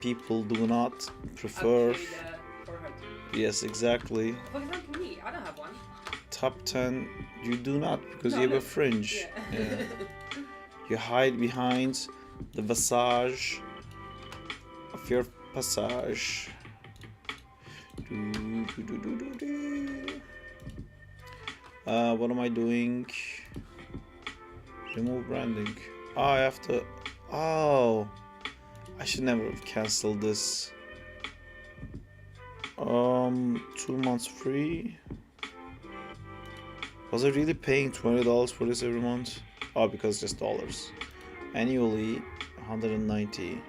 people do not prefer. Upgrade for her. Yes, exactly. For example, me, I don't have one. Top 10, you do not because No, you have a look. fringe. Yeah. Yeah. You hide behind the visage of your passage. What am I doing? Remove branding. Oh, I have to. Oh, I should never have canceled this. 2 months free. Was I really paying $20 for this every month? Oh, because it's dollars. Annually, 190.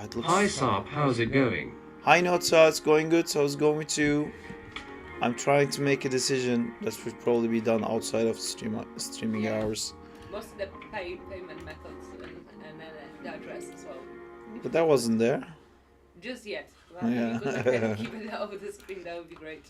It looks. Hi Sarp, how's it going? Hi Nota, it's going good. So I was going with you. I'm trying to make a decision that should probably be done outside of streaming Yeah. hours. Most of the payment methods and then the address as well. But that wasn't there. Just yet. Well, Yeah. you could keep it over the screen, that would be great.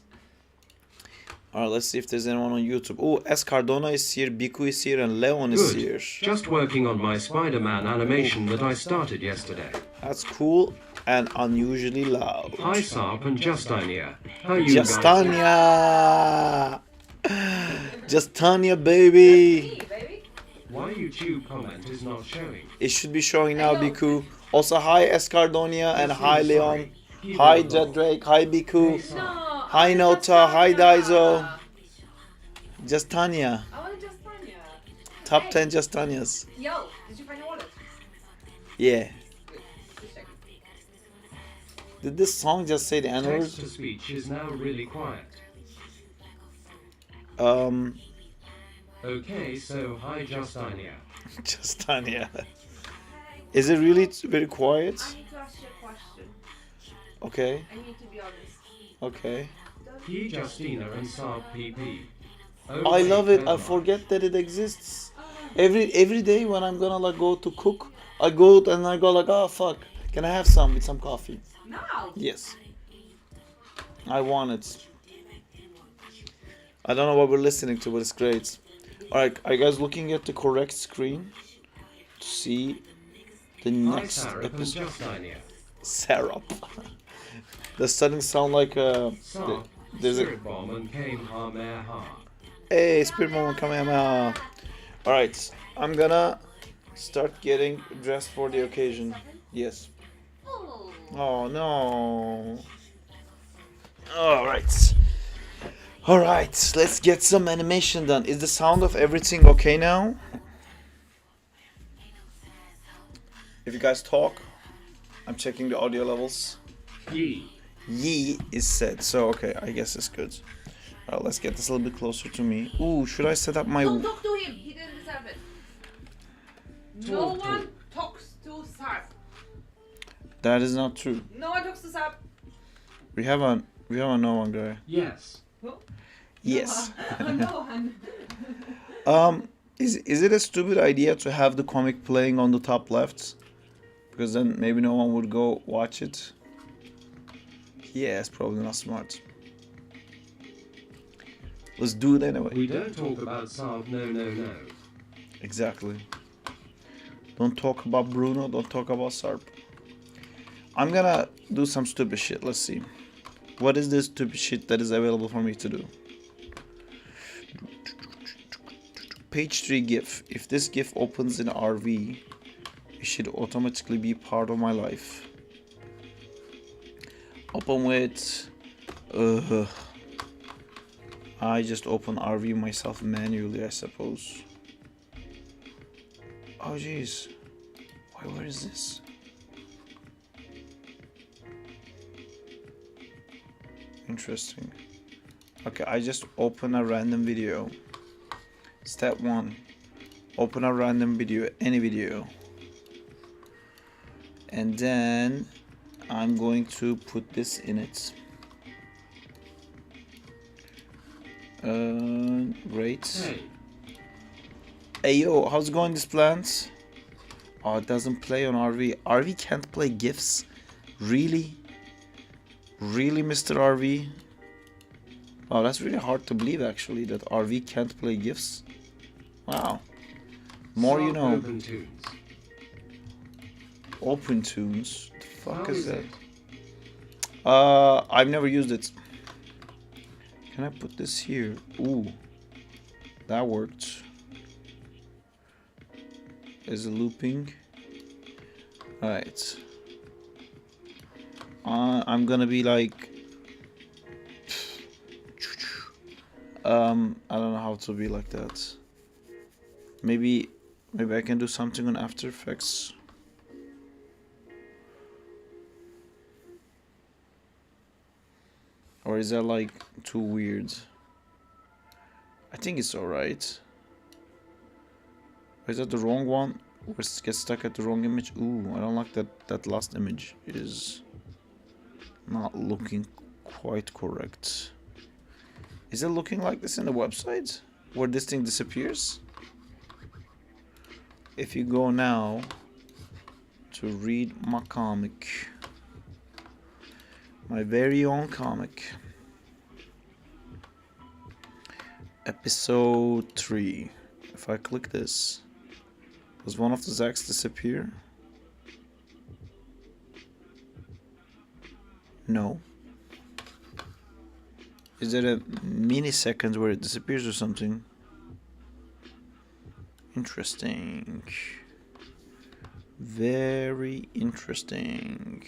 Alright, let's see if there's anyone on YouTube. Oh, S. Cardona is here, Biku is here, and Leon is Good. here. Just working on my Spider-Man animation that I started yesterday. That's cool and unusually loud. Hi Sarp and Justine. How you guys? Justania! Justania, baby! Me, baby. Why YouTube comment is not showing? It should be showing now, Biku. Also, hi Escardonia and hi Sorry. Leon. Keep Hi it Jet low. Drake, hi Biku. No. Hi Nota, hi Daizo. Justania. I want just Tanya. Top Hey. 10 Justanias. Yo, did you find your wallet? Yeah. Good. Just check. Did this song just say the N-word? Text to speech is now really quiet. Okay, so hi Justine. Justania. Is it really very quiet? I need to ask you a question. Okay, I need to be honest. okay. He Justina and Sarp PP. I love it. I forget that it exists. Every day when I'm gonna like go to cook, I go and I go like, oh fuck, can I have some with some coffee? No. Yes. I want it. I don't know what we're listening to, but it's great. Alright, are you guys looking at the correct screen to see the Hi next Sarp and episode? Justine. Syrup. Does starting sound like Sarp, there's a Spirit Bomb and came ha meh ha. hey spirit moment coming out. Alright, I'm gonna start getting dressed for the occasion. Yes. Oh. Oh no. Alright. Alright, let's get some animation done. Is the sound of everything okay now? If you guys talk, I'm checking the audio levels. Ye. Ye is said, so okay, I guess it's good. Alright, let's get this a little bit closer to me. Ooh, should I set up my... Don't talk to him. He didn't deserve it. No Talk. one talks to Sarp. That is not true. No one talks to Sarp. We have a no one guy. Yes. Who? Yes. No one. Is it a stupid idea to have the comic playing on the top left? Because then maybe no one would go watch it. Yeah, it's probably not smart. Let's do it anyway. We don't talk about Sarp, no. Exactly. Don't talk about Bruno, don't talk about Sarp. I'm gonna do some stupid shit, let's see. What is this stupid shit that is available for me to do? Page 3 GIF. If this GIF opens in RV, it should automatically be part of my life. Open with... I just open RV myself manually, I suppose. Oh jeez. Where is this? Interesting. Okay, I just open a random video. Step 1. Open a random video, any video. And then I'm going to put this in it. Great. Hey, Hey yo, how's it going this plant? Oh, it doesn't play on RV. RV can't play GIFs? Really? Really, Mr. RV? Wow, that's really hard to believe actually, that RV can't play GIFs. Wow. More you Sarp know. Open Tunes. Open tunes. The fuck How is is that? it? I've never used it. Can I put this here? Ooh, that worked. Is it looping? Alright. I'm gonna be like, I don't know how to be like that. Maybe I can do something on After Effects. Or is that like too weird? I think it's alright. Is that the wrong one? Or get stuck at the wrong image? Ooh, I don't like that last image is not looking quite correct. Is it looking like this in the website? Where this thing disappears? If you go now to read my comic, my very own comic, episode 3. If I click this, does one of the Zacks disappear? No. Is there a millisecond where it disappears or something? Interesting. Very interesting.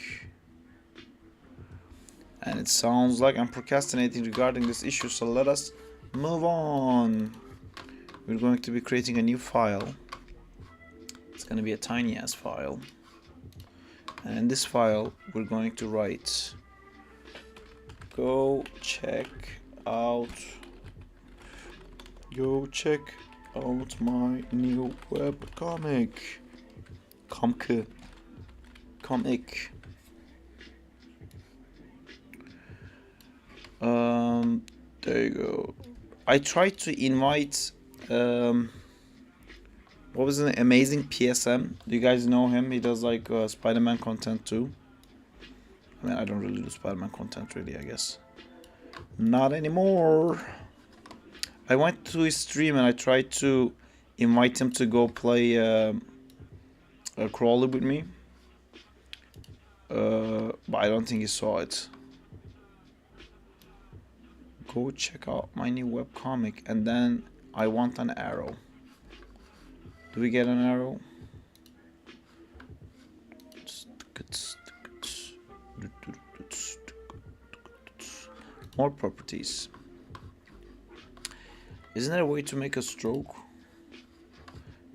And it sounds like I'm procrastinating regarding this issue, so let us move on. We're going to be creating a new file. It's going to be a tiny ass file. And in this file, we're going to write, go check out my new web comic. Comic. There you go. I tried to invite what was it? Amazing PSM. Do you guys know him? He does like Spider-Man content too. I mean, I don't really do Spider-Man content really, I guess. Not anymore. I went to his stream and I tried to invite him to go play a crawler with me. But I don't think he saw it. Go check out my new webcomic, and then I want an arrow. Do we get an arrow? More properties. Isn't there a way to make a stroke?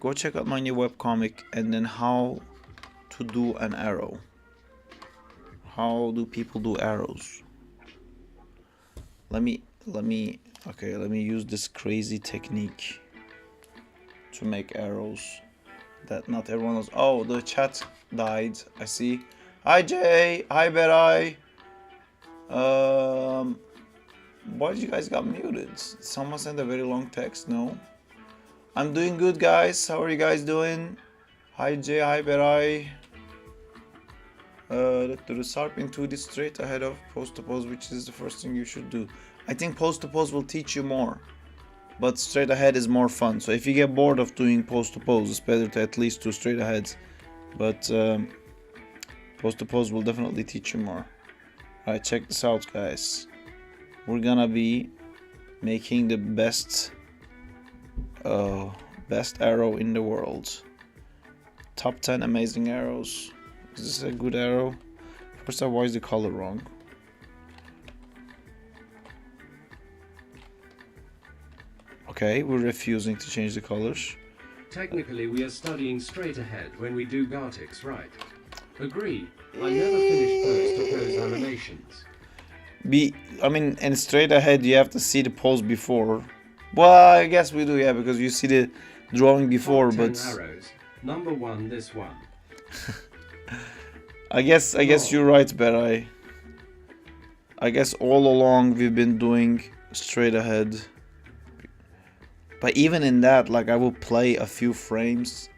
Go check out my new webcomic, and then how to do an arrow. How do people do arrows? Let me use this crazy technique to make arrows that not everyone knows. Oh, the chat died. I see. Hi Jay. Hi Berai. Why did you guys got muted? Someone sent a very long text. No. I'm doing good, guys. How are you guys doing? Hi Jay. Hi Berai. The SARP in 2D straight ahead of post to pose, which is the first thing you should do. I think post to pose will teach you more, but straight ahead is more fun. So if you get bored of doing post to pose, it's better to at least do straight aheads. But post to pose will definitely teach you more. Alright, check this out, guys. We're gonna be making the best arrow in the world. Top 10 amazing arrows. Is this a good arrow? First of all, why is the color wrong? Okay, we're refusing to change the colors. Technically, we are studying straight ahead when we do Gartix, right? Agree. I never finished pose-to-pose animations. I mean, and straight ahead, you have to see the pose before. Well, I guess we do, yeah, because you see the drawing before, Top 10 but arrows. Number 1, this one. I guess you're right, Berai. I guess all along we've been doing straight ahead. But even in that, like, I will play a few frames.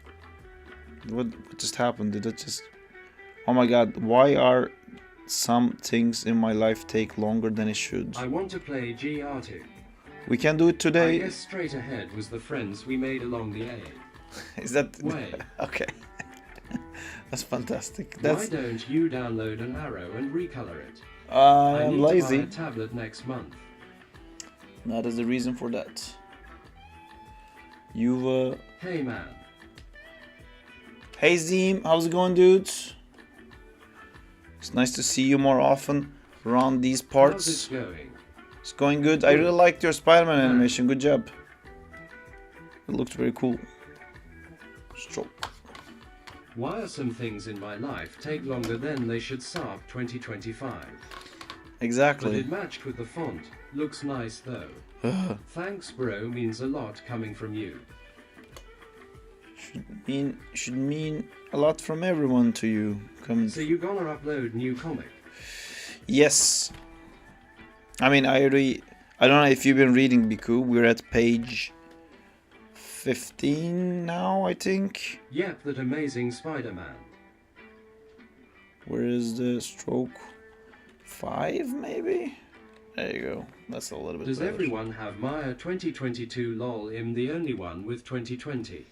What just happened? Did it just... Oh my god, why are some things in my life take longer than it should? I want to play G-Arty. We can do it today. I guess straight ahead was the friends we made along the A. Is that... Way. Okay. That's fantastic. Why That's don't you download an arrow and recolor it? I I am need to buy lazy. a tablet next month. That is the reason for that. You Hey man, Hey Zeem, how's it going, dudes? It's nice to see you more often around these how's parts. it going? It's going good. I really liked your Spider-Man animation. Good job. It looked very cool. Stroke. Why are some things in my life take longer than they should? Saab 2025. But Exactly. it matched with the font. Looks nice though. Thanks bro, means a lot coming from you. Should mean a lot from everyone to you. So you gonna upload new comic? Yes. I mean, I don't know if you've been reading, Biku. We're at page 15 now, I think. Yep, that amazing Spider-Man. Where is the stroke? 5 maybe? There you go. That's a little bit Does better. everyone have Maya 2022 lol I'm the only one with 2020?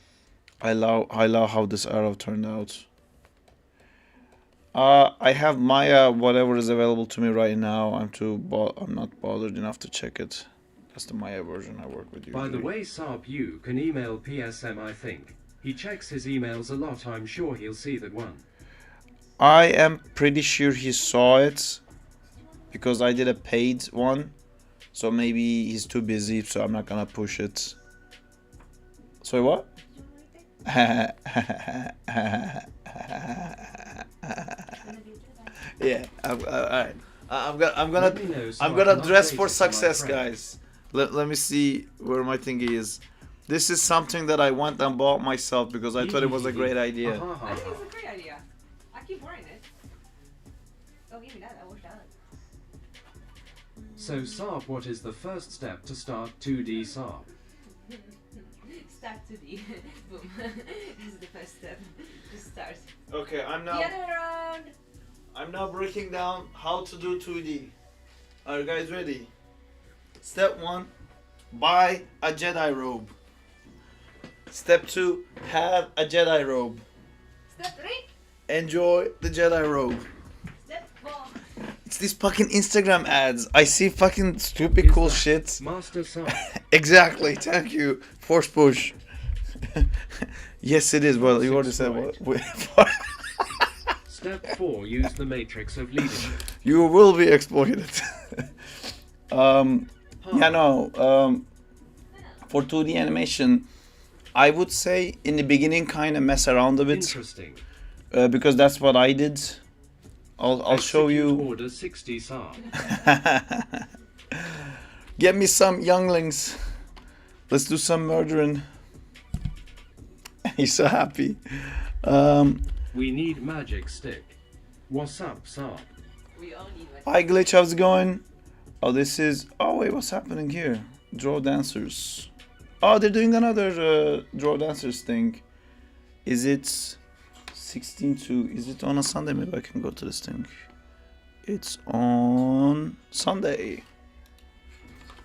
I love how this arrow turned out. I have Maya, whatever is available to me right now. I'm not bothered enough to check it. That's the Maya version I work with. By the usually. way, Saab, you can email PSM, I think. He checks his emails a lot, I'm sure he'll see that one. I am pretty sure he saw it because I did a paid one. So maybe he's too busy, so I'm not gonna push it. Sorry, what? Yeah, alright. I'm Let me know so I'm I gonna can dress update for it to my success, friends. guys. Let me see where my thingy is. This is something that I went and bought myself because I thought it was a great idea. I think it's a great idea. I keep wearing it. Don't give me that. I wish that. So Saab, what is the first step to start 2D Saab? Start to the boom. This is the first step. Just start. Okay, I'm The other round. I'm now breaking down how to do 2D. Are you guys ready? Step 1, buy a Jedi robe. Step 2, have a Jedi robe. Step 3. Enjoy the Jedi robe. Step 4. It's these fucking Instagram ads. I see fucking stupid Is cool that shit. Master Saab. Exactly, thank you. Force push. Yes, it is. Well, you already said what. Step 4, use the matrix of leadership. You will be exploited. Yeah, no. For 2D animation, I would say in the beginning kind of mess around a bit Interesting. because that's what I did. I'll show Execute you. Order 60 Saab. Get me some younglings. Let's do some murdering. He's so happy. We need magic stick. What's up, Saab? We all need one. Hi Glitch, how's it going? Oh, this is. Oh wait, what's happening here? Draw dancers. Oh, they're doing another draw dancers thing. Is it 16 to? Is it on a Sunday? Maybe I can go to this thing. It's on Sunday.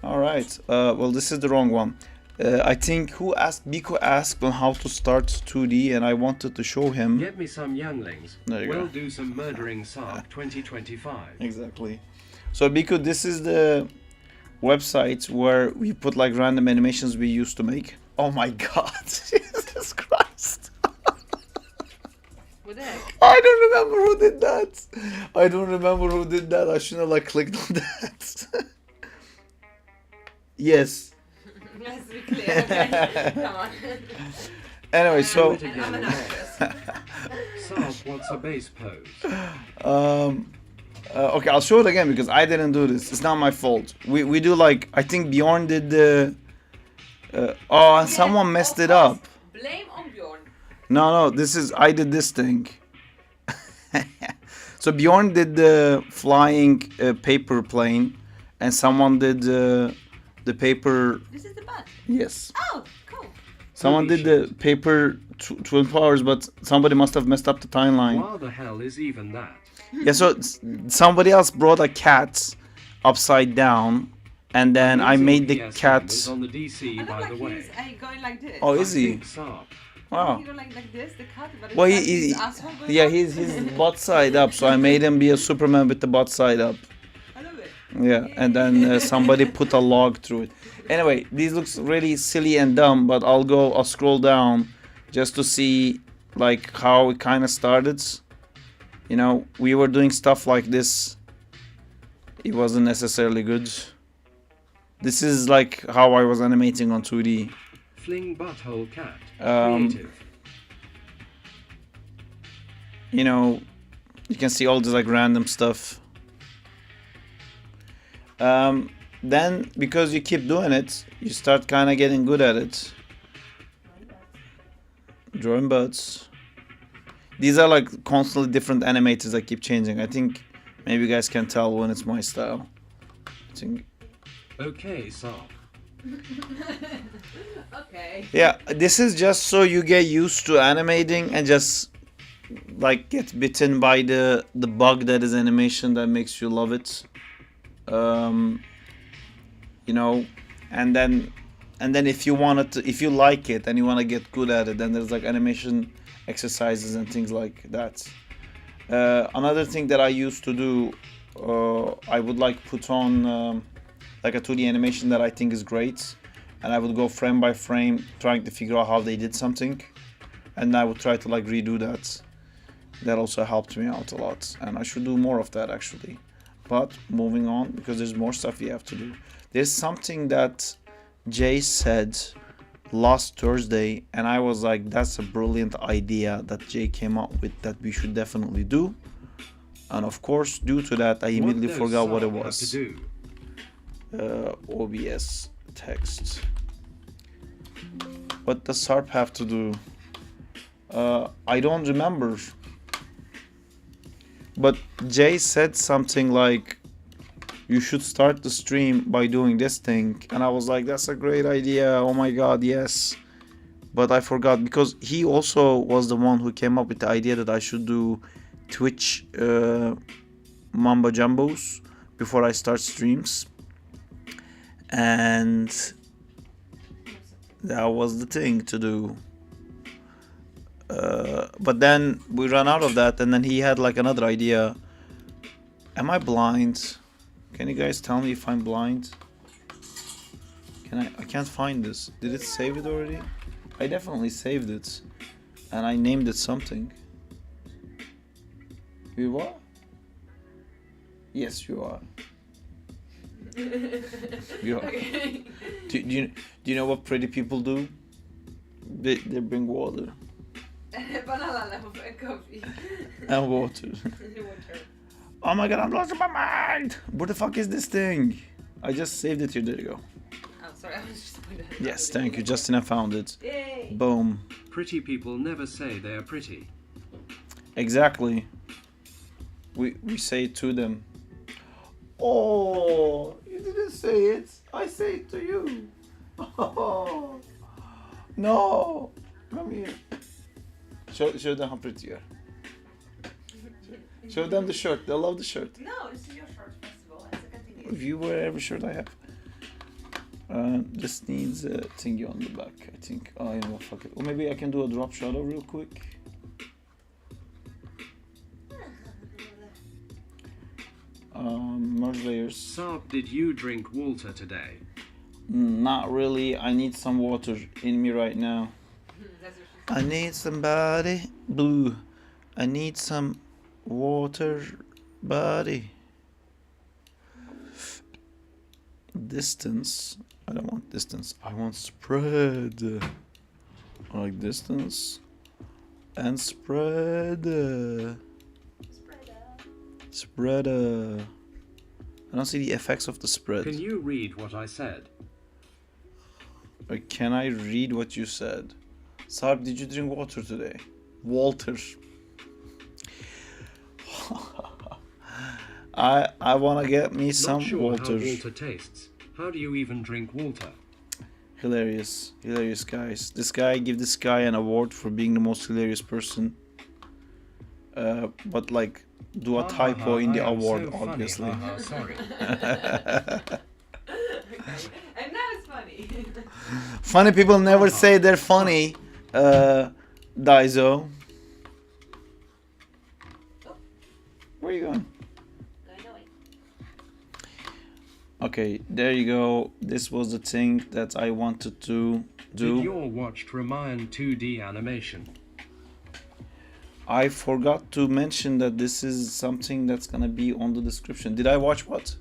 All right. Well, this is the wrong one. I think who asked? Biko asked on how to start 2D, and I wanted to show him. Get me some younglings. There you We'll go. do some murdering Saab 2025. Exactly. So Biko, this is the website where we put like random animations we used to make. Oh my god, Jesus Christ. What the heck? I don't remember who did that. I shouldn't have like clicked on that. Yes. Let's be clear. Okay? Come on. Anyway, so And I'm an actress. Saab wants a base pose. okay, I'll show it again because I didn't do this. It's not my fault. We do like I think Bjorn did the. Oh, and someone Yes, messed of it course. up. Blame on Bjorn. No, this is I did this thing. So Bjorn did the flying paper plane, and someone did the paper. This is the bus. Yes, Oh, cool. someone Holy did the paper twin powers, but somebody must have messed up the timeline. Why the hell is even that? Yeah, so somebody else brought a cat upside down, and then I Amazing made the PSM cat. is on the DC, I look by like the way. he's going like this. Oh, I is he? think Saab. Wow. You know, like this, the cut, but it's Well, like he his asshole going yeah, up. he's butt side up, so I made him be a Superman with the butt side up. I love it. Yeah, and then somebody put a log through it. Anyway, these looks really silly and dumb, but I'll scroll down just to see like how it kind of started. You know, we were doing stuff like this. It wasn't necessarily good. This is like how I was animating on 2D. Fling butthole cat. Um, Creative. You know, you can see all this like random stuff. Then because you keep doing it, you start kind of getting good at it. Drawing butts. These are like constantly different animators that keep changing. I think maybe you guys can tell when it's my style. I think. Okay, Saab. Okay. Yeah, this is just so you get used to animating and just like get bitten by the bug that is animation that makes you love it. You know, and then if you if you like it and you want to get good at it, then there's like animation exercises and things like that. Another thing that I used to do, I would like put on like a 2D animation that I think is great, and I would go frame by frame trying to figure out how they did something, and I would try to like redo that. That also helped me out a lot, and I should do more of that actually. But moving on, because there's more stuff you have to do. There's something that Jay said last Thursday, and I was like, that's a brilliant idea that Jay came up with that we should definitely do. And of course, due to that, I immediately forgot what it was. OBS text. What does SARP have to do? I don't remember. But Jay said something like, you should start the stream by doing this thing. And I was like, that's a great idea. Oh my god, yes. But I forgot because he also was the one who came up with the idea that I should do Twitch Mamba Jumbos before I start streams. And that was the thing to do. But then we ran out of that, and then he had like another idea. Am I blind? Can you guys tell me if I'm blind? I can't find this. Did it save it already? I definitely saved it. And I named it something. You are? Yes, you are. You are. Okay. Do you know what pretty people do? They bring water. Banana and coffee. And water. Water. Oh my god, I'm lost in my mind! What the fuck is this thing? I just saved it here, there you go. Oh, sorry, I was just putting that. Yes, thank you, Justin, I found it. Yay! Boom. Pretty people never say they are pretty. Exactly. We say it to them. Oh, you didn't say it. I say it to you. Oh, no. Come here. Show them how pretty you are. Show them the shirt. They'll love the shirt. No, this is your shirt, first of all. It's a continuation. If you wear every shirt I have. This needs a thingy on the back, I think. Oh, you know what, fuck it. Or maybe I can do a drop shadow real quick. Merge layers. Saab, did you drink water today? Not really. I need some water in me right now. That's what she I need somebody. Blue. I need some water, buddy. Distance. I don't want distance. I want spread. I like distance and spread. Spread. I don't see the effects of the spread. Can you read what I said? Or can I read what you said? Sarp, did you drink water today? Walter. I wanna get me some Not sure water. how water tastes. How do you even drink water? Hilarious, hilarious guys. This guy, give this guy an award for being the most hilarious person. But like, do a typo in the award, obviously. Sorry. Okay. And now it's funny. Funny people never say they're funny. Daiso. Oh, Where are you going? going away. Okay, there you go. This was the thing that I wanted to do. Did your watched Ramayan 2D animation? I forgot to mention that this is something that's gonna be on the description. Did I watch what?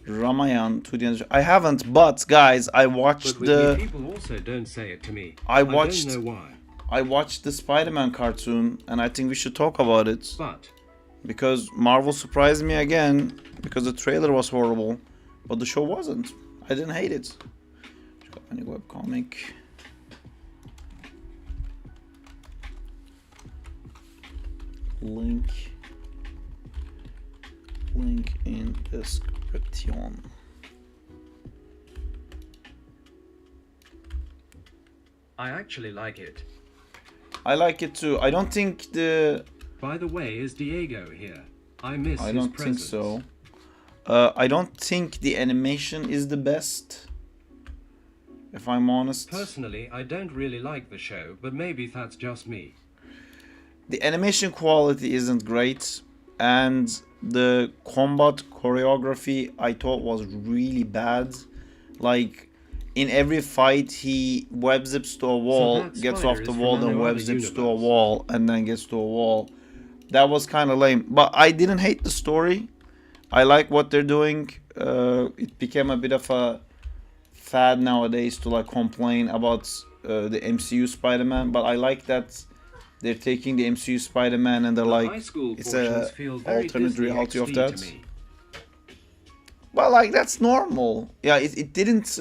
Ramayan 2D. I haven't, but guys, I watched But with me, people also don't say it to me. I watched- don't know why. I watched the Spider-Man cartoon, and I think we should talk about it. But Because Marvel surprised me again, because the trailer was horrible, but the show wasn't. I didn't hate it. Check out any webcomic. Link in description. I actually like it. I like it too. I don't think the By the way, is Diego here? I miss I his don't think presence. so. I don't think the animation is the best, if I'm honest. Personally, I don't really like the show, but maybe that's just me. The animation quality isn't great, and the combat choreography I thought was really bad. Like, in every fight he web zips to a wall, that gets spider off the is wall, from then another web zips to a universe. wall, and then gets to a wall. That was kind of lame, but I didn't hate the story. I like what they're doing. It became a bit of a fad nowadays to like complain about the MCU Spider-Man, but I like that they're taking the MCU Spider-Man and they're The like, high school it's portions a feel very alternate Disney reality of XD that. to me. Well, like that's normal. Yeah, it didn't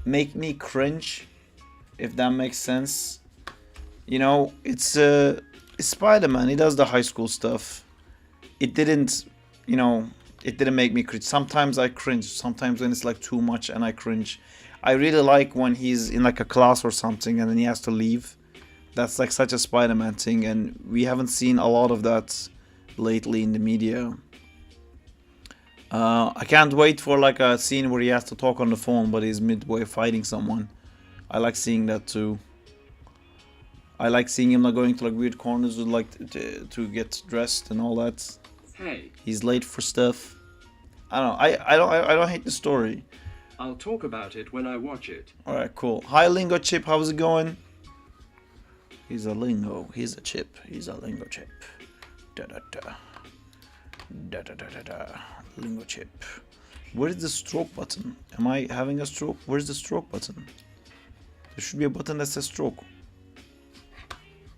make me cringe, if that makes sense. You know, it's Spider-Man. He does the high school stuff. It didn't, you know, it didn't make me cringe. Sometimes I cringe. Sometimes when it's like too much and I cringe. I really like when he's in like a class or something and then he has to leave. That's like such a Spider-Man thing, and we haven't seen a lot of that lately in the media. I can't wait for like a scene where he has to talk on the phone, but he's midway fighting someone. I like seeing that too. I like seeing him like going to like weird corners with like to get dressed and all that. Hey, He's late for stuff. I don't know. I don't hate the story. I'll talk about it when I watch it. All right, cool. Hi, Lingo Chip. How's it going? He's a lingo. He's a chip. He's a lingo chip. Da da da. Da da da da da. Lingo chip. Where's the stroke button? Am I having a stroke? Where's the stroke button? There should be a button that says stroke.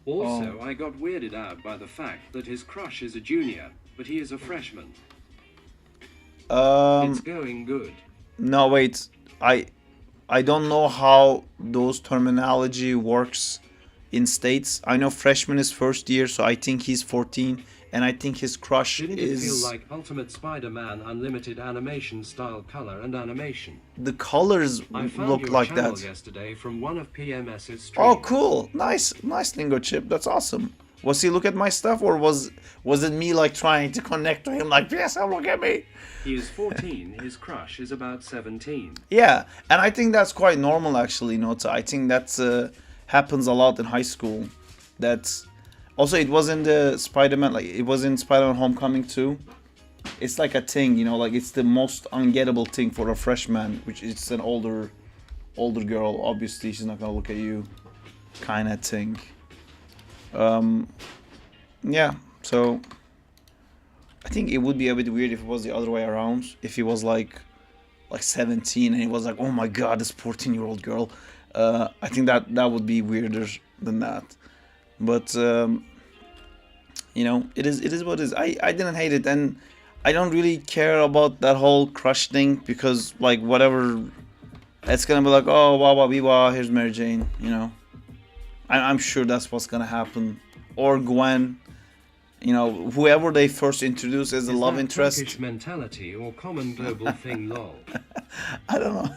Also, I got weirded out by the fact that his crush is a junior, but he is a freshman. It's going good. No, wait. I don't know how those terminology works in states. I know freshman is first year, so I think he's 14, and I think his crush Didn't it is feel like Ultimate Spider-Man Unlimited Animation style color and animation? the colors I found look your like channel that. yesterday from one of PMS's streams. Oh, cool! Nice Lingo Chip. That's awesome. Was he look at my stuff, or was it me like trying to connect to him? Like, yes, look at me. He is 14, his crush is about 17. Yeah, and I think that's quite normal actually, Nota. I think that's happens a lot in high school. That's also it was in the Spider-Man, like it was in Spider-Man Homecoming too. It's like a thing, you know, like it's the most ungettable thing for a freshman, which is an older girl. Obviously, she's not gonna look at you, kind of thing. Yeah, so I think it would be a bit weird if it was the other way around. If he was like 17 and he was like, oh my god, this 14-year-old girl. I think that would be weirder than that. But you know, it is what it is. I didn't hate it, and I don't really care about that whole crush thing because like whatever, it's gonna be like, oh wah wah wee wah, here's Mary Jane, you know. I'm sure that's what's gonna happen. Or Gwen, you know, whoever they first introduce as a Is love that interest. Turkish mentality or common global thing, lol? I don't know.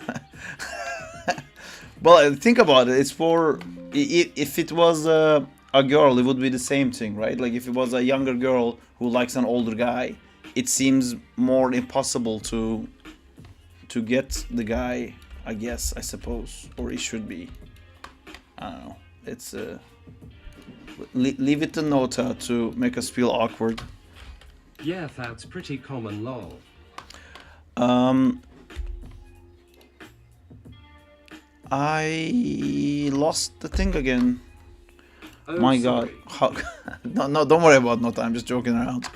Well, think about it. It's for if it was a girl, it would be the same thing, right? Like if it was a younger girl who likes an older guy, it seems more impossible to get the guy. I guess, I suppose, or it should be. I don't know. it's leave it to Nota to make us feel awkward. Yeah, that's pretty common, lol. I lost the thing again. Oh, My sorry. God, how? No, don't worry about Nota. I'm just joking around.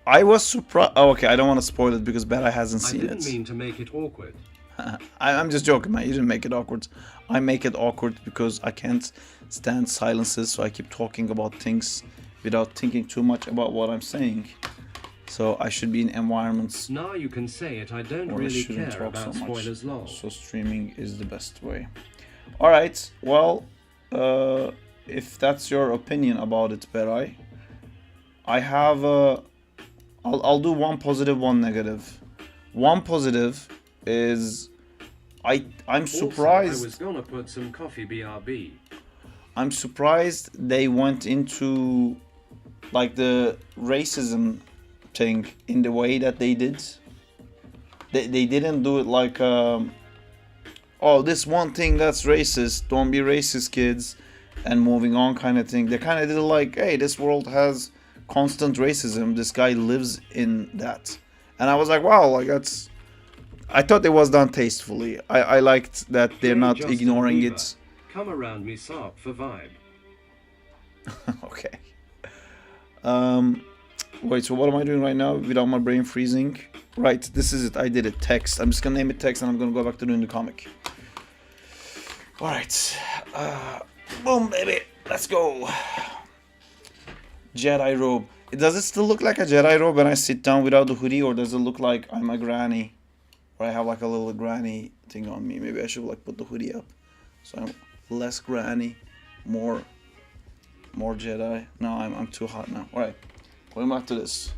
I was surprised. Oh, okay, I don't want to spoil it because Bella hasn't I seen didn't it. mean to make it awkward. I'm just joking, man. You didn't make it awkward. I make it awkward because I can't stand silences, so I keep talking about things without thinking too much about what I'm saying. So I should be in environments Now you can say it, I don't where I really shouldn't care talk about so much. spoilers, lol. So streaming is the best way. All right. Well, if that's your opinion about it, Beray, I have I'll do one positive, one negative. One positive is I'm surprised. Also, I was gonna put some coffee BRB. I'm surprised they went into like the racism thing in the way that they did. They didn't do it like oh, this one thing that's racist, don't be racist, kids, and moving on kind of thing. They kind of did it like, hey, this world has constant racism. This guy lives in that. And I was like, wow, like that's. I thought it was done tastefully. I liked that they're Hey, not Justin ignoring Bieber, it. Come around me, Sarp, for vibe. Okay. Wait, so what am I doing right now without my brain freezing? Right, this is it. I did it. Text. I'm just gonna name it text and I'm gonna go back to doing the comic. Alright. Boom, baby. Let's go. Jedi robe. Does it still look like a Jedi robe when I sit down without the hoodie, or does it look like I'm a granny? Or I have like a little granny thing on me. Maybe I should like put the hoodie up. So I'm less granny, more Jedi. No, I'm too hot now. Alright. Going back to this.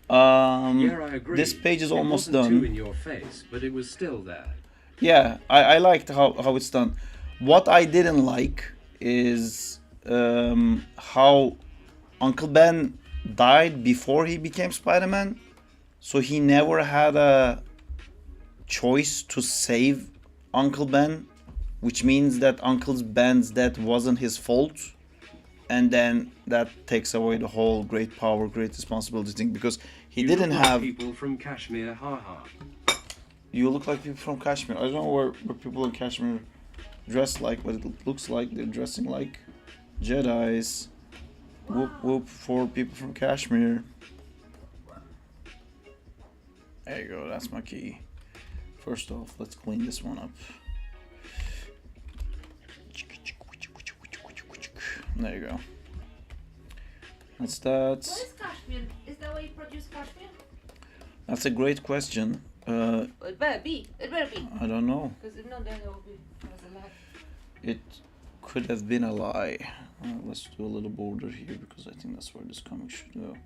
Yeah, I agree. This page is It almost wasn't done. too in your face, but it was still there. Yeah, I liked how it's done. What I didn't like is how Uncle Ben died before he became Spider-Man. So he never had a choice to save Uncle Ben, which means that Uncle Ben's death wasn't his fault. And then that takes away the whole great power, great responsibility thing, because he You didn't look like have. people from Kashmir, haha. You look like people from Kashmir. I don't know where people in Kashmir dress like, but it looks like they're dressing like Jedis. Whoop whoop for people from Kashmir. There you go, that's my key. First off, let's clean this one up. There you go. That's that. What is Kashmir? Is that why you produce Kashmir? That's a great question. Well, it better be. It better be. I don't know. Because if not, then it will be as a lie. It could have been a lie. Let's do a little border here because I think that's where this comic should go.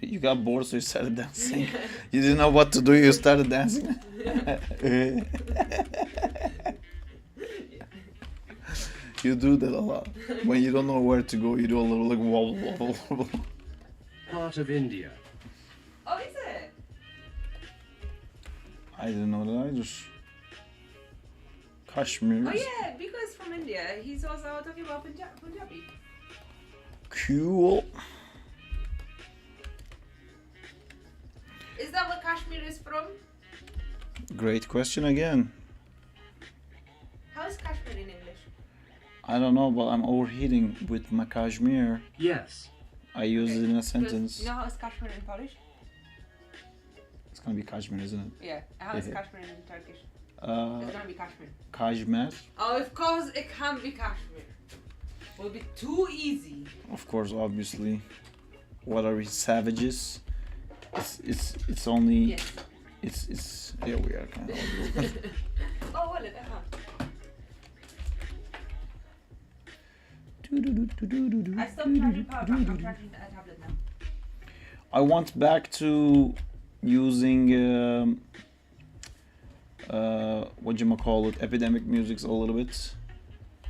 You got bored, so you started dancing. You didn't know what to do, you started dancing. You do that a lot. When you don't know where to go, you do a little like wobble, wobble, wobble. Part of India. Oh, is it? I didn't know that either. Kashmir. Oh, yeah, because from India. He's also talking about Punjabi. Cool. Is that what Kashmir is from? Great question again. How is Kashmir in English? I don't know, but I'm overheating with my Kashmir. Yes. I use it in a Because sentence. you know how is Kashmir in Polish? It's gonna be Kashmir, isn't it? Yeah. How is Yeah. Kashmir in Turkish? Uh, It's gonna be Kashmir. Kashmir. Oh, of course it can be Kashmir. Will be too easy. Of course, obviously. What are we, savages? It's only. Yes. It's. Yeah, we are kind of. Oh, what is that? I stopped charging power bank. I'm charging a tablet now. I want back to using epidemic musics a little bit.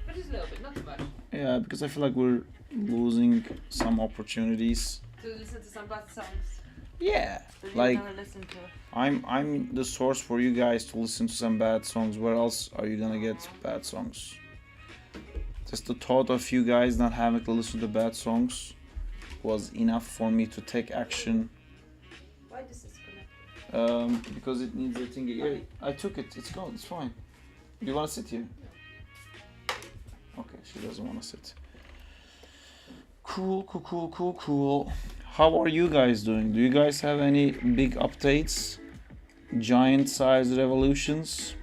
But just a little bit, not too much. Yeah, because I feel like we're losing some opportunities. To listen to some bad songs. Yeah, That you like never listen to. I'm the source for you guys to listen to some bad songs. Where else are you gonna get bad songs? Just the thought of you guys not having to listen to bad songs was enough for me to take action. Why this is connected? Because it needs a thing. Yeah, I took it. It's gone. It's fine. You wanna sit here? Okay, she doesn't wanna sit. Cool. How are you guys doing? Do you guys have any big updates? Giant size revolutions?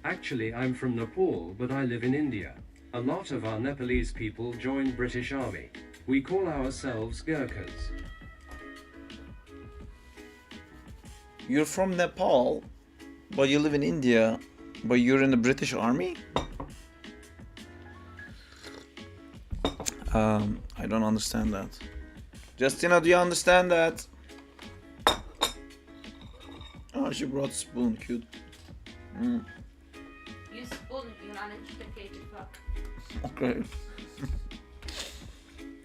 Actually, I'm from Nepal, but I live in India. A lot of our Nepalese people joined British Army. We call ourselves Gurkhas. You're from Nepal, but you live in India, but you're in the British Army? I don't understand that. Justina, do you understand that? Oh, she brought spoon, cute. You spoon, you uneducated fuck. Okay.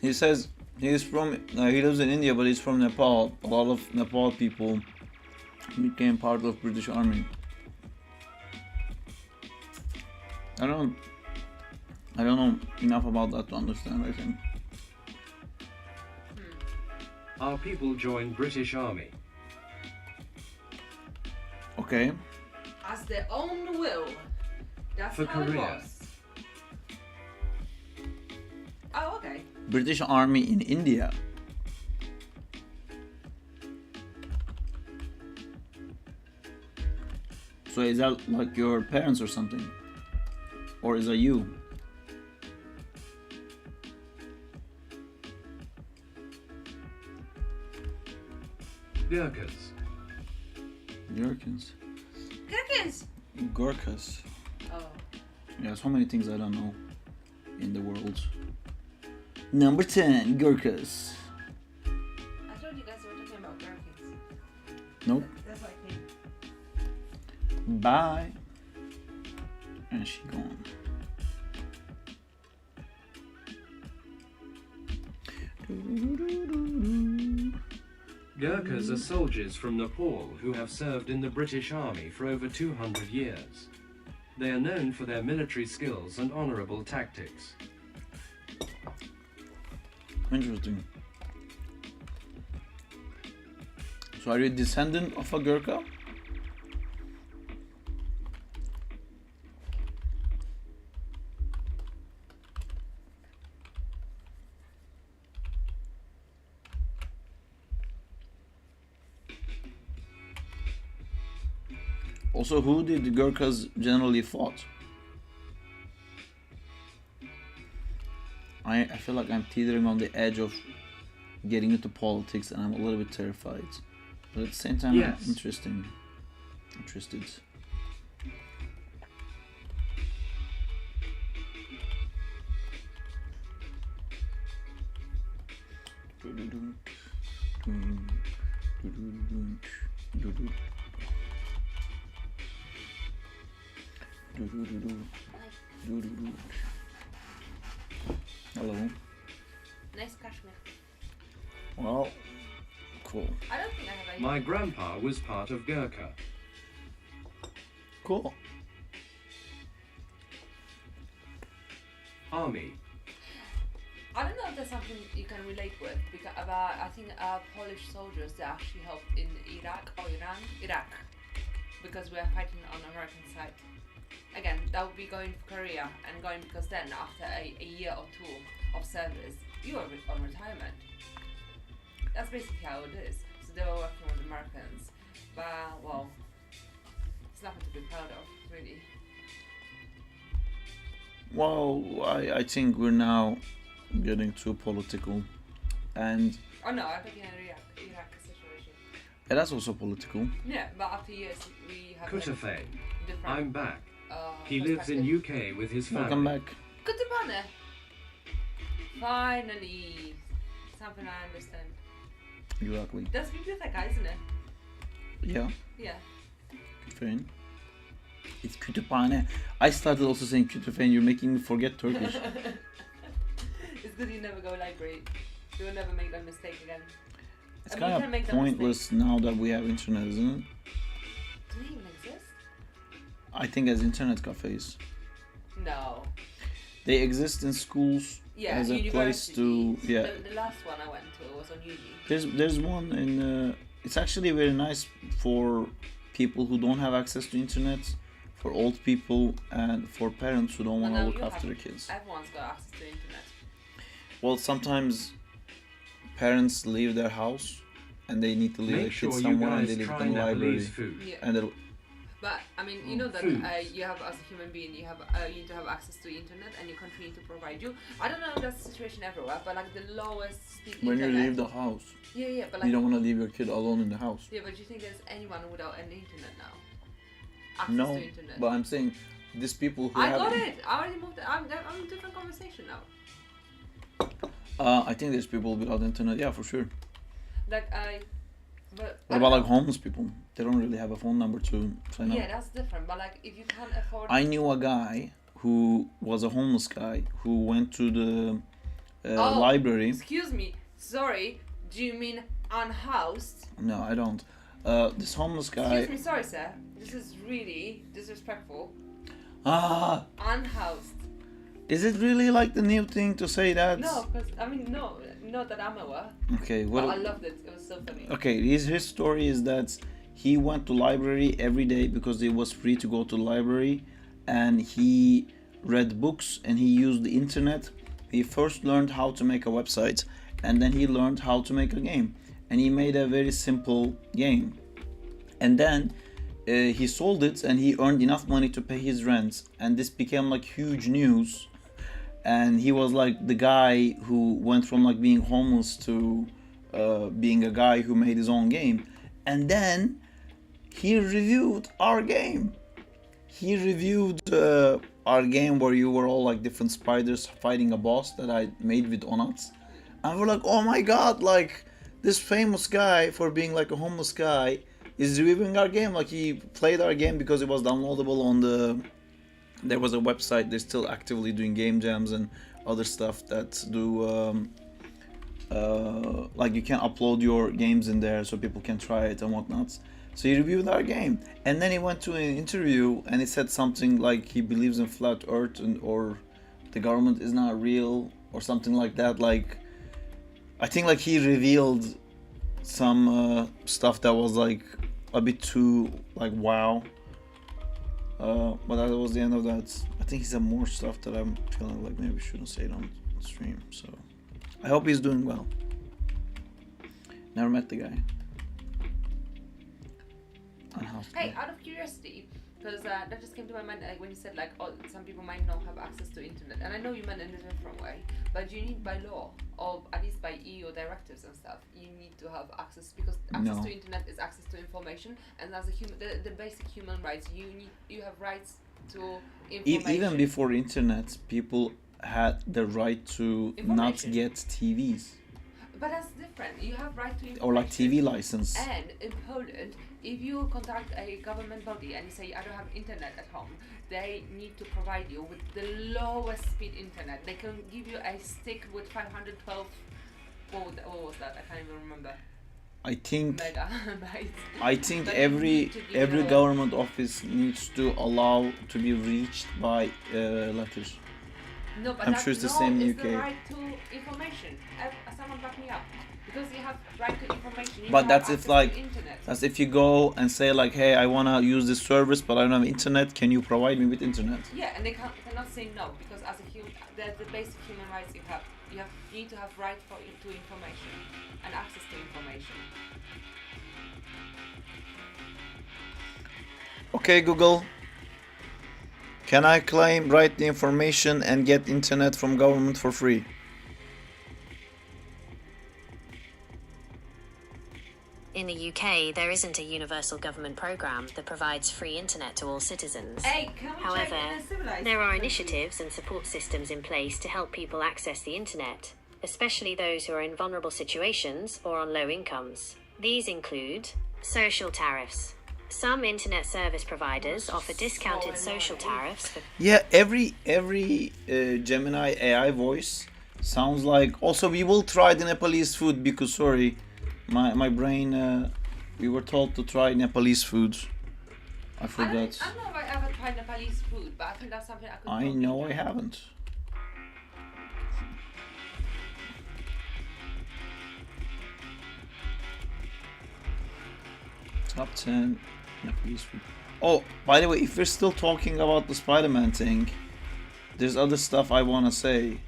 He says he's from, he lives in India, but he's from Nepal. A lot of Nepal people became part of British Army. I don't know enough about that to understand, I think. Our people joined British Army. Okay. As their own will. That's For how it Korea. was. Oh, okay. British Army in India. So is that like your parents or something? Or is that you? Gurkhas. Gherkins. Gherkins! Gorkas. Oh. Yeah, so many things I don't know in the world. Number 10, Gurkas. I thought you guys were talking about Gherkins. Nope. That's what I think. Bye. And she gone. Gurkhas are soldiers from Nepal who have served in the British Army for over 200 years. They are known for their military skills and honorable tactics. Interesting. So are you a descendant of a Gurkha? Also, who did the Gurkhas generally fought? I feel like I'm teetering on the edge of getting into politics and I'm a little bit terrified. But at the same time, Yes. I'm interested. Hello. Nice cashmere. Well, cool. I don't think I have any. My grandpa was part of Gurkha. Cool. Army. I don't know if there's something you can relate with because about I think Polish soldiers that actually helped in Iraq or Iran, Iraq, because we are fighting on American side. Again, that would be going for Korea and going because then after a year or two of service, you are on retirement. That's basically how it is. So they were working with Americans, but well, it's nothing to be proud of, really. Well, I think we're now getting too political, and Oh no, I'm talking Iraq situation. that's also political. Yeah, but after years we have Kutafay. different. I'm back. He lives in UK with his family. Welcome back. Kutubane. Finally, something I understand. Exactly. That's biblioteka, isn't it? Yeah. Yeah. Kütüphane. It's kütüphane. I started also saying kütüphane. You're making me forget Turkish. It's good you never go library. You will never make that mistake again. It's I mean, kind you can of make that pointless now that we have internet, isn't it? Do they even exist? I think as internet cafes. No. They exist in schools Yeah, as a place to universities. The last one I went to was on uni. There's one in. It's actually very nice for people who don't have access to internet, for old people, and for parents who don't want to now look you after have- the kids. Everyone's got access to internet. Well, sometimes parents leave their house and they need to leave their Make sure kids you somewhere and guys they leave try them in the library. Nepalese food. Yeah. And they'll- But I mean, you know that Foods. you have as a human being, you need to have access to internet, and your country need to provide you. I don't know if that's the situation everywhere, but like the lowest speed when you internet. leave the house, Yeah, but you like don't want to leave your kid alone in the house. yeah, but you think there's anyone without any internet now? Access No, to internet. but I'm saying these people who I have. got it. I already moved. I'm in a different conversation now. I think there's people without internet. Yeah, for sure. Like I. But What about like homeless people? They don't really have a phone number to sign up. Yeah, that's different. But like, if you can't afford. I knew a guy who was a homeless guy who went to the Oh, library. Excuse me. Sorry. Do you mean unhoused? No, I don't. This homeless Excuse guy. me. Sorry, sir. This is really disrespectful. Ah, Unhoused. is it really like the new thing to say that? No, because I mean, no, not that I'm aware. Okay, But I well, loved it. It was so funny. okay. His story is that he went to library every day because it was free to go to the library, and he read books and he used the internet. He first learned how to make a website, and then he learned how to make a game, and he made a very simple game, and then he sold it and he earned enough money to pay his rent, and this became like huge news. And he was like the guy who went from like being homeless to being a guy who made his own game. And then he reviewed our game. He reviewed our game where you were all like different spiders fighting a boss that I made with Onats. And we're like, oh my god, like this famous guy for being like a homeless guy is reviewing our game. Like he played our game because it was downloadable on the. There was a website. They're still actively doing game jams and other stuff that do like you can upload your games in there so people can try it and whatnot. So he reviewed our game, and then he went to an interview and he said something like he believes in flat Earth and or the government is not real or something like that. Like I think like he revealed some stuff that was like a bit too like wow. But that was the end of that. I think he said more stuff that I'm feeling like maybe shouldn't say it on stream. So I hope he's doing well. Never met the guy. Unhoused Hey, guy. out of curiosity, because that just came to my mind like when you said like oh, some people might not have access to internet, and I know you meant in a different way, but you need by law or at least by EU directives and stuff, you need to have access because access No. to internet is access to information, and as a human, the basic human rights, you have rights to information. Even before internet, people had the right to not Information. get TVs But that's different. You have right to information. or like TV license. And in Poland, if you contact a government body and you say, I don't have internet at home, they need to provide you with the lowest speed internet. They can give you a stick with 512, what was that? I can't even remember. I think Megabytes. I think But you every need to give every it a- government office needs to allow to be reached by letters. No, but I'm that's sure it's the no, same in it's the UK. right to information. Someone back me up. Because you have right to information. You But have that's if access to like internet. that's if you go and say like, hey, I wanna use this service, but I don't have internet. Can you provide me with internet? Yeah, and they cannot say no because as a human, the basic human rights you have. You need to have right to information and access to information. Okay, Google. Can I claim right the information and get internet from government for free? In the UK, there isn't a universal government programme that provides free internet to all citizens. Hey, can we However, check in a civilized there are country? initiatives and support systems in place to help people access the internet, especially those who are in vulnerable situations or on low incomes. These include social tariffs. Some internet service providers offer discounted social tariffs for Yeah, every Gemini AI voice sounds like. Also, we will try the Nepalese food because sorry, My brain. We were told to try Nepalese food. I I forgot. don't know if I ever tried Nepalese food, but I think that's something I could. I probably know I try. haven't. Top 10 Nepalese food. Oh, by the way, if we're still talking about the Spider-Man thing, there's other stuff I want to say.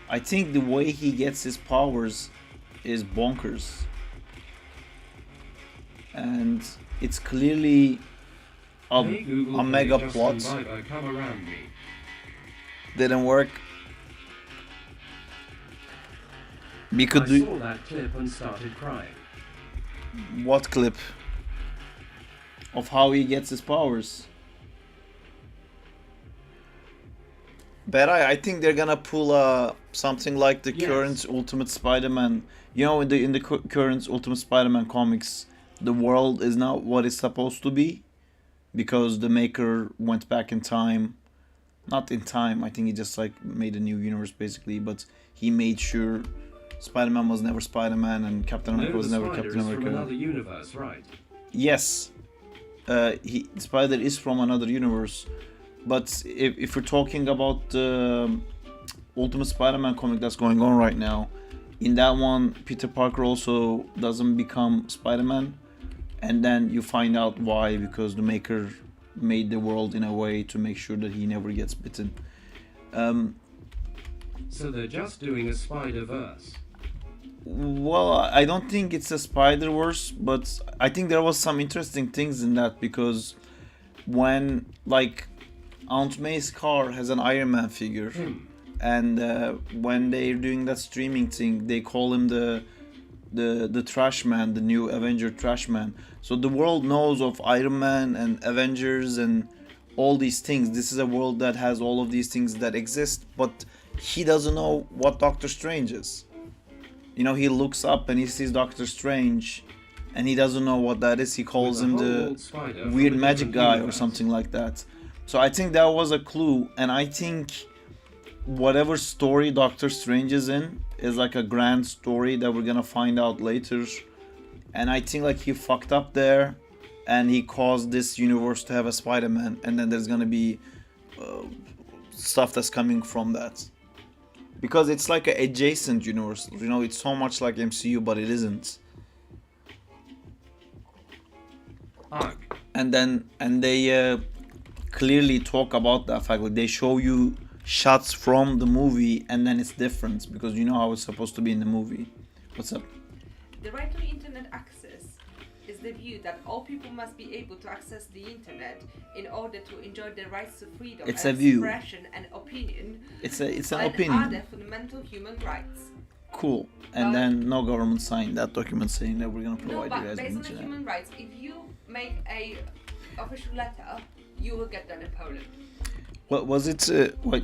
I think the way he gets his powers is bonkers. And it's clearly Hey Google, a play mega Justin plot. Bieber, Come Around Me. Didn't work. We I could do saw that clip and started crying. what clip? Of how he gets his powers. But I think they're gonna pull something like the Yes. current Ultimate Spider-Man. You know, in the current Ultimate Spider-Man comics, the world is not what it's supposed to be, because the maker went back in time. Not in time. I think he just like made a new universe basically, but he made sure Spider-Man was never Spider-Man and Captain America No, was the never spider Captain is from America. another universe, right? Yes, Spider is from another universe, but if we're talking about the Ultimate Spider-Man comic that's going on right now, in that one, Peter Parker also doesn't become Spider-Man, and then you find out why, because the maker made the world in a way to make sure that he never gets bitten. So they're just doing a Spider-Verse. Well, I don't think it's a Spider-Verse, but I think there was some interesting things in that, because when like Aunt May's car has an Iron Man figure, and when they're doing that streaming thing, they call him the Trash Man, the new Avenger Trash Man. So the world knows of Iron Man and Avengers and all these things. This is a world that has all of these things that exist, but he doesn't know what Doctor Strange is. You know, he looks up and he sees Doctor Strange, and he doesn't know what that is. He calls With him a whole the old spider from weird a magic different guy or universe. something like that. So I think that was a clue, and I think whatever story Doctor Strange is in is like a grand story that we're gonna find out later. And I think like he fucked up there, and he caused this universe to have a Spider-Man, and then there's gonna be stuff that's coming from that. Because it's like an adjacent universe, you know, it's so much like MCU, but it isn't. Ugh. And they clearly talk about that fact, like they show you shots from the movie, and then it's different because you know how it's supposed to be in the movie. What's up? The right to internet access is the view that all people must be able to access the internet in order to enjoy their rights to freedom, It's a view. expression and opinion, It's an and opinion. other fundamental human rights. Cool. And then no government signed that document saying that we're gonna No, provide you but guys based with on the internet. human rights, if you make a official letter, you will get that in Poland. What was it? What?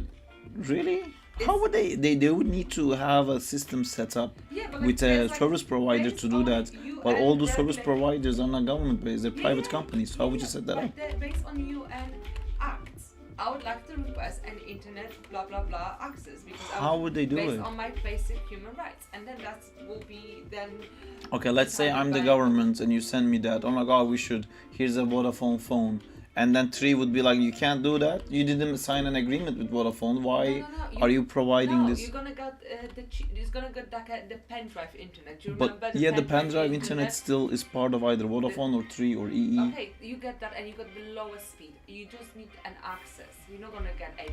Really? How would they would need to have a system set up Yeah, but with a there's, like, service provider based to do on that. UN But all the service regulation- providers are not government based; they're private Yeah, companies. So how would you set that but up? they're based on UN acts. I would like to request an internet blah blah blah access because How would they do based it? on my basic human rights, and then that will be then. Okay, let's say I'm the government and you send me that. Oh my god, we should. Here's a Vodafone phone. And then 3 would be like, you can't do that. You didn't sign an agreement with Vodafone. Why No, are you providing no, this? you're gonna get it's gonna get like the pen drive internet. You But remember yeah, the pen drive internet still is part of either Vodafone or 3 or EE. Okay, you get that, and you got the lowest speed. You just need an access. You're not gonna get a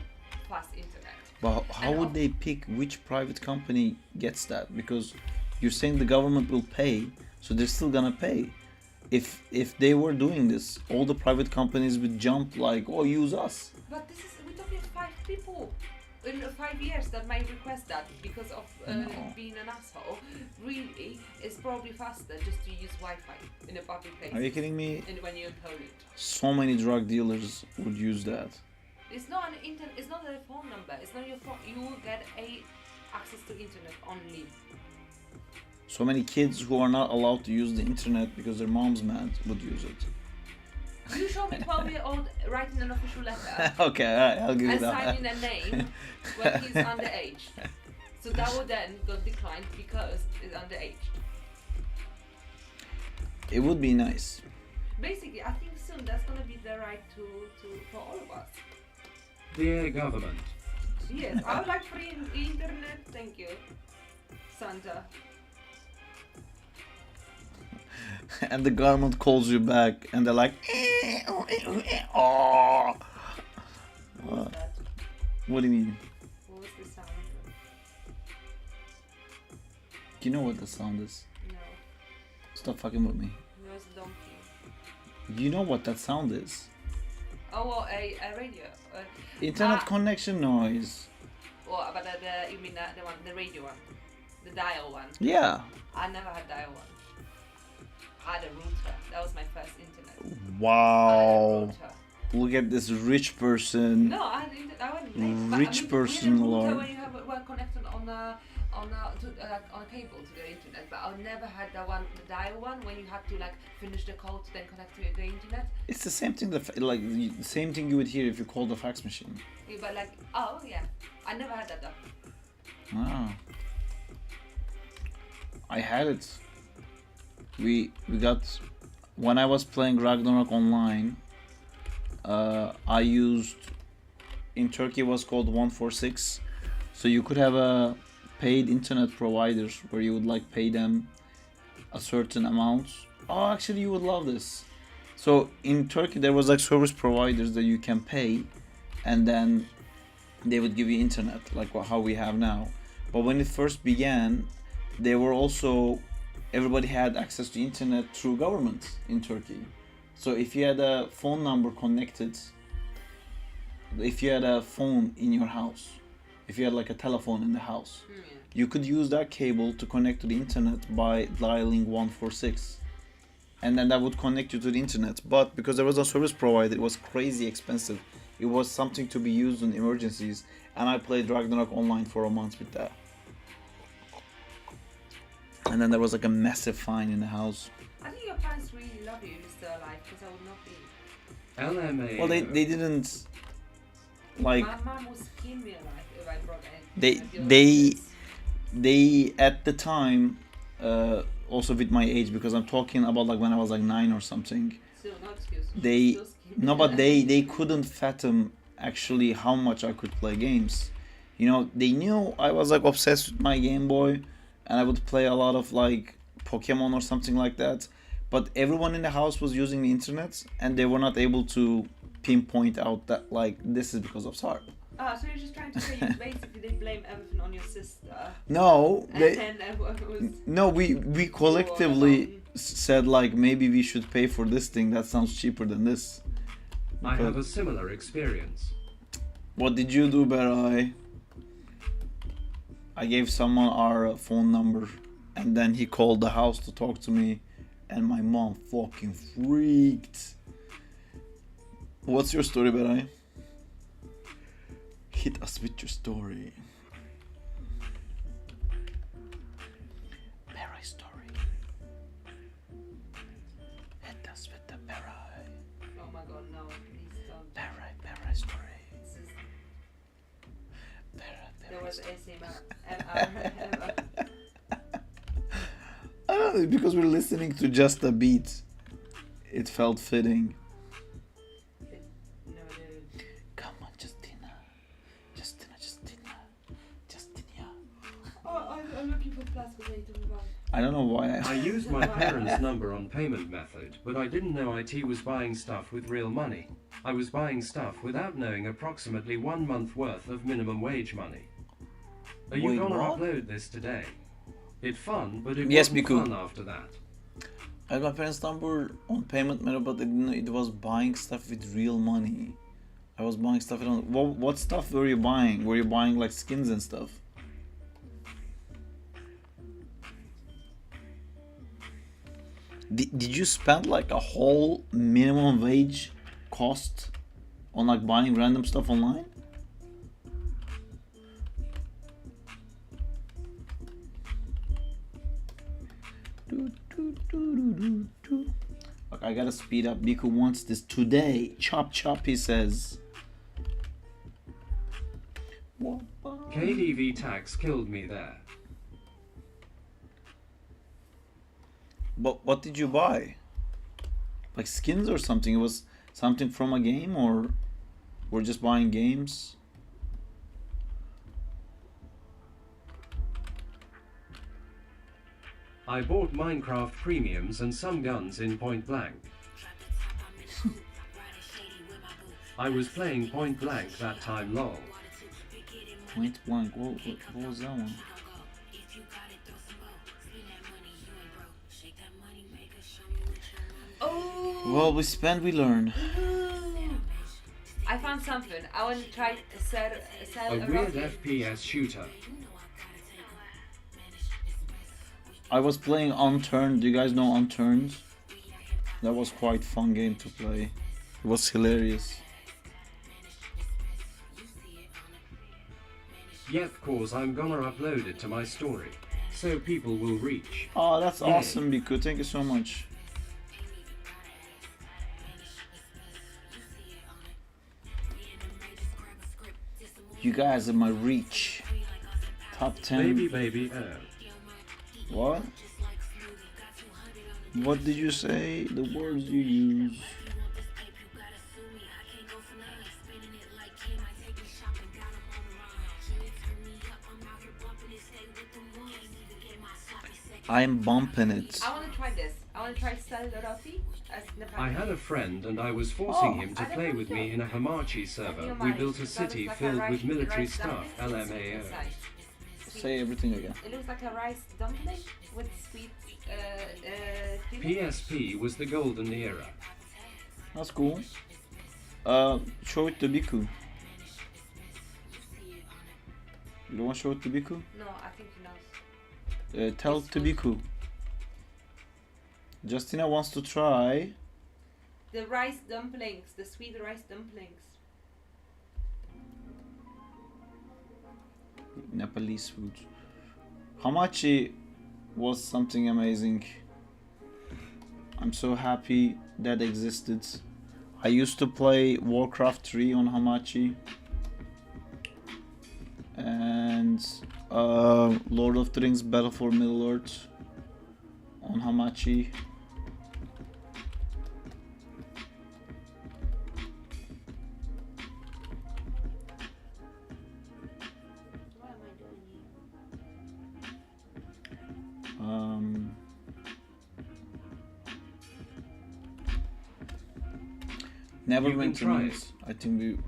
fast internet. But how would they pick which private company gets that? Because you're saying the government will pay, so they're still gonna pay. If they were doing this, all the private companies would jump like, oh, use us. But this is we're talking 5 people in 5 years that might request that because of No. being an asshole. Really, it's probably faster just to use Wi-Fi in a public place. Are you kidding me? And when you're in Poland, So many drug dealers would use that. it's not an internet. It's not a phone number. It's not your phone. You will get a access to internet only. So many kids who are not allowed to use the internet because their mom's mad would use it. You show me 12-year-old writing an official letter Okay, alright, I'll give you and that. signing a name when he's underage. So that would then got declined because it's underage. It would be nice. Basically, I think soon that's gonna be the right to for all of us. Dear government, Yes, I would like free internet. Thank you, Santa. And the government calls you back and they're like, oh. What was that? What do you mean? What was the sound? Do you know what the sound is? No, Stop fucking with me. it was a donkey. You know what that sound is? Oh, well, a radio. Internet Ah. connection noise. Well, but you mean the one, the radio one, the dial one? Yeah. I never had dial one. I had a router. That was my first internet. I had a Wow. router. Look at this rich person. No, I had internet. I went late. Rich person, we had a router Lord. when you were connected on a cable to the internet, but I never had the dial one when you had to like finish the code to then connect to the internet. It's the same thing. The same thing you would hear if you called the fax machine. Yeah, but like, oh yeah, I never had that though. Wow. I had it. We got when I was playing Ragnarok online. I used in Turkey it was called 146, so you could have a paid internet providers where you would like pay them a certain amount. Oh, actually, you would love this. So in Turkey there was like service providers that you can pay, and then they would give you internet like how we have now. But when it first began, they were also everybody had access to internet through government in Turkey. So if you had a phone number connected, if you had a phone in your house, if you had like a telephone in the house, you could use that cable to connect to the internet by dialing 146. And then that would connect you to the internet. But because there was a service provider, it was crazy expensive. It was something to be used in emergencies. And I played Ragnarok online for a month with that. And then there was like a massive fine in the house. I think your parents really love you if you're still alive, because I would not be. LMA. Well, they didn't like My mom would skin me alive if I brought They- anything. I'd be like they- this. they at the time also with my age, because I'm talking about like when I was like 9 or something. Still, no excuse. They Still skin me no, but alive. they couldn't fathom actually how much I could play games. You know, they knew I was like obsessed with my Game Boy, and I would play a lot of like Pokemon or something like that. But everyone in the house was using the internet, and they were not able to pinpoint out that like this is because of Sarp. So you're just trying to say you basically they blame everything on your sister, No, and then everyone was. no, we collectively alone. said like maybe we should pay for this thing that sounds cheaper than this. I have a similar experience. What did you do, Berai? I gave someone our phone number, and then he called the house to talk to me, and my mom fucking freaked. What's your story, Berai? Hit us with your story. Berai story. Hit us with the Berai. Oh my god, no, please don't. Berai story. This is, Berai there was story. ASMR. I don't know, because we're listening to just a beat. It felt fitting. No, dude. Come on, Justina. Justina. Oh, I'm looking for plus potato. I don't know why I used my parents' number on payment method, but I didn't know IT was buying stuff with real money. I was buying stuff without knowing approximately 1 month worth of minimum wage money. Are you Wait, gonna what? upload this today? It's fun, but it Yes, wasn't Biku. fun after that. I got my parents' number on payment method, but it was buying stuff with real money. I was buying stuff. What stuff were you buying? Were you buying like skins and stuff? Did you spend like a whole minimum wage cost on like buying random stuff online? Look, I gotta speed up. Biku wants this today. Chop chop, he says. KDV tax killed me there. But what did you buy? Like skins or something? It was something from a game, or we're just buying games? I bought Minecraft premiums and some guns in Point Blank. I was playing Point Blank that time, lol. Point Blank. What was that one? Oh. Well, we spend, we learn. I found something. I want to try sell A weird rocket. FPS shooter. I was playing Unturned. Do you guys know Unturned? That was quite fun game to play. It was hilarious. Yep, cause I'm gonna upload it to my story, so people will reach. Oh, that's Yay. awesome, Biku. Thank you so much. You guys are my reach. Top 10. Baby, oh. What? What did you say? The words you use. I'm bumping it. I want to try this. I want to try sell roti as the I had a friend and I was forcing him to I don't play know with if me you- in a Hamachi server. You We might. built a That city looks like filled rice- with military rice stuff, dumpling with LMAO. inside. Say everything again. It looks like a rice dumpling with sweet chili. PSP was the golden era. That's cool. Show it to Biku. You don't want to show it to Biku? No, I think he knows. Tell It's to good. Biku. Justina wants to try. The rice dumplings, the sweet rice dumplings. Nepalese food. Hamachi was something amazing. I'm so happy that existed. I used to play Warcraft 3 on Hamachi. And Lord of the Rings Battle for Middle-earth on Hamachi. What am I doing here? Never You can went to try Nice. I think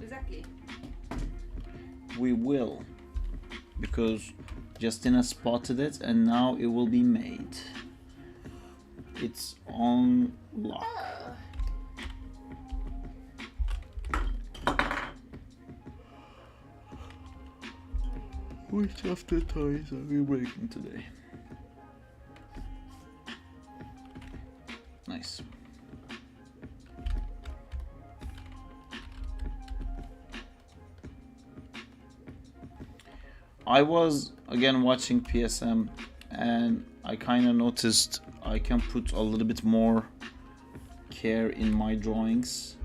Exactly. we will, because Justina spotted it and now it will be made. It's on lock. Which of the toys are we breaking today? Nice. I was again watching PSM and I kind of noticed I can put a little bit more care in my drawings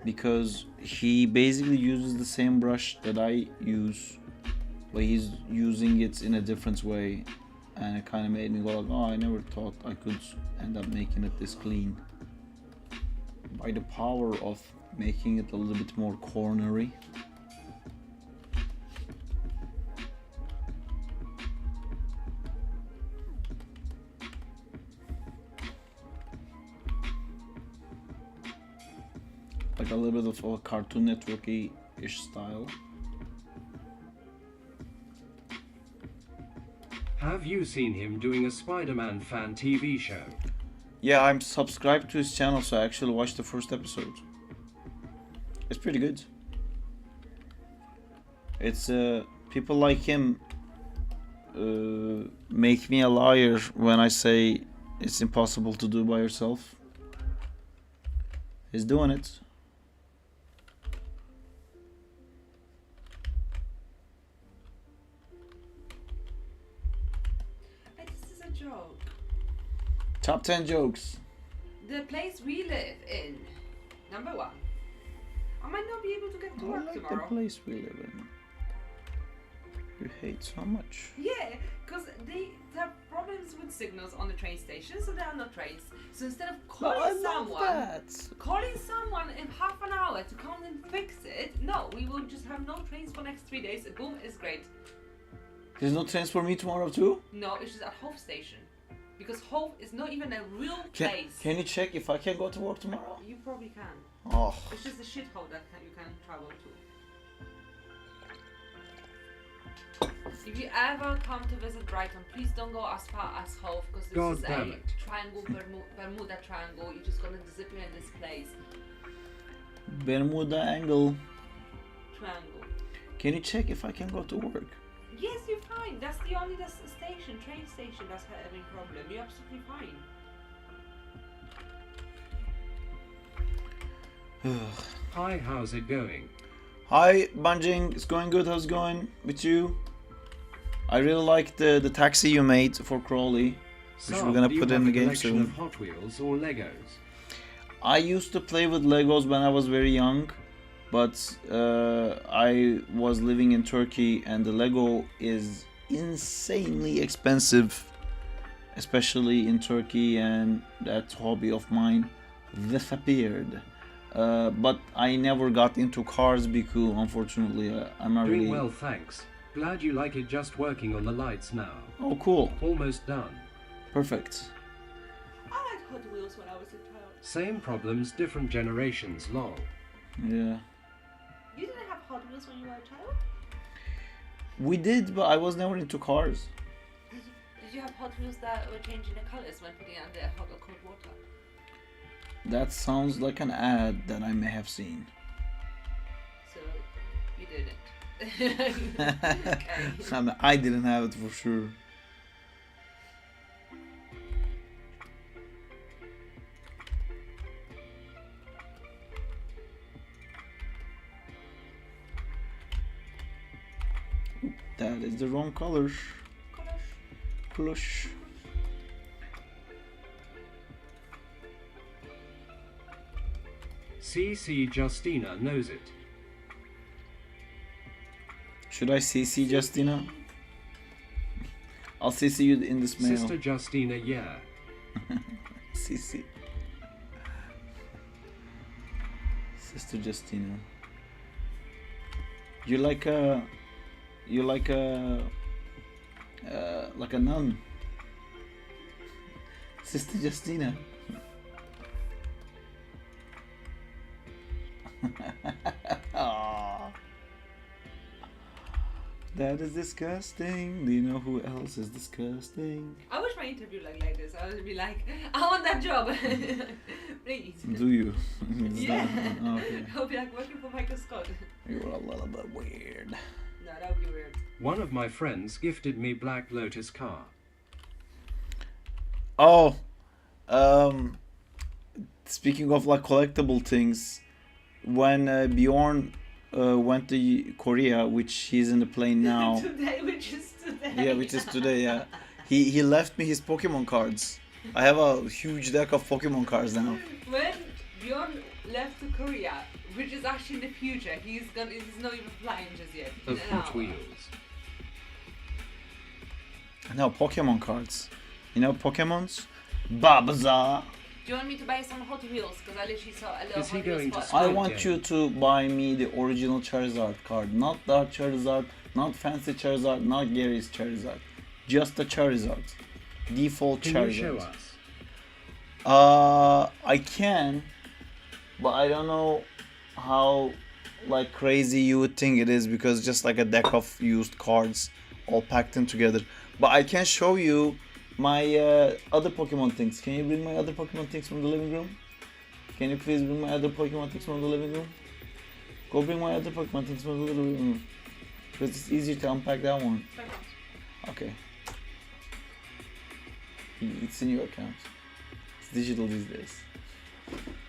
because he basically uses the same brush that I use, but he's using it in a different way, and it kind of made me go like, oh, I never thought I could end up making it this clean. By the power of making it a little bit more cornery. Like a little bit of a Cartoon Network-ish style. Have you seen him doing a Spider-Man fan TV show? Yeah, I'm subscribed to his channel, so I actually watched the first episode. It's pretty good. It's people like him make me a liar when I say it's impossible to do by yourself. He's doing it. This is a joke. Top 10 jokes. The place we live in. Number 1. I might not be able to get to I work like the tomorrow. place we live in. You hate so much. Yeah, because there are problems with signals on the train station, so there are no trains. So instead of But I calling love someone in half an hour to come and fix it, no, we will just have no trains for next 3 days. Boom, is great. There's no trains for me tomorrow too? No, it's just at Hove station. Because Hove is not even a real place. Can you check if I can go to work tomorrow? You probably can. Oh. It's just a shithole that you can travel to. If you ever come to visit Brighton, please don't go as far as Hove, because this God is damn a it. triangle, Bermuda Triangle. You're just gonna disappear in this place. Bermuda Angle. Triangle. Can you check if I can go to work? Yes, you're fine. That's the only train station that's having problem. You're absolutely fine. Hi, how's it going? Hi, Banjing. It's going good. How's it going with you? I really like the taxi you made for Crowley, which So, we're gonna do you put have in the a game collection soon. of Hot Wheels or Legos? I used to play with Legos when I was very young, but I was living in Turkey and the Lego is insanely expensive, especially in Turkey, and that hobby of mine disappeared. But I never got into cars because unfortunately I'm not Doing really... well, thanks. Glad you like it, just working on the lights now. Oh, cool. Almost done. Perfect. I had Hot Wheels when I was a child. Same problems, different generations, lol. Yeah. You didn't have Hot Wheels when you were a child? We did, but I was never into cars. Did you have Hot Wheels that were changing the colors when putting it under hot or cold water? That sounds like an ad that I may have seen. So you didn't. Okay. I didn't have it for sure. That is the wrong color. Plush. CC Justina knows it. Should I CC Justina? I'll CC you in this mail. Sister Justina, yeah. CC. Sister Justina. You like a nun. Sister Justina. Aw. That is disgusting. Do you know who else is disgusting? I wish my interview like this. I would be like, I want that job. Please. Do you? Yeah. Oh, okay. I'll be like working for Michael Scott. You're a little bit weird. No, that would be weird. One of my friends gifted me Black Lotus car. Oh, speaking of like collectible things, when Bjorn went to Korea, which he's in the plane now. Today, which is today. Yeah, which is today. Yeah, he left me his Pokemon cards. I have a huge deck of Pokemon cards now. When Bjorn left to Korea, which is actually in the future, he's not even flying just yet. Of In an Hot hour. Wheels. No, Pokemon cards. You know Pokemons? Babaza. Do you want me to buy some Hot Wheels? Because I literally saw a little Is he Hot Wheels going to spot. spy- I Okay. want you to buy me the original Charizard card, not Dark Charizard, not fancy Charizard, not Gary's Charizard, just the Charizard, default Can Charizard. you show us? I can, but I don't know how like crazy you would think it is because just like a deck of used cards all packed in together. But I can show you my other Pokemon things. Can you bring my other Pokemon things from the living room? Can you please bring my other Pokemon things from the living room? Go bring my other Pokemon things from the living room. Because it's easier to unpack that one. Okay. It's in your account. It's digital these days.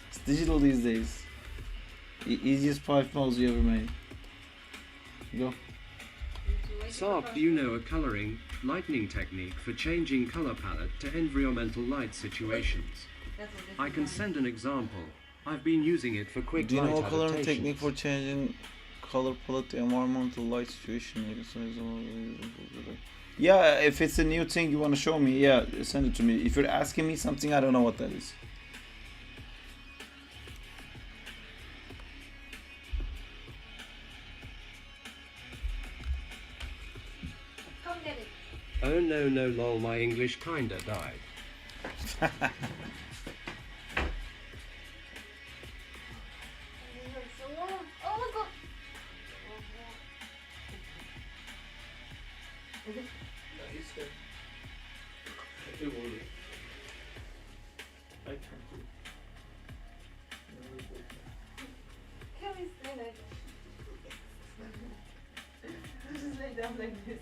It's digital these days. Easiest 5 miles you ever made. Go. Saab, do you know a coloring, lightning technique for changing color palette to environmental light situations? I can send an example. I've been using it for quick Do you light know a coloring adaptations. technique for changing color palette, the environmental light situation. Yeah, if it's a new thing you want to show me, yeah, send it to me. If you're asking me something, I don't know what that is. Come get it. Oh no lol, my English kinda died. Oh my god. Can we stay like this? Just lay down like this.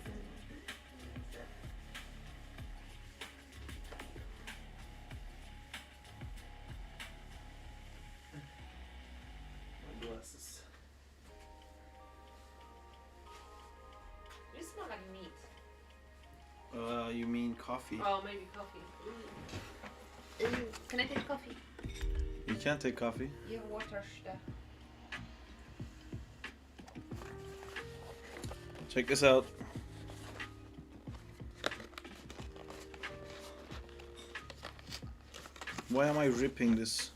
My glasses. You smell like meat. You mean coffee? Oh, maybe coffee. Can I take coffee? You can't take coffee. Yeah, water. Check this out. Why am I ripping this?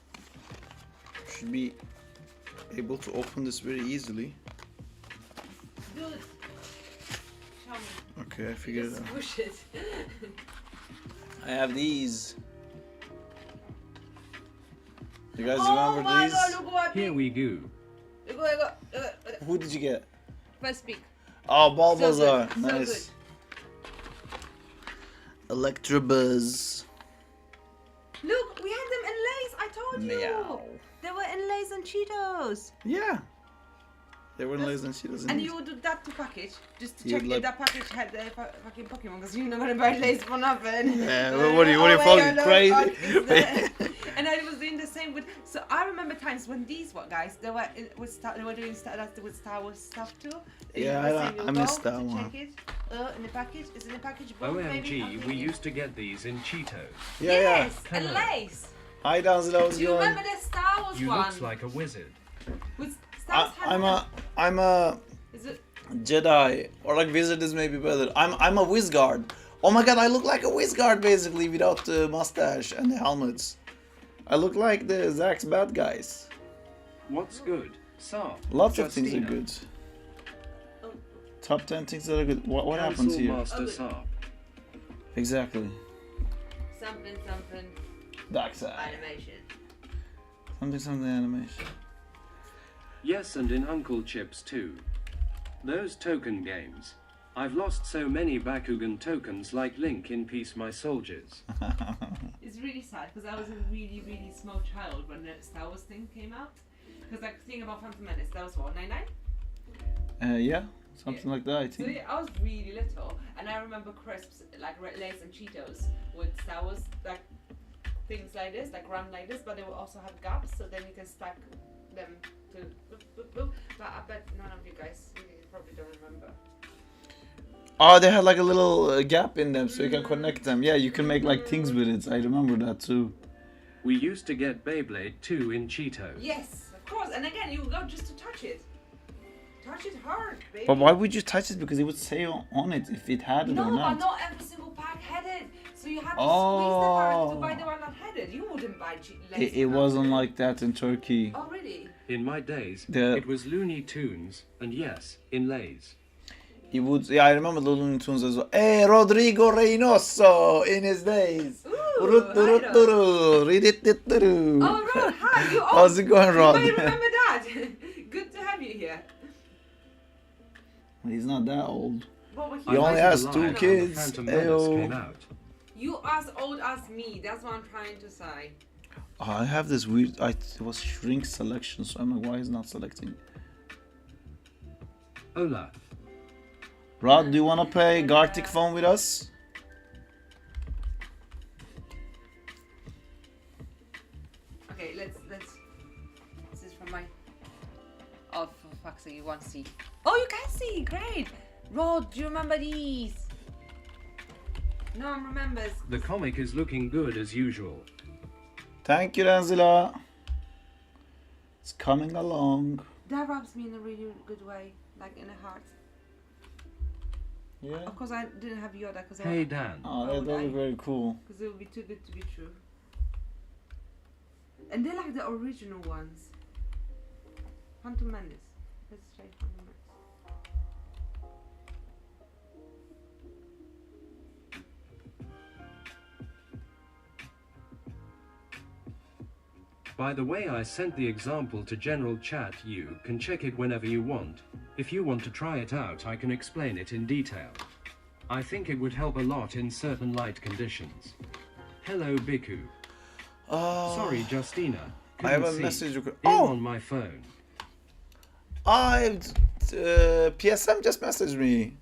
Should be able to open this very easily. Good. Show me. Okay, I figured it Just out. push it. I have these. You guys Oh remember my these? god, look what I Here picked. we go. Look. Who did you get? First pick. Oh, Bulbasaur. So good, so Nice. Electabuzz. Look, we had them in Lay's. I told you. Meow. They were in Lay's and Cheetos. Yeah. They were in Lays and Cheetos. And you would do that to package, just to You'd check like- if that package had the fucking Pokemon, because you're not gonna buy Lay's for nothing. Yeah, what are you fucking crazy? And I was doing the same with. So I remember times when these were guys, they were they were doing that with Star Wars stuff too. Yeah, I missed that one. Check it. In the package, is in the package. Both, maybe? OMG, we used to get these in Cheetos. Yeah, Yes, yeah. and Lay's. Hi, Danzilla, how's Do it you going? remember the Star Wars You one? looks like a wizard. With Star Wars I'm a Is it? Jedi, or like wizard is maybe better. I'm a Wizguard. Oh my god, I look like a Wizguard basically without the mustache and the helmets. I look like the Zack's bad guys. What's good? Sarp. Lots of things are Justina. good. Oh. Top 10 things that are good. What happens Cancel here? Master Okay. Sarp. Exactly. Something Dark side. animation. Something animation. Yes, and in Uncle Chips too. Those token games. I've lost so many Bakugan tokens like Link in Peace My Soldiers. It's really sad because I was a really, really small child when the Star Wars thing came out. Because like the thing about Phantom Menace, that was what, 99? Yeah, something like that, I So think. yeah, I was really little, and I remember crisps like Lay's and Cheetos with Star Wars like things like this, like round like this, but they will also have gaps, so then you can stack them to boop, boop, boop. But I bet none of you guys probably don't remember. Oh, they had like a little gap in them so you can connect them. Yeah, you can make like things with it. I remember that too. We used to get Beyblade 2 in Cheetos. Yes, of course. And again, you go just to touch it. Touch it hard, baby. But why would you touch it? Because it would say on it if it had it No, or but not. not every single pack had it. So you had to squeeze the pack to buy the one that had it. You wouldn't buy Lay's. It wasn't like that in Turkey. Oh, really? In my days, The- it was Looney Tunes, and yes, in Lay's. He would. Yeah, I remember the Looney Tunes as well. Hey, Rodrigo Reynoso in his days. Ooh, hi, Rod. Oh, Oh, Rod, hi. You How's it going, Rod? You might remember that. Good to have you here. He's not that old. What were He only I has wasn't two alive when the kids. Phantom Menace Ayo. came out. You as old as me. That's what I'm trying to say. Oh, I have this weird. It was shrink selection, so I'm like, why is it not selecting? Olaf. Rod, do you want to play Gartic phone with us? Okay, let's. This is from my. Oh, for fuck's sake, you want to see? Oh, you can see. Great. Rod, do you remember these? No one remembers. The comic is looking good as usual. Thank you, Danzilla. It's coming along. That rubs me in a really good way, like in a heart. Yeah. Of course, I didn't have Yoda because Hey Dan. Oh, that would be very cool. Because it would be too good to be true. And they're like the original ones. Phantom Menace. Let's try Phantom Menace. By the way, I sent the example to general chat. You can check it whenever you want. If you want to try it out, I can explain it in detail. I think it would help a lot in certain light conditions. Hello Biku. Sorry Justina. I have a Couldn't see. message. In on my phone. PSM just messaged me.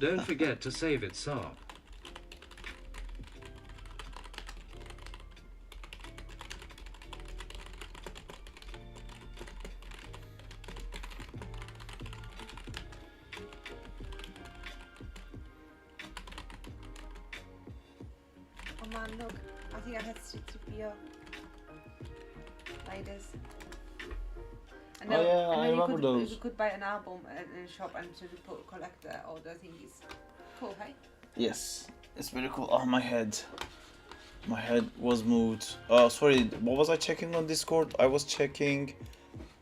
Don't forget to save it, Saab. Oh man, look. I think I had C3PO. Like this. And Oh, yeah, and I then remember those. You could buy an album in a shop and to put collector all the thingies. Cool, hey? Yes, it's very cool. Oh, my head. My head was moved. Oh, sorry. What was I checking on Discord? I was checking.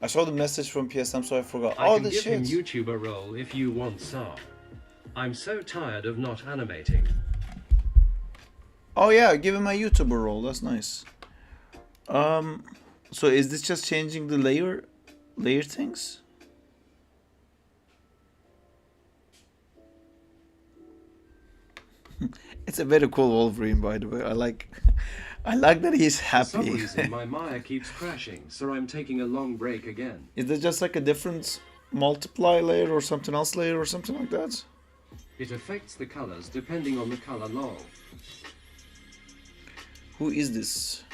I saw the message from PSM, so I forgot. I Oh, can the give him shit. YouTuber role if you want, Saab. I'm so tired of not animating. Oh yeah, give him a YouTuber role. That's nice. So is this just changing the layer things? It's a very cool Wolverine, by the way. I like that he's For some happy. reason, my Maya keeps crashing, so I'm taking a long break again. Is there just like a different multiply layer or something else layer or something like that? It affects the colors depending on the color lol. Who is this?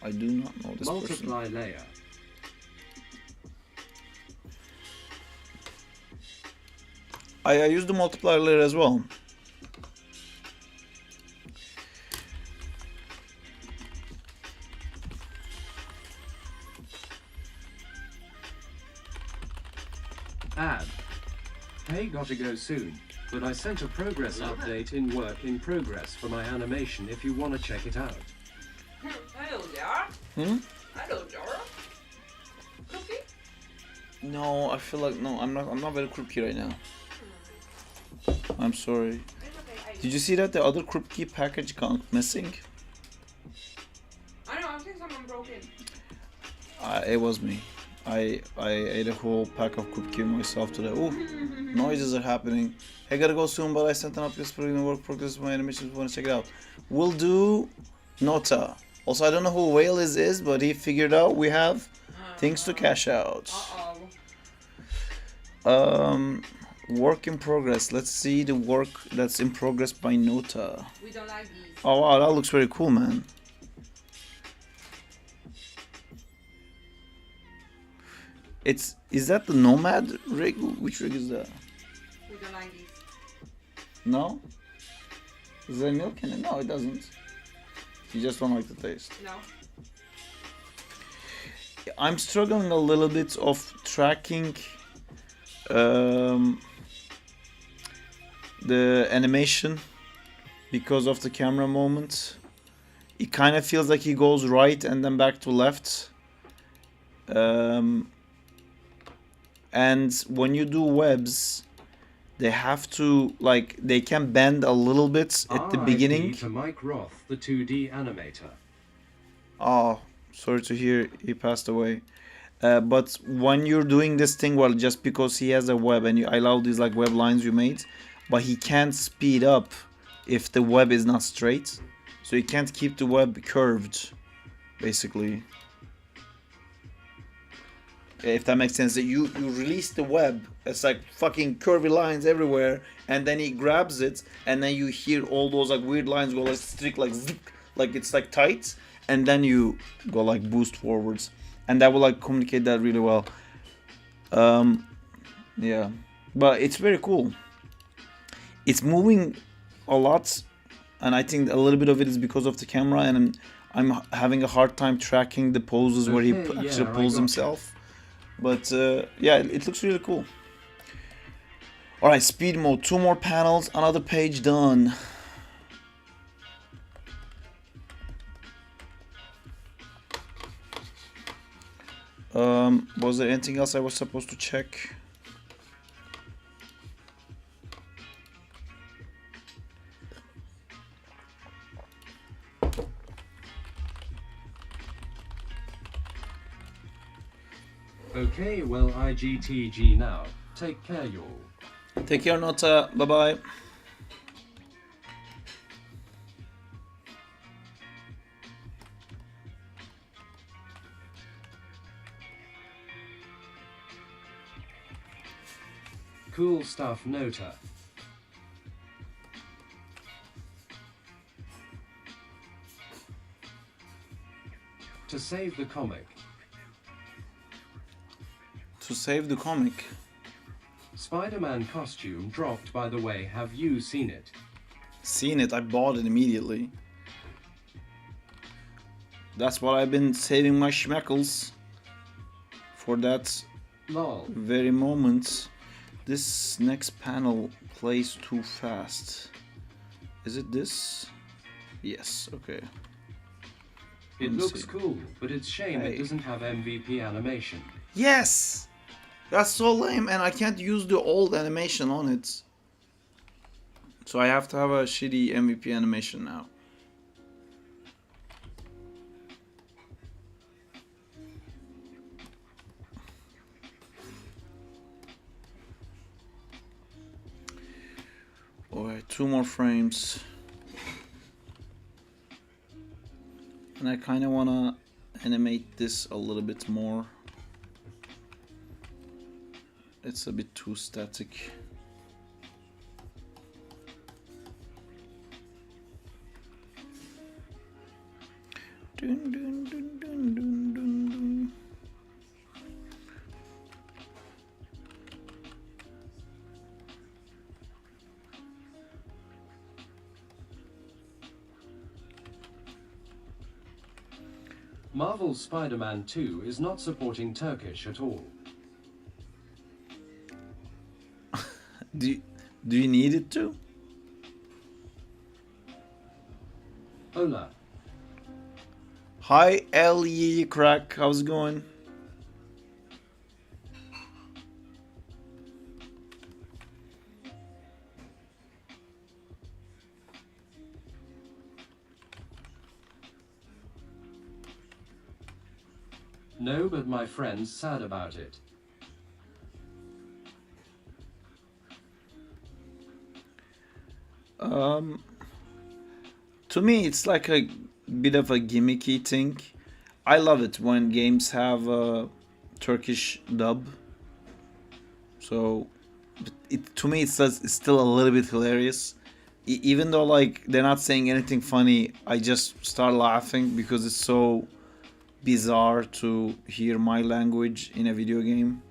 I do not know this person. Multiply layer. I use the multiplier layer as well. Add. Hey, gotta go soon, but I sent a progress update in work in progress for my animation if you wanna check it out. Hello there. Hmm? Hello there. Cookie? No, I feel like no, I'm not very crooky right now. I'm sorry. It's okay. Did you see that the other crooky package gone missing? I know, I think someone broke in. It was me. I ate a whole pack of crooky myself today. Oh, noises are happening. I gotta go soon, but I sent an update for the work progress of my animation. If you wanna check it out, we'll do Nota. Also, I don't know who Whale is, but he figured out we have things to cash out. Work in progress. Let's see the work that's in progress by Nota. We don't like these. Oh wow, that looks very cool, man. Is that the Nomad rig? Which rig is that? We don't like these. No? Is there milk in it? No, it doesn't. You just don't like the taste. No. I'm struggling a little bit of tracking the animation because of the camera moment. It kind of feels like he goes right and then back to left. And when you do webs, they have to, like, they can bend a little bit at the beginning. to Mike Roth, the 2D animator. Oh, sorry to hear he passed away. But when you're doing this thing, well, just because he has a web and I allow these like web lines you made, but he can't speed up if the web is not straight. So you can't keep the web curved, basically. If that makes sense, that you release the web, it's like fucking curvy lines everywhere, and then he grabs it, and then you hear all those like weird lines go like strict, like zip, like it's like tight, and then you go like boost forwards, and that will like communicate that really well. Yeah, but it's very cool. It's moving a lot, and I think a little bit of it is because of the camera, and I'm having a hard time tracking the poses where he Okay, actually yeah, I pulls gotcha. himself. But yeah, it looks really cool. Alright, speed mode. 2 more panels, another page done. Was there anything else I was supposed to check? Okay, well, IGTG now. Take care, y'all. Take care, Nota. Bye bye. Cool stuff, Nota. To save the comic. To save the comic. Spider-Man costume dropped, by the way. Have you seen it? Seen it, I bought it immediately. That's what I've been saving my schmeckles for that Lol. very moment. This next panel plays too fast. Is it this? Yes, okay. It Let's looks see. cool, but it's shame Hey. it doesn't have MVP animation. Yes! That's so lame, and I can't use the old animation on it. So I have to have a shitty MVP animation now. Alright, 2 more frames. And I kind of want to animate this a little bit more. It's a bit too static. Dun, dun, dun, dun, dun, dun, dun. Marvel's Spider-Man 2 is not supporting Turkish at all. Do you need it to? Hola. Hi, L.E. Crack. How's it going? No, but my friend's sad about it. To me, it's like a bit of a gimmicky thing. I love it when games have a Turkish dub. So, to me, it's still a little bit hilarious. Even though like they're not saying anything funny, I just start laughing because it's so bizarre to hear my language in a video game.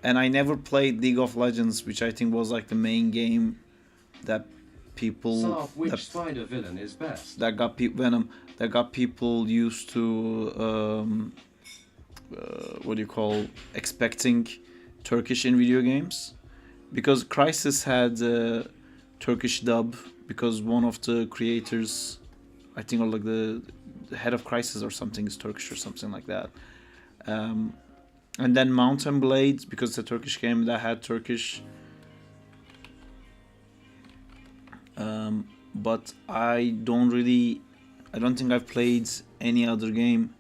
And I never played League of Legends, which I think was like the main game that people Sarp, which that, spider villain is best? that got Venom that got people used to what do you call expecting Turkish in video games, because Crysis had a Turkish dub because one of the creators, I think, or like the head of Crysis or something is Turkish or something like that. And then Mountain Blade, because it's a Turkish game that had Turkish. But I don't think I've played any other game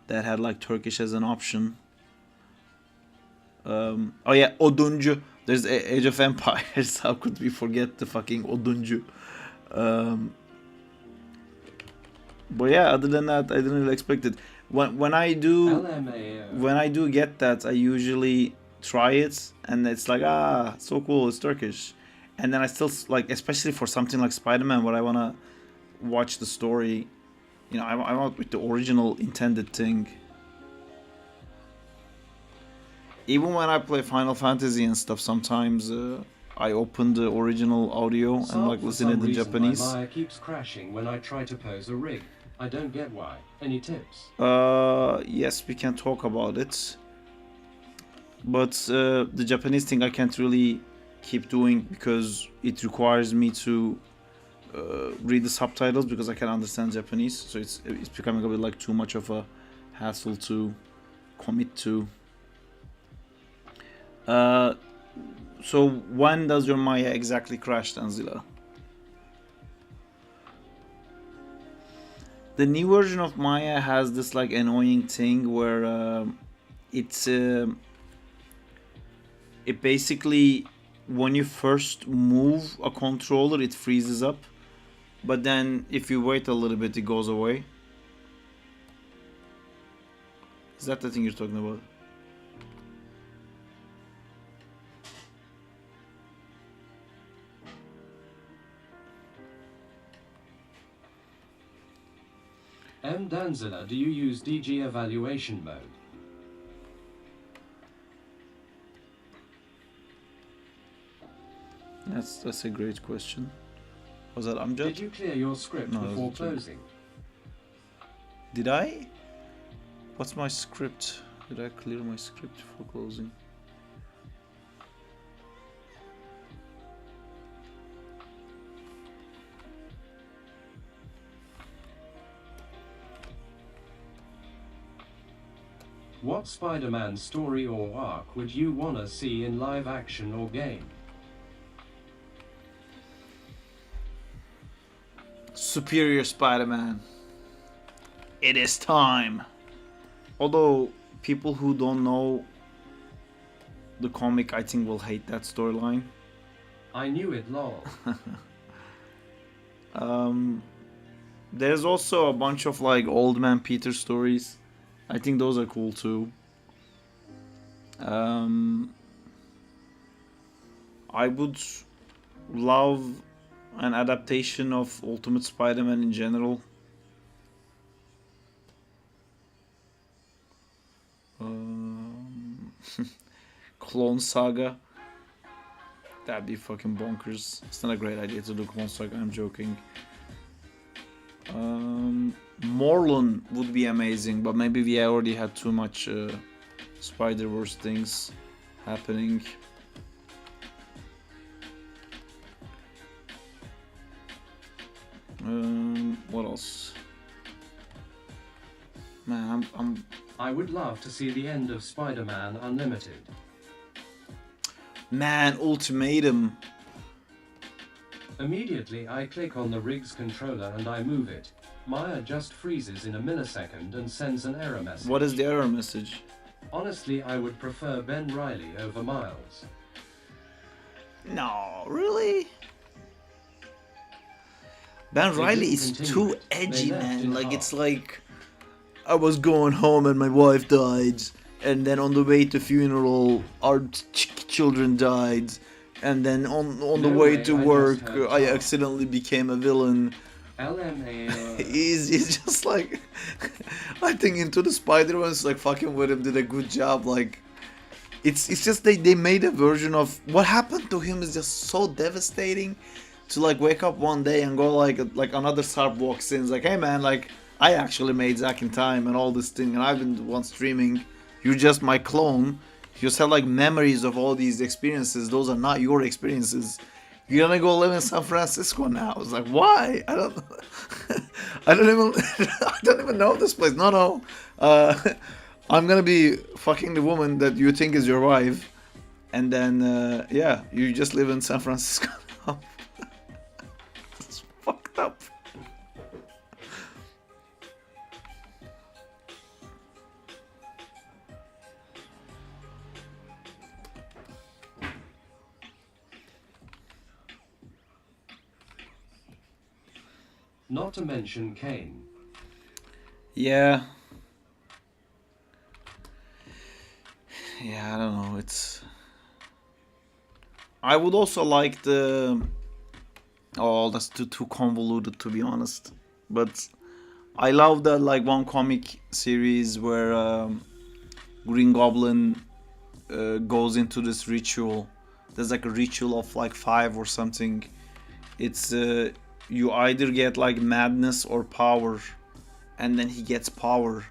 that had like Turkish as an option. Oh yeah, Oduncu. There's Age of Empires. How could we forget the fucking Oduncu? But yeah, other than that, I didn't really expect it. When I do LMAO. get that, I usually try it, and it's like, so cool, it's Turkish. And then I still like, especially for something like Spider-Man, where I wanna watch the story. You know, I want with the original intended thing. Even when I play Final Fantasy and stuff, sometimes I open the original audio and Sarp, like for listen some in the reason, Japanese. My Maya keeps crashing when I try to pose a rig. I don't get why. Any tips? Yes, we can talk about it. But the Japanese thing I can't really keep doing because it requires me to read the subtitles because I can understand Japanese. So it's becoming a bit like too much of a hassle to commit to. So when does your Maya exactly crash, Tanzila? The new version of Maya has this like annoying thing where it basically, when you first move a controller, it freezes up, but then if you wait a little bit, it goes away. Is that the thing you're talking about? Danzilla, do you use DG evaluation mode? That's a great question. Was that Amjad? Did you clear your script No, before it wasn't. closing? Did I? What's my script? Did I clear my script before closing? What Spider-Man story or arc would you wanna see in live action or game? Superior Spider-Man. It is time. Although people who don't know the comic, I think, will hate that storyline. I knew it, lol. There's also a bunch of like Old Man Peter stories. I think those are cool too. I would love an adaptation of Ultimate Spider-Man in general. Clone Saga. That'd be fucking bonkers. It's not a great idea to do Clone Saga, I'm joking. Morlun would be amazing, but maybe we already had too much Spider-Verse things happening. What else? Man, I would love to see the end of Spider-Man Unlimited. Man, Ultimatum. Immediately I click on the rig's controller and I move it. Maya just freezes in a millisecond and sends an error message. What is the error message? Honestly, I would prefer Ben Reilly over Miles. No, really? Ben They Reilly didn't is continue too it. They edgy, left man. in Like, half. it's like, I was going home and my wife died, and then on the way to funeral, our children died, and then on the No way way, to I work, just heard I talk. accidentally became a villain. LMA. He's just like, I think Into the Spider-Verse, like, fucking with him did a good job. Like, it's just they made a version of what happened to him is just so devastating. To like wake up one day and go like another Sarp walks in, it's like, hey man, like I actually made Zack in time and all this thing, and I've been the one streaming. You're just my clone. You just have like memories of all these experiences. Those are not your experiences. You're gonna go live in San Francisco now. It's like, why? I don't even know this place. No. I'm gonna be fucking the woman that you think is your wife, and then yeah, you just live in San Francisco now. It's fucked up. Not to mention Kane. Yeah, I don't know. It's. I would also like the. Oh, that's too convoluted to be honest. But I love that like one comic series where Green Goblin goes into this ritual. There's like a ritual of like 5 or something. It's you either get like madness or power, and then he gets power,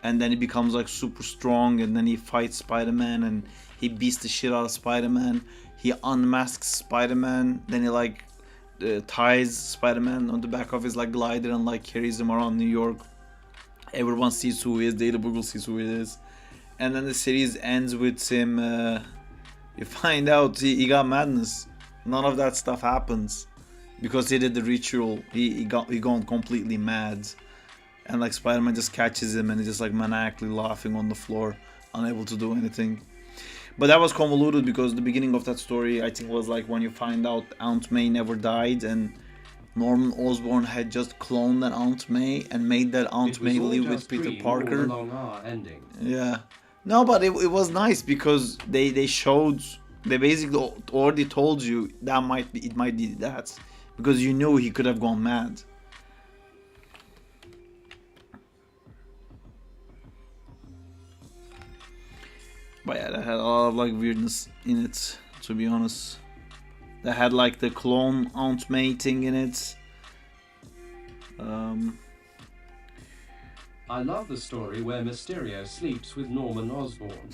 and then he becomes like super strong, and then he fights Spider-Man and he beats the shit out of Spider-Man. He unmasks Spider-Man, then he like ties Spider-Man on the back of his like glider and like carries him around New York. Everyone sees who he is, Daily Bugle sees who it is, and then the series ends with him. You find out he got madness. None of that stuff happens because he did the ritual. He gone completely mad, and like Spider-Man just catches him and he's just like maniacally laughing on the floor, unable to do anything. But that was convoluted because the beginning of that story, I think, was like when you find out Aunt May never died and Norman Osborn had just cloned that Aunt May and made that Aunt May live with Peter Parker. Ending. Yeah. No, but it was nice because they basically already told you that it might be that, because you knew he could have gone mad. But yeah, that had a lot of like weirdness in it, to be honest. That had like the clone Aunt May thing in it. I love the story where Mysterio sleeps with Norman Osborn.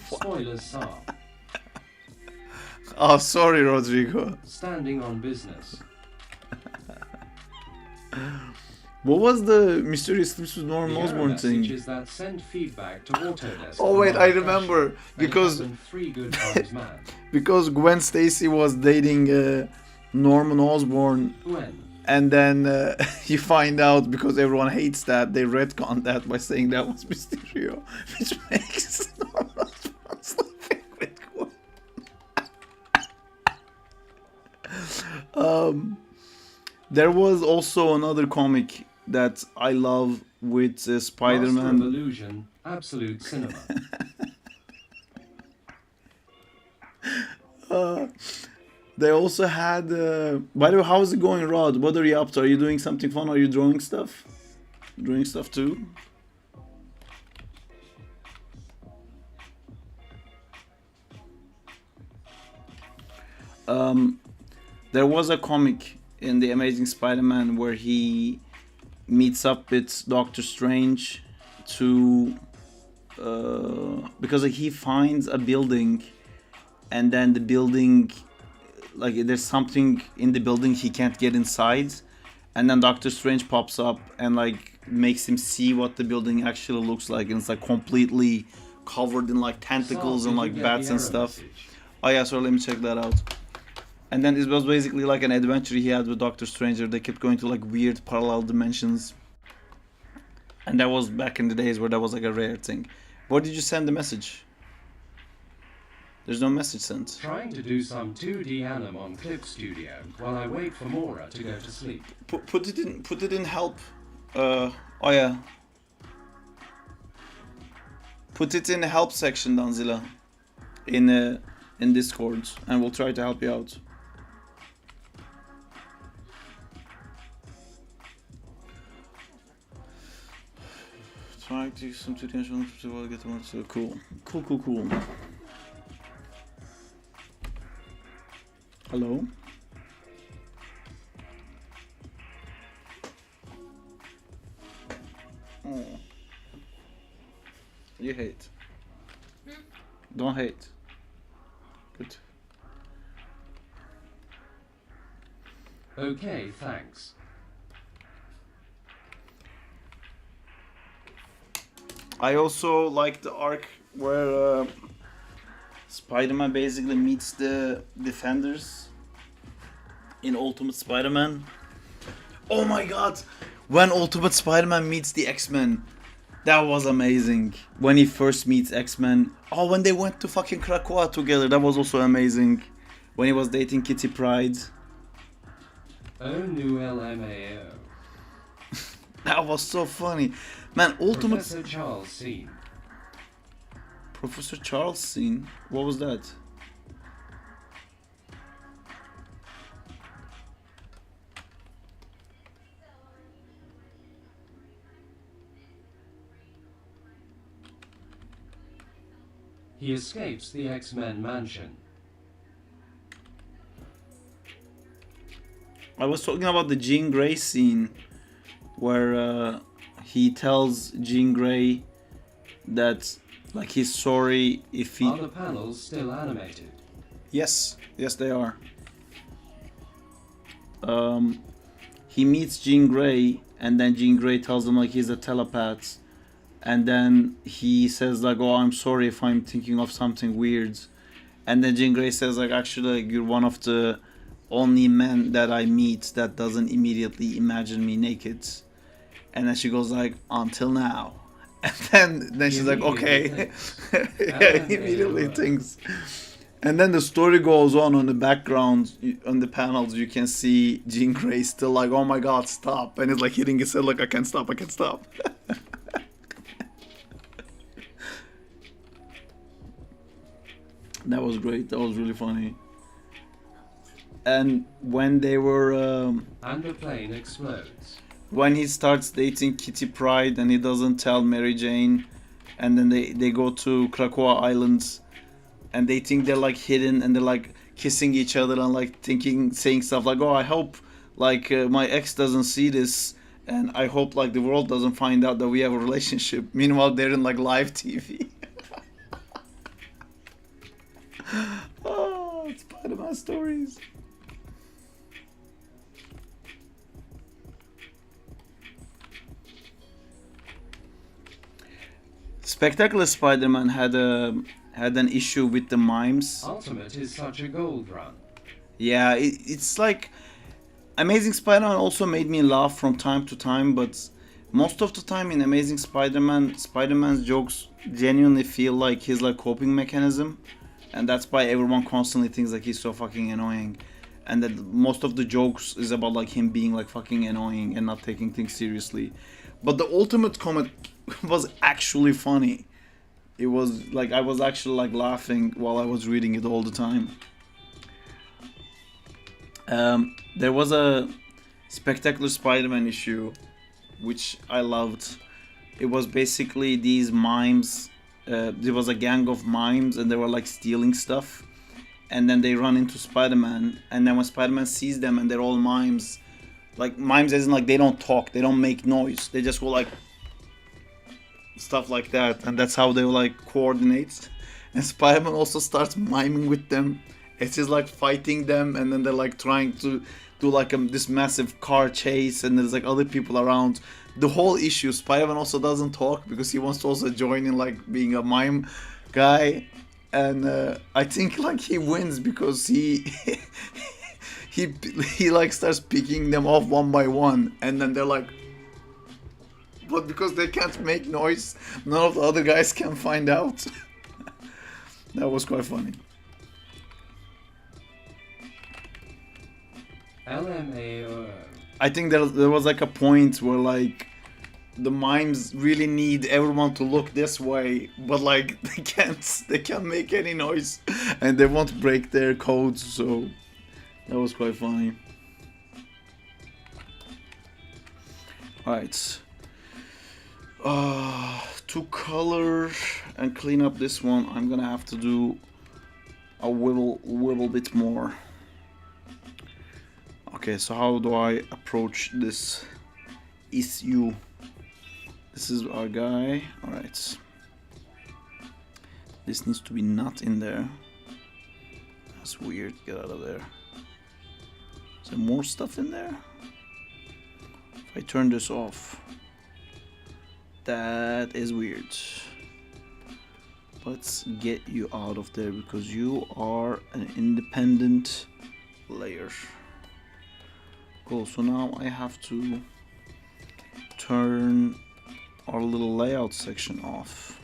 Spoilers, sir. Oh, sorry, Rodrigo. Standing on business. What was the Mysterious Sleeps with Norman Osborn thing? Messages that send feedback to Autodesk. Oh wait, I remember because 3 good times, man. because Gwen Stacy was dating Norman Osborn. Gwen. And then you find out, because everyone hates that, they retcon that by saying that was Mysterio, which makes Norman Osborn sleeping with Gwen. There was also another comic that I love with Spider-Man. Master of Illusion, absolute cinema. They also had. By the way, how is it going, Rod? What are you up to? Are you doing something fun? Are you drawing stuff? Drawing stuff too? There was a comic in the Amazing Spider-Man where he meets up with Doctor Strange to because like, he finds a building, and then the building, like there's something in the building he can't get inside, and then Doctor Strange pops up and like makes him see what the building actually looks like, and it's like completely covered in like tentacles and like bats and stuff. Oh yeah, so let me check that out. And then it was basically like an adventure he had with Doctor Strange. They kept going to like weird parallel dimensions. And that was back in the days where that was like a rare thing. Where did you send the message? There's no message sent. Trying to do some 2D anim on Clip Studio while I wait for Mora to go to sleep. Put it in help. Oh yeah. Put it in the help section, Danzila. In Discord, and we'll try to help you out. Trying to use some 2D animation to get them so cool. Cool. Hello? Oh. You hate. Don't hate. Good. Okay, thanks. I also like the arc where Spider-Man basically meets the Defenders in Ultimate Spider-Man. Oh my god! When Ultimate Spider-Man meets the X-Men, that was amazing. When he first meets X-Men. Oh, when they went to fucking Krakoa together, that was also amazing. When he was dating Kitty Pryde. Oh, new LMAO. That was so funny. Man, Ultimate... Professor Charles scene. Professor Charles scene? What was that? He escapes the X-Men mansion. I was talking about the Jean Grey scene where he tells Jean Grey that like he's sorry if he. Are the panels still animated? Yes, they are. He meets Jean Grey, and then Jean Grey tells him like he's a telepath, and then he says like, "Oh, I'm sorry if I'm thinking of something weird," and then Jean Grey says like, "Actually, like, you're one of the only men that I meet that doesn't immediately imagine me naked," and then she goes like, "Until now," and then she's like, "Okay," yeah, he immediately thinks. And then the story goes on the background, on the panels, you can see Jean Grey still like, "Oh my god, stop." And he's like hitting his head like, I can't stop. That was great. That was really funny. And when they were... And the plane explodes. when he starts dating Kitty Pryde and he doesn't tell Mary Jane, and then they go to Krakoa Islands, and they think they're like hidden, and they're like kissing each other and like saying stuff like, "Oh, I hope like my ex doesn't see this, and I hope like the world doesn't find out that we have a relationship." Meanwhile, they're in like live TV. Oh, Spider-Man stories. Spectacular Spider-Man had an issue with the mimes. Ultimate is such a gold run. Yeah, it's like Amazing Spider-Man also made me laugh from time to time, but most of the time in Amazing Spider-Man, Spider-Man's jokes genuinely feel like his like coping mechanism, and that's why everyone constantly thinks like he's so fucking annoying, and that most of the jokes is about like him being like fucking annoying and not taking things seriously. But the Ultimate Comic was actually funny. It was like I was actually like laughing while I was reading it all the time. There was a Spectacular Spider-Man issue which I loved. It was basically these mimes. There was a gang of mimes and they were like stealing stuff, and then they run into Spider-Man, and then when Spider-Man sees them and they're all mimes, like mimes as in like they don't talk, they don't make noise, they just go like stuff like that, and that's how they like coordinate. And Spider-Man also starts miming with them. It's just like fighting them, and then they're like trying to do like this massive car chase, and there's like other people around. The whole issue, Spider-Man also doesn't talk because he wants to also join in like being a mime guy, and I think like he wins because he he like starts picking them off one by one, and then they're like, but because they can't make noise, none of the other guys can find out. That was quite funny. LMAO. I think there was like a point where like the mimes really need everyone to look this way, but like they can't make any noise, and they won't break their codes. So that was quite funny. Alright. To color and clean up this one, I'm gonna have to do a wibble bit more. Okay, so how do I approach this issue? This is our guy. Alright. This needs to be not in there. That's weird. Get out of there. Is there more stuff in there? If I turn this off. That is weird. Let's get you out of there because you are an independent layer. Cool, so now I have to turn our little layout section off.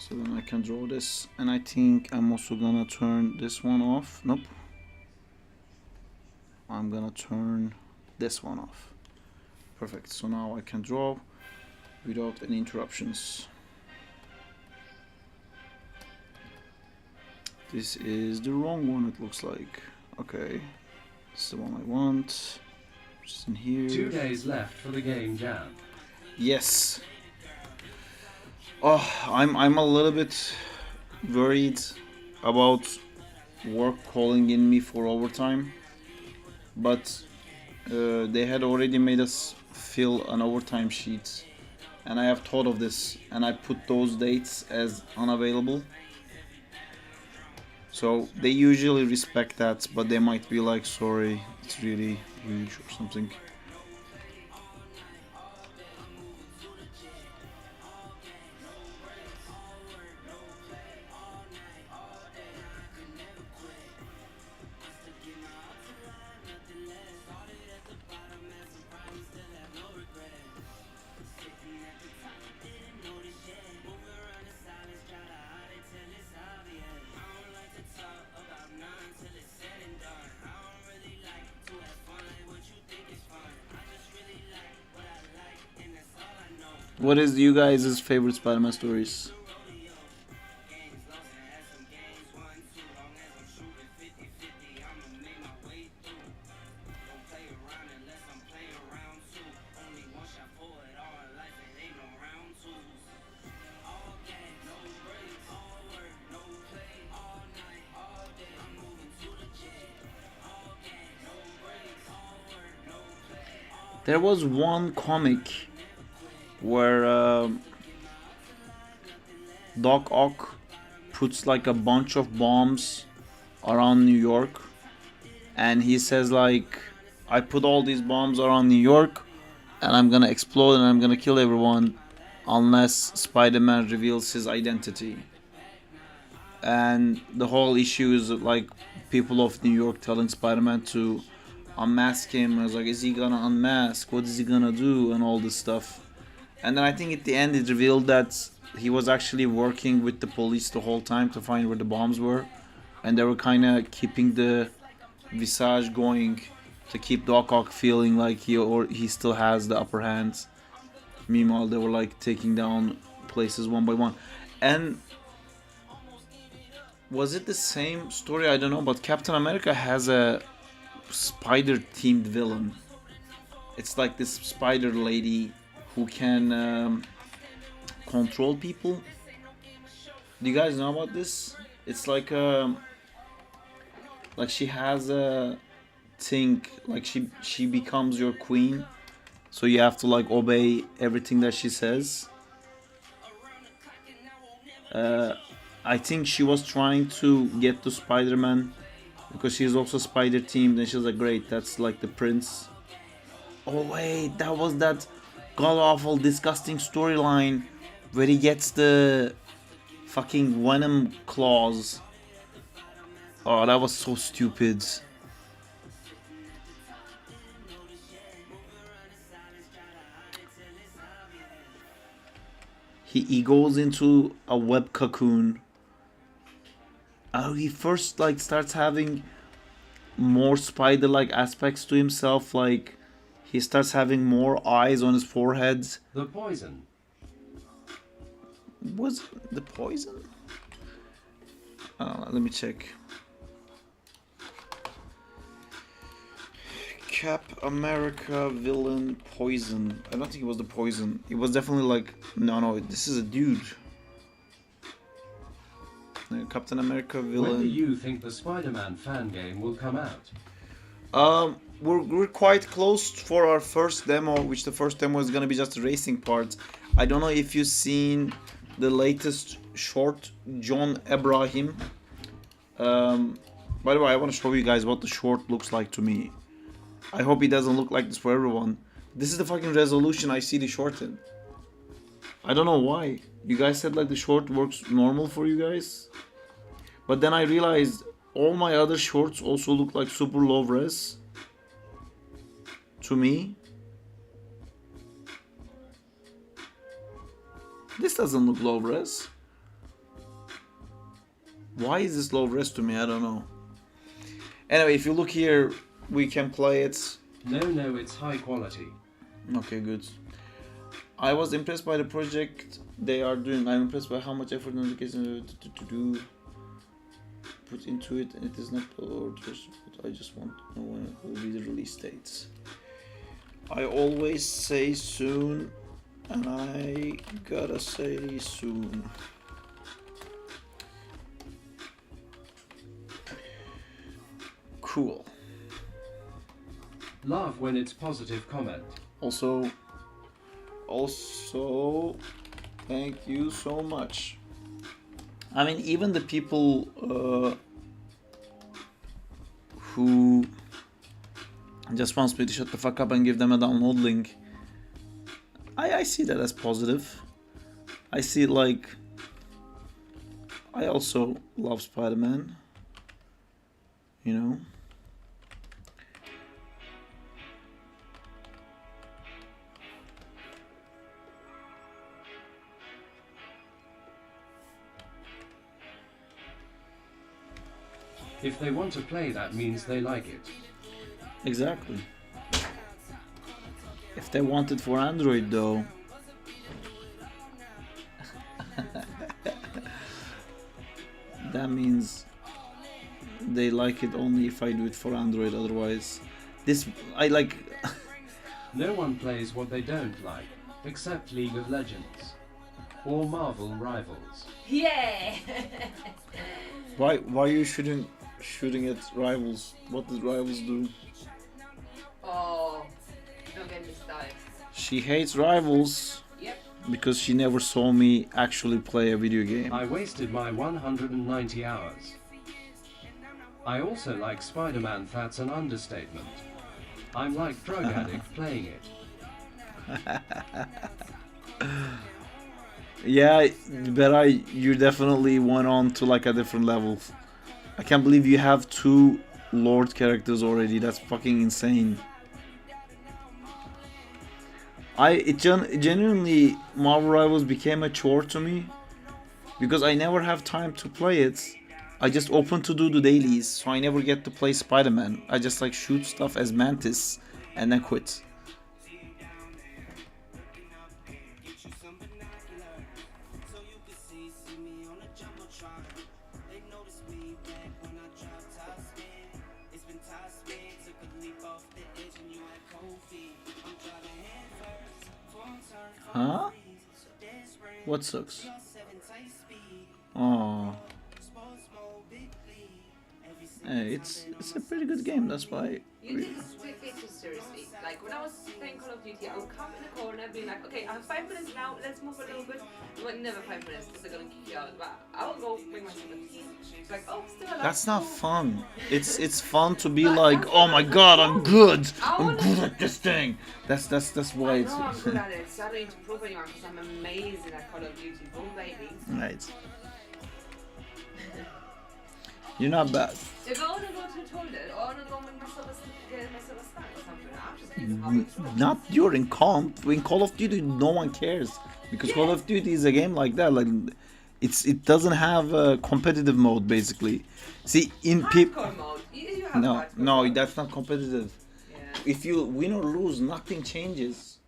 So then I can draw this, and I think I'm also gonna turn this one off. Nope. I'm gonna turn this one off. Perfect, so now I can draw without any interruptions. This is the wrong one, it looks like. Okay, this is the one I want. Just in here. 2 days left for the game jam. Yes. Oh, I'm a little bit worried about work calling in me for overtime, but they had already made us fill an overtime sheet, and I have thought of this, and I put those dates as unavailable. So they usually respect that, but they might be like, sorry, it's really huge or something. What is you guys' favorite Spider-Man stories? There was one comic where Doc Ock puts like a bunch of bombs around New York, and he says like, I put all these bombs around New York and I'm gonna explode and I'm gonna kill everyone unless Spider-Man reveals his identity. And the whole issue is like people of New York telling Spider-Man to unmask him. I was like, is he gonna unmask? What is he gonna do? And all this stuff. And then I think at the end it revealed that he was actually working with the police the whole time to find where the bombs were, and they were kind of keeping the visage going to keep Doc Ock feeling like he still has the upper hand. Meanwhile, they were like taking down places one by one. And was it the same story? I don't know, but Captain America has a spider-themed villain. It's like this spider lady who can control people. Do you guys know about this? It's like she has a thing, like she becomes your queen, so you have to like obey everything that she says. I think she was trying to get to Spider-Man because she's also spider teamed, and she was like, great, that's like the prince. Oh wait, that was that god awful disgusting storyline where he gets the fucking venom claws. Oh, that was so stupid. He goes into a web cocoon. He first like starts having more spider-like aspects to himself, like he starts having more eyes on his forehead. The poison. Was it the poison? Let me check. Cap America villain poison. I don't think it was the poison. It was definitely like, no, this is a dude. Captain America villain. When do you think the Spider-Man fan game will come out? We're quite close for our first demo, which the first demo is gonna be just the racing part. I don't know if you've seen the latest short, John Ibrahim. By the way, I want to show you guys what the short looks like to me. I hope it doesn't look like this for everyone. This is the fucking resolution I see the short in. I don't know why. You guys said like the short works normal for you guys. But then I realized all my other shorts also look like super low res. To me. This doesn't look low res. Why is this low res to me? I don't know. Anyway, if you look here, we can play it. No, it's high quality. Okay, good. I was impressed by the project they are doing. I'm impressed by how much effort and dedication to do put into it, and it is not orders, but I just want to know when it will be the release dates. I always say soon, and I gotta say soon. Cool. Love when it's positive comment. Also, thank you so much. I mean, even the people who just wants me to shut the fuck up and give them a download link, I see that as positive. I see it like I also love Spider-Man, you know. If they want to play, that means they like it. Exactly. If they want it for Android though, that means they like it only if I do it for Android. Otherwise, this I like. No one plays what they don't like, except League of Legends. Or Marvel Rivals. Yeah. Why are you shooting at rivals? What does rivals do? Oh, don't get me started. She hates rivals Yep. because she never saw me actually play a video game. I wasted my 190 hours. I also like Spider-Man, that's an understatement. I'm like drug addict playing it. Yeah, but you definitely went on to like a different level. I can't believe you have 2 Lord characters already. That's fucking insane. Genuinely, Marvel Rivals became a chore to me because I never have time to play it. I just open to do the dailies, so I never get to play Spider-Man. I just like shoot stuff as Mantis and then quit. Huh? What sucks? Oh. Hey, it's a pretty good game, that's why. You take it too seriously. Like when I was playing Call of Duty, I would come in the corner and be like, okay, I have 5 minutes now, let's move a little bit. But never 5 minutes because they're gonna kick you out. But I will go bring myself a tea. It's like, oh, still alive. That's not fun. It's fun to be like, oh my god, I'm good. I'm good at this thing. That's why I it's. know I'm good at it, so I don't need to prove anyone because I'm amazing at Call of Duty. Boom, baby. Right. You're not bad. If I want to go to the toilet or I want to go make myself a snack or something, I'm just using public transport. Not during comp. In Call of Duty, no one cares because Call of Duty is a game like that. Like, it doesn't have a competitive mode basically. See, in people. Hardcore mode. You have No, hardcore no, mode. that's not competitive. Yeah. If you win or lose, nothing changes.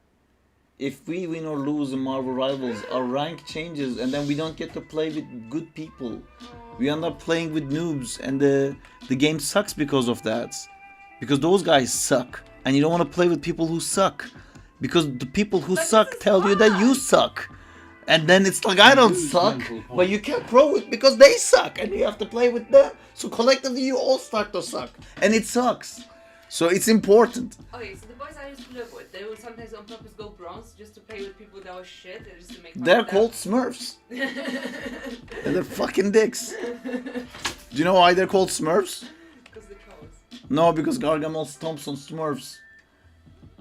If we win or lose in Marvel Rivals, our rank changes, and then we don't get to play with good people. We end up playing with noobs, and the game sucks because of that. Because those guys suck, and you don't want to play with people who suck. Because the people who suck tell you that you suck. And then it's like, I don't suck, but you can't pro it because they suck, and you have to play with them. So collectively, you all start to suck, and it sucks. So it's important. Okay, so the boys I used to live with, they would sometimes on purpose go bronze just to play with people that were shit, and just to make fun They're of them. called Smurfs. And they're fucking dicks. Do you know why they're called Smurfs? Because the trolls. No, because Gargamel stomps on Smurfs.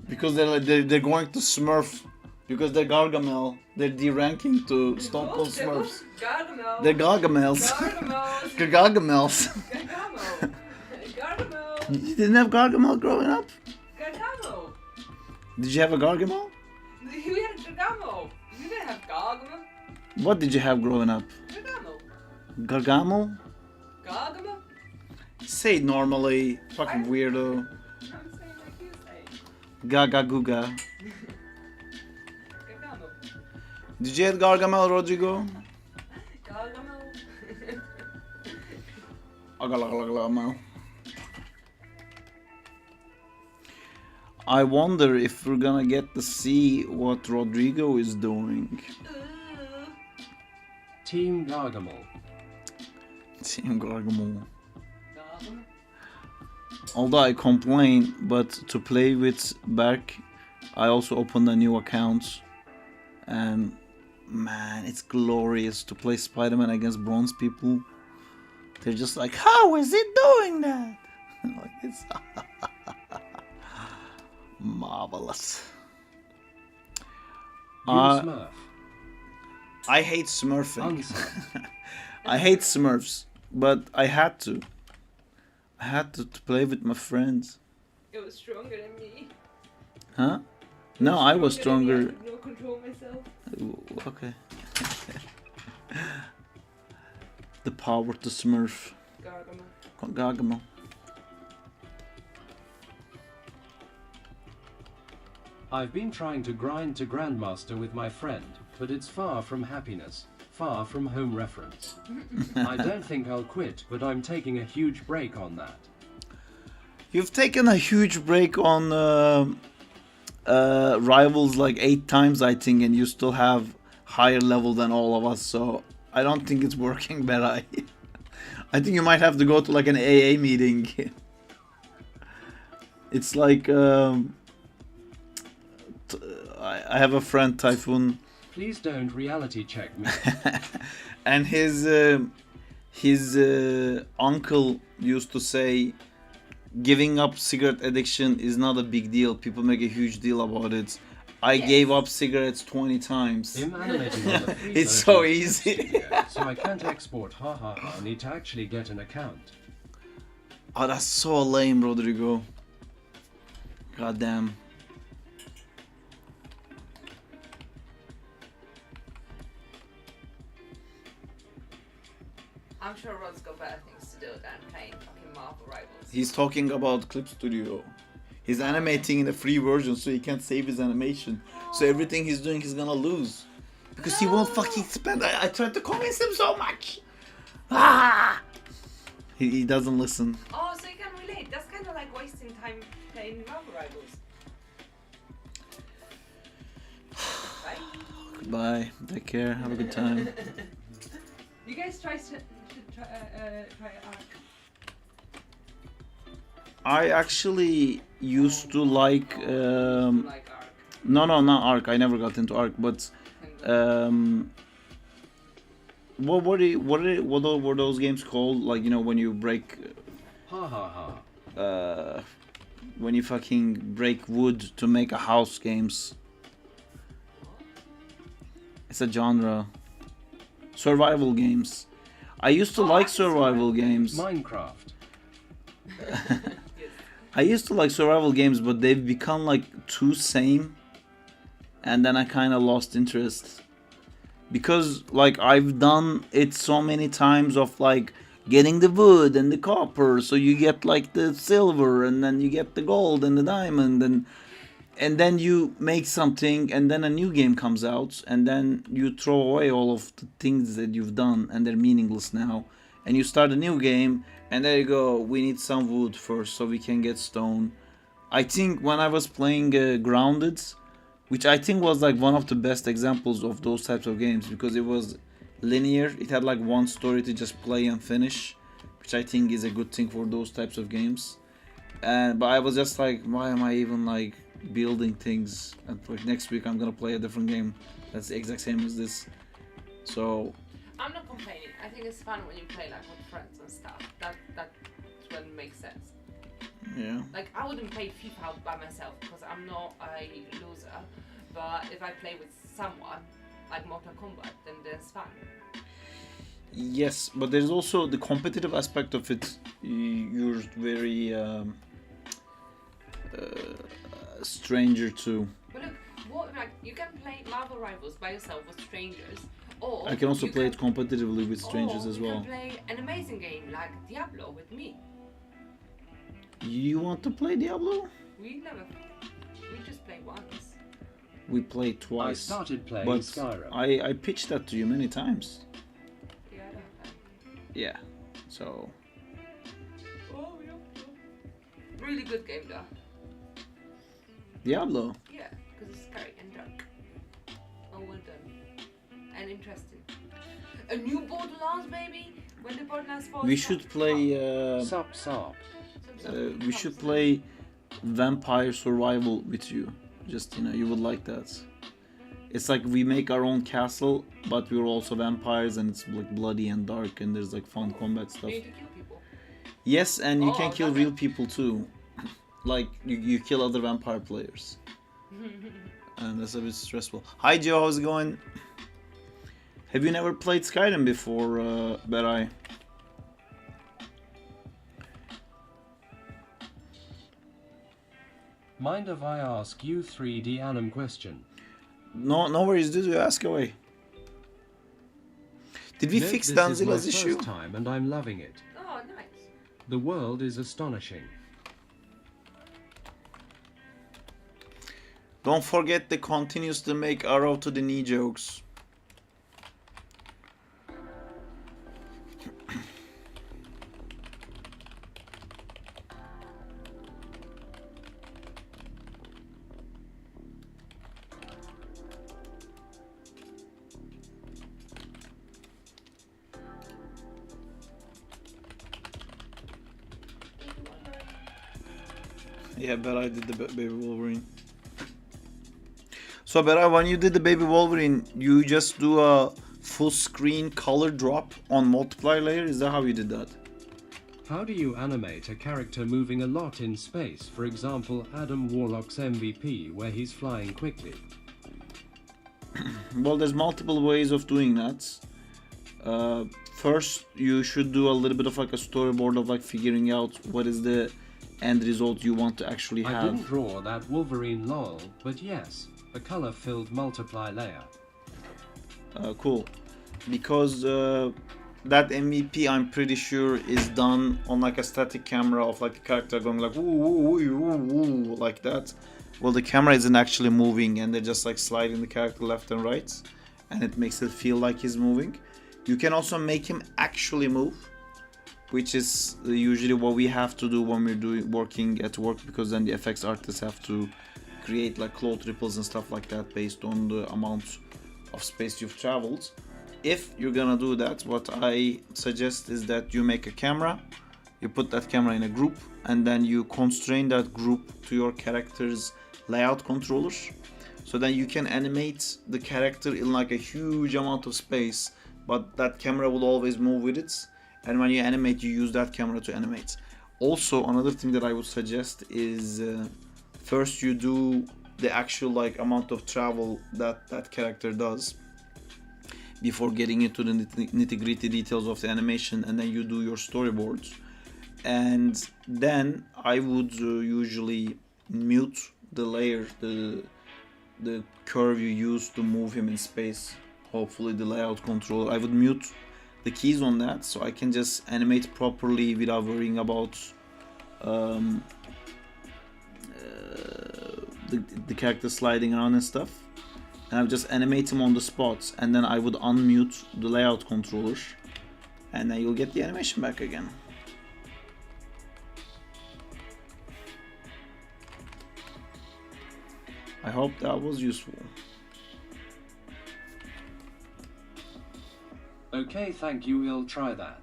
Because they're going to Smurf. Because they're Gargamel. They're deranking to stomp on Smurfs. Gargamel. They're Gargamels. Gargamel. Gargamels. Gargamel. Gargamel. You didn't have Gargamel growing up? Gargamel. Did you have a Gargamel? We had Gargamel. You didn't have Gargamel. What did you have growing up? Gargamel. Gargamel? Gargamel? Say it normally. Fucking weirdo. I'm saying like you say. Gaga Guga. Gargamel. Did you have Gargamel, Rodrigo? Gargamel. Gargamel. I wonder if we're gonna get to see what Rodrigo is doing. Ooh. Team Gargamel. Team Gargamel. Gargamel. although I complain, but to play with Berk, I also opened a new account, and man, it's glorious to play Spider-Man against bronze people. They're just like, how is it doing that? Like, it's marvelous. You Smurf. I hate smurfing. Unsub. I hate Smurfs, but I had to. I had to play with my friends. It was stronger than me. Huh? No, I was Than stronger. me. I could not control myself. Okay. The power to Smurf. Gargamel. Gargamel. I've been trying to grind to Grandmaster with my friend, but it's far from happiness, far from home reference. I don't think I'll quit, but I'm taking a huge break on that. You've taken a huge break on Rivals like 8 times, I think, and you still have higher level than all of us, so I don't think it's working better. I think you might have to go to like an AA meeting. It's like I have a friend, Typhoon, Please don't reality check me. and his uncle used to say, giving up cigarette addiction is not a big deal. People make a huge deal about it. I gave up cigarettes 20 times. I'm animating on the free It's so version of easy. Studio, so I can't export. Ha ha ha. I need to actually get an account. Oh, that's so lame, Rodrigo. God damn. I'm sure Rod's got better things to do than playing fucking Marvel Rivals. He's talking about Clip Studio. He's animating in the free version, so he can't save his animation. So everything he's doing, he's gonna lose. Because he won't fucking spend. I tried to convince him so much. Ah! He doesn't listen. Oh, so you can relate. That's kind of like wasting time playing Marvel Rivals. Bye. Goodbye. Take care. Have a good time. You guys should try Ark. I actually used to like. Like Ark. No, not Ark. I never got into Ark, but what were those games called? Like, you know, when you break, Ha ha ha. when you fucking break wood to make a house games. It's a genre. Survival games. I used to like survival games. Minecraft. I used to like survival games, but they've become like too same, and then I kind of lost interest. Because like I've done it so many times of like getting the wood and the copper, so you get like the silver, and then you get the gold and the diamond, and then you make something, and then a new game comes out, and then you throw away all of the things that you've done, and they're meaningless now, and you start a new game, and there you go, we need some wood first so we can get stone. I think when I was playing Grounded, which I think was like one of the best examples of those types of games, because it was linear, it had like one story to just play and finish, which I think is a good thing for those types of games. But I was just like, why am I even like building things? And like next week I'm gonna play a different game that's the exact same as this. So I'm not complaining. I think it's fun when you play like with friends and stuff. That's when it makes sense. yeah. Like I wouldn't play FIFA by myself because I'm not a loser. But if I play with someone, like Mortal Kombat, then it's fun. Yes, but there's also the competitive aspect of it. You're very stranger to. But look, what like you can play Marvel Rivals by yourself with strangers, or I can also you play it competitively with strangers or as you well. can play an amazing game like Diablo with me. You want to play Diablo? We just play once. We played I twice. started playing But Skyrim. I pitched that to you many times. Yeah, I don't know. Yeah. So Oh, yeah. Really good game though. Diablo. Yeah, because it's scary and dark. Oh, well done. And interesting. A new Borderlands, baby! When the Borderlands falls We apart. should play Sup sup. we should play Vampire Survival with you. Just, you know, you would like that. It's like we make our own castle, but we're also vampires, and it's like bloody and dark, and there's like fun combat stuff. You can kill people. Yes, and you can Oh, kill that's real it. people too. Like you kill other vampire players. And that's a bit stressful. Hi Joe, how's it going? Have you never played Skyrim before, Berai? Mind if I ask you 3D Anim question? No, no worries, dude. You ask away. Did we Note fix this is my Danzila's issue? first time and I'm loving it. Oh, nice. The world is astonishing. Don't forget to continuously make arrow to the knee jokes. Yeah, but I did the baby Wolverine. So, Berai, when you did the baby Wolverine, you just do a full screen color drop on multiply layer? Is that how you did that? How do you animate a character moving a lot in space? For example, Adam Warlock's MVP, where he's flying quickly. Well, there's multiple ways of doing that. First, you should do a little bit of like a storyboard of like figuring out what is the end result you want to actually I have. didn't draw that Wolverine lol, but yes, a color-filled multiply layer. Cool. Because that MVP, I'm pretty sure, is done on like a static camera of like a character going like ooh, ooh, ooh, ooh, ooh, like that. Well, the camera isn't actually moving, and they're just like sliding the character left and right, and it makes it feel like he's moving. You can also make him actually move, which is usually what we have to do when we're working at work, because then the effects artists have to create like cloth ripples and stuff like that based on the amount of space you've traveled. If you're gonna do that, what I suggest is that you make a camera, you put that camera in a group, and then you constrain that group to your character's layout controller, so then you can animate the character in like a huge amount of space, but that camera will always move with it, and when you animate, you use that camera to animate. Also, another thing that I would suggest is first you do the actual like amount of travel that that character does before getting into the nitty-gritty details of the animation, and then you do your storyboards. And then I would usually mute the layer, the curve you use to move him in space, hopefully the layout controller. I would mute the keys on that so I can just animate properly without worrying about the character sliding around and stuff. And I would just animate him on the spot, and then I would unmute the layout controller, and then you'll get the animation back again. I hope that was useful. Okay, thank you, we'll try that.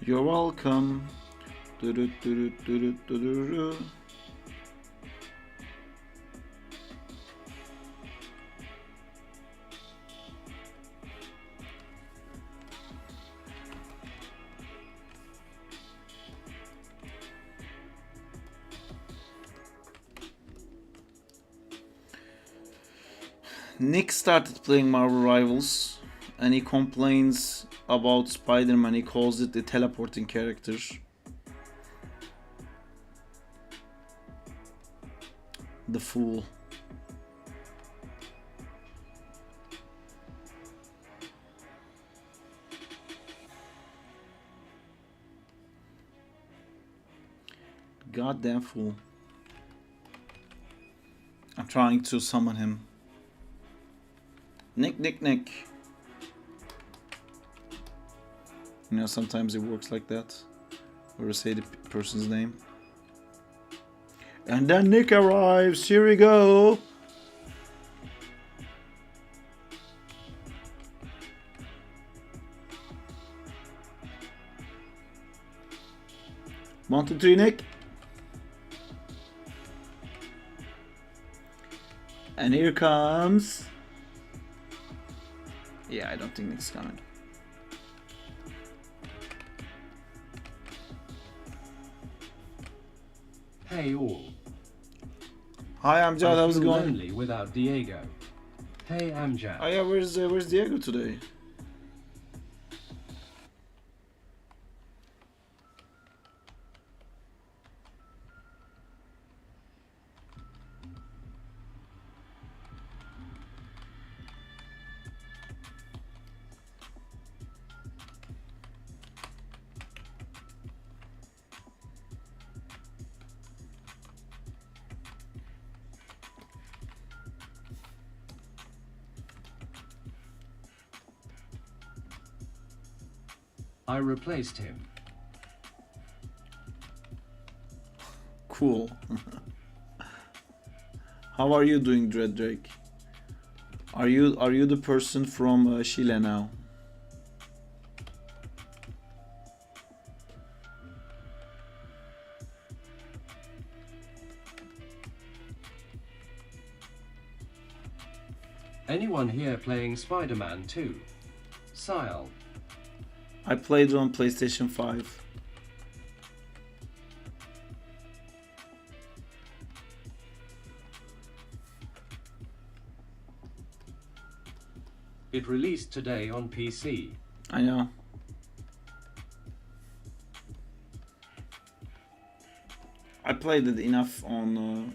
You're welcome. Do-do-do-do-do-do-do-do. Nick started playing Marvel Rivals, and he complains about Spider-Man. He calls it the teleporting character. The fool. Goddamn fool. I'm trying to summon him. Nick. You know, sometimes it works like that. Or say the person's name. And then Nick arrives. Here we go. Mountain tree, Nick. And here comes. Yeah, I don't think Nick's coming. Hey all. Hi, Amjad. How's it I feel going? lonely without Diego. Hey Amjad. Oh yeah, where's Diego today? I replaced him. Cool. How are you doing, Dread Drake? Are you the person from Chile now? Anyone here playing Spider-Man 2? Sile. I played it on PlayStation 5. It released today on PC. I know. I played it enough on.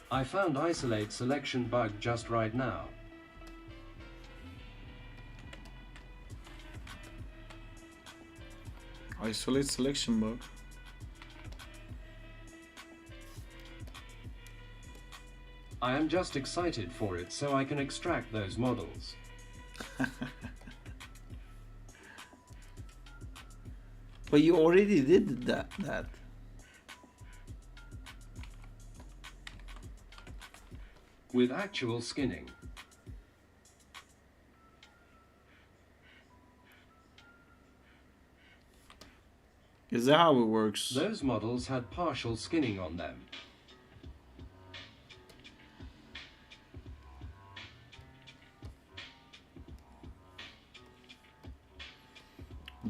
I found isolate selection bug just right now. Isolate selection bug. I am just excited for it so I can extract those models. But you already did that. With actual skinning. Is that how it works? Those models had partial skinning on them.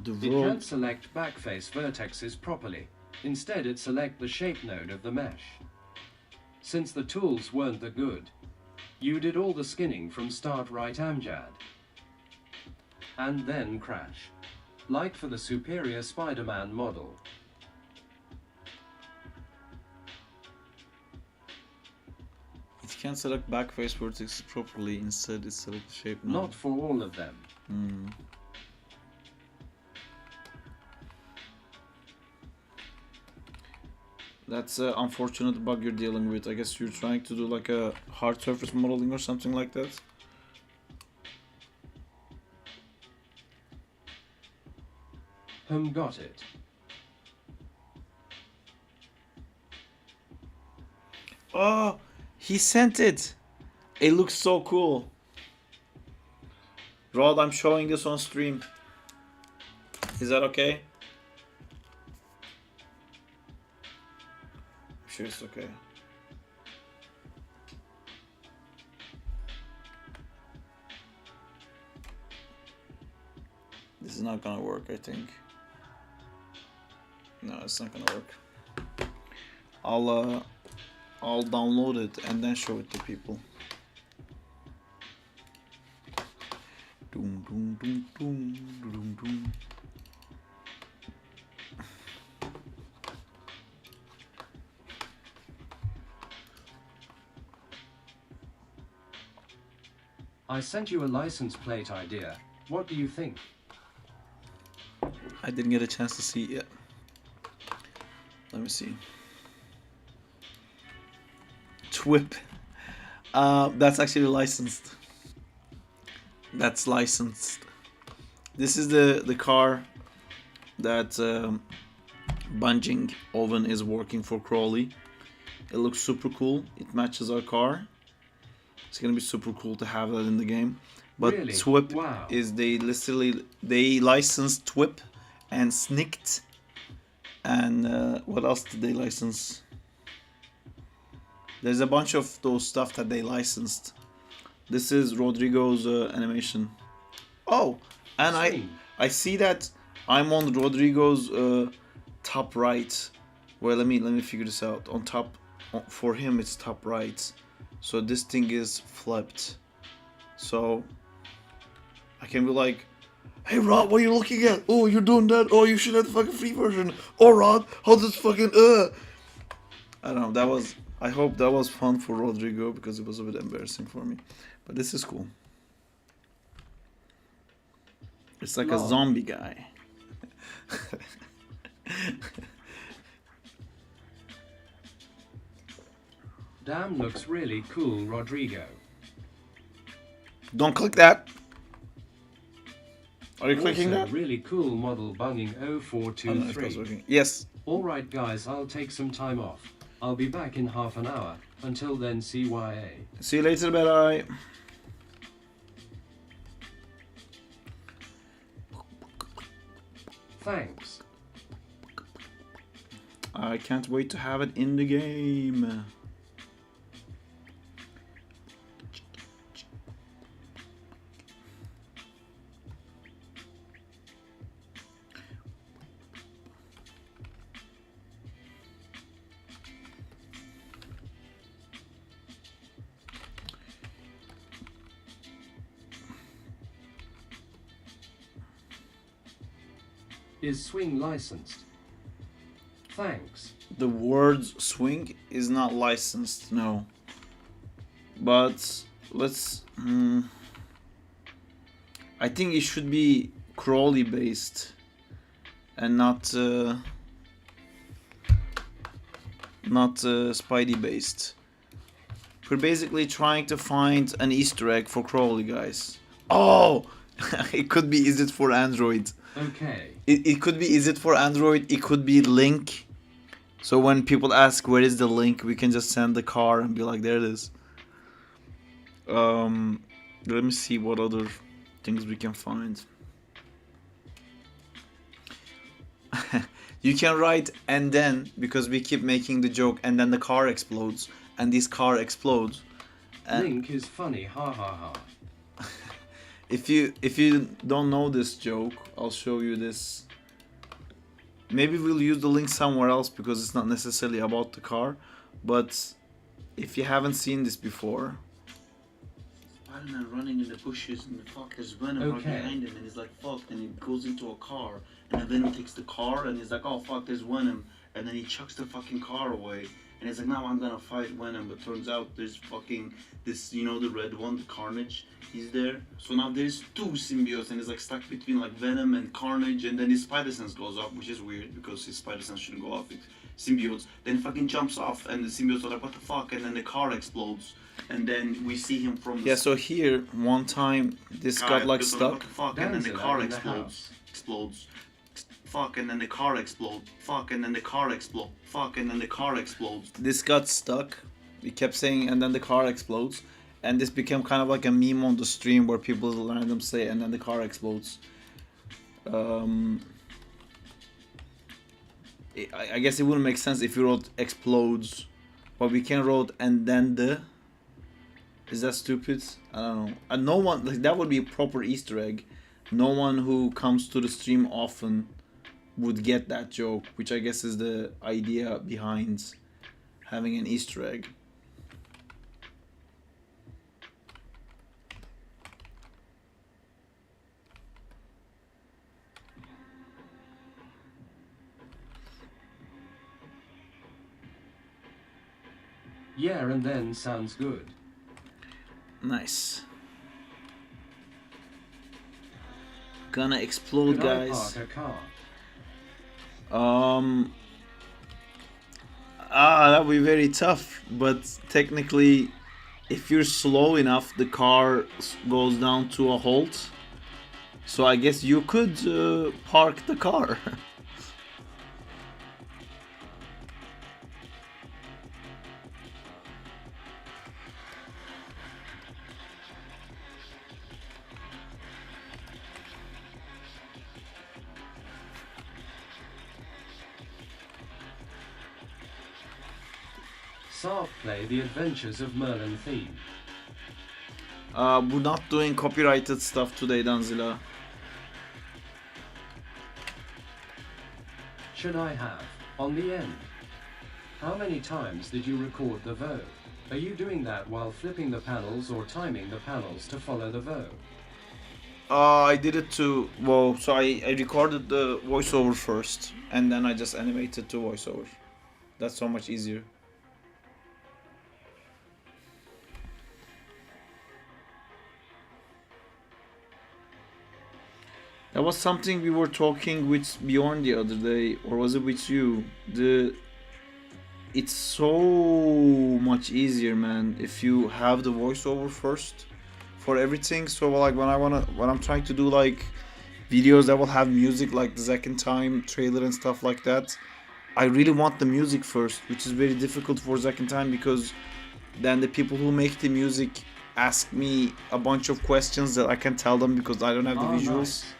The It road. can't select backface vertexes properly. Instead, it select the shape node of the mesh. Since the tools weren't that good, you did all the skinning from start, right, Amjad? And then crash. Like for the superior Spider-Man model. It can't select backface vertex properly. Instead, it selects shape node. Not for all of them. That's an unfortunate bug you're dealing with. I guess you're trying to do like a hard surface modeling or something like that. Got it. Oh, he sent it. It looks so cool. Rod, I'm showing this on stream. Is that okay? I'm sure it's okay. This is not gonna work, I think. No, it's not gonna work. I'll download it and then show it to people. Doom, doom, doom, doom, doom, doom. I sent you a license plate idea. What do you think? I didn't get a chance to see it yet. Let me see. TWIP. That's actually licensed. That's licensed. This is the car that Bunching Oven is working for Crawley. It looks super cool. It matches our car. It's gonna be super cool to have that in the game. But Really? TWIP Wow. is they licensed TWIP and Snikt, and what else did they license? There's a bunch of those stuff that they licensed. This is Rodrigo's animation. Oh, and Sweet. I see that I'm on Rodrigo's top right. Well, let me figure this out. On top, for him it's top right. So this thing is flipped. So I can be like, hey Rod, what are you looking at? Oh, you're doing that. Oh, you should have the fucking free version. Oh Rod, how does fucking I don't know. I hope that was fun for Rodrigo because it was a bit embarrassing for me. But this is cool. It's like a Lol. zombie guy. Damn, looks really cool, Rodrigo. Don't click that. Are you clicking Also, that? really cool model bunging I don't know if that's 0423. working. Yes. Alright guys, I'll take some time off. I'll be back in half an hour. Until then, CYA. See you later, bye. Thanks. I can't wait to have it in the game. Is swing licensed? Thanks. The word swing is not licensed, no. But let's. I think it should be Crawley based and not Spidey based. We're basically trying to find an Easter egg for Crawley, guys. Oh, it could be. Is it for Android? Okay. It could be, is it for Android? It could be link. So when people ask where is the link, we can just send the car and be like, there it is. Let me see what other things we can find. You can write and then, because we keep making the joke, and then the car explodes, and this car explodes. And Link is funny, ha ha ha. if you don't know this joke, I'll show you this. Maybe we'll use the link somewhere else because it's not necessarily about the car. But if you haven't seen this before, Spider-Man running in the bushes and the fuck there's Venom right Okay. behind him and he's like fuck, and he goes into a car and then Venom takes the car and he's like, oh fuck, there's Venom, and then he chucks the fucking car away and he's like, now I'm gonna fight Venom, but turns out there's fucking this, you know, the red one, the Carnage, he's there. So now there's two symbiotes and he's like stuck between like Venom and Carnage, and then his spider sense goes off, which is weird because his spider sense shouldn't go off with symbiotes. Then fucking jumps off and the symbiotes are like, what the fuck, and then the car explodes. And then we see him from the yeah. So here, one time, this got like stuck. What the fuck, and then the car explodes. Fuck, and then the car explodes. Fuck, and then the car explodes. Fuck, and then the car explodes. This got stuck. We kept saying, and then the car explodes. And this became kind of like a meme on the stream where people random say, and then the car explodes. I guess it wouldn't make sense if you wrote explodes, but we can wrote and then the. Is that stupid? I don't know. And no one, like, that would be a proper Easter egg. No one who comes to the stream often would get that joke, which I guess is the idea behind having an Easter egg. Yeah, and then sounds good. Nice. Gonna explode, Could I guys. park a car? That would be very tough. But technically, if you're slow enough, the car goes down to a halt. So I guess you could park the car. Sark play The Adventures of Merlin theme. We're not doing copyrighted stuff today, Danzila. Should I have? On the end. How many times did you record the VO? Are you doing that while flipping the panels or timing the panels to follow the VO? I did it to, well, so I recorded the voiceover first, and then I just animated to voiceover. That's so much easier. That was something we were talking with Bjorn the other day, or was it with you? It's so much easier, man, if you have the voiceover first for everything. So like when I'm trying to do like videos that will have music, like the Zack in Time trailer and stuff like that, I really want the music first, which is very difficult for Zack in Time because then the people who make the music ask me a bunch of questions that I can tell them because I don't have the visuals. Nice.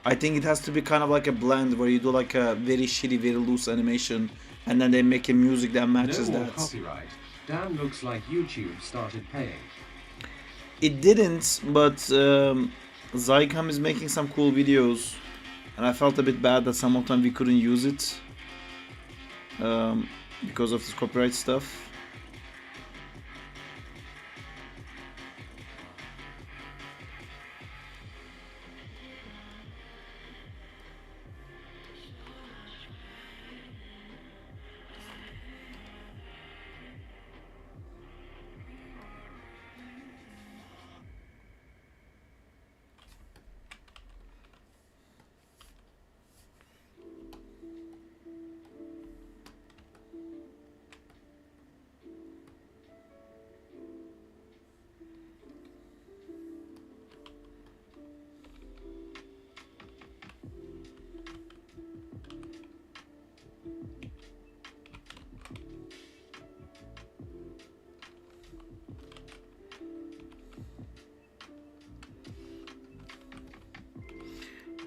I think it has to be kind of like a blend where you do like a very shitty, very loose animation, and then they make a music that matches No more that. copyright. Damn, looks like YouTube started paying. It didn't, but Zack is making some cool videos, and I felt a bit bad that some of them we couldn't use it because of this copyright stuff.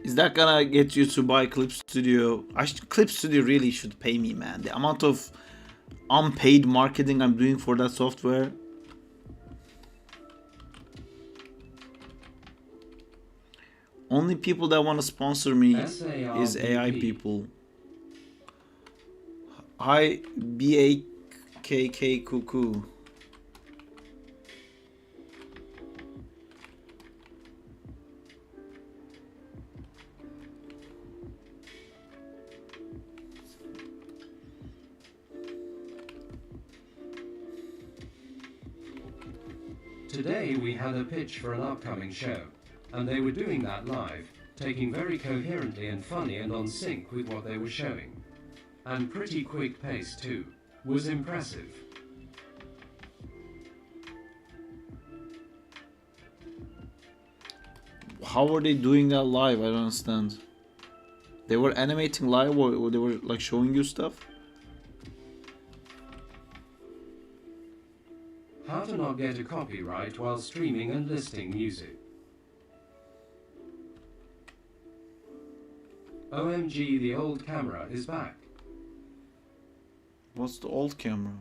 Is that gonna get you to buy Clip Studio? Clip Studio really should pay me, man. The amount of unpaid marketing I'm doing for that software. Only people that want to sponsor me is AI people. Hi, BAKK Cuckoo. Today we had a pitch for an upcoming show, and they were doing that live, taking very coherently and funny and on sync with what they were showing. And pretty quick pace too. Was impressive. How are they doing that live? I don't understand. They were animating live or they were like showing you stuff? How to not get a copyright while streaming and listing music. OMG, the old camera is back. What's the old camera?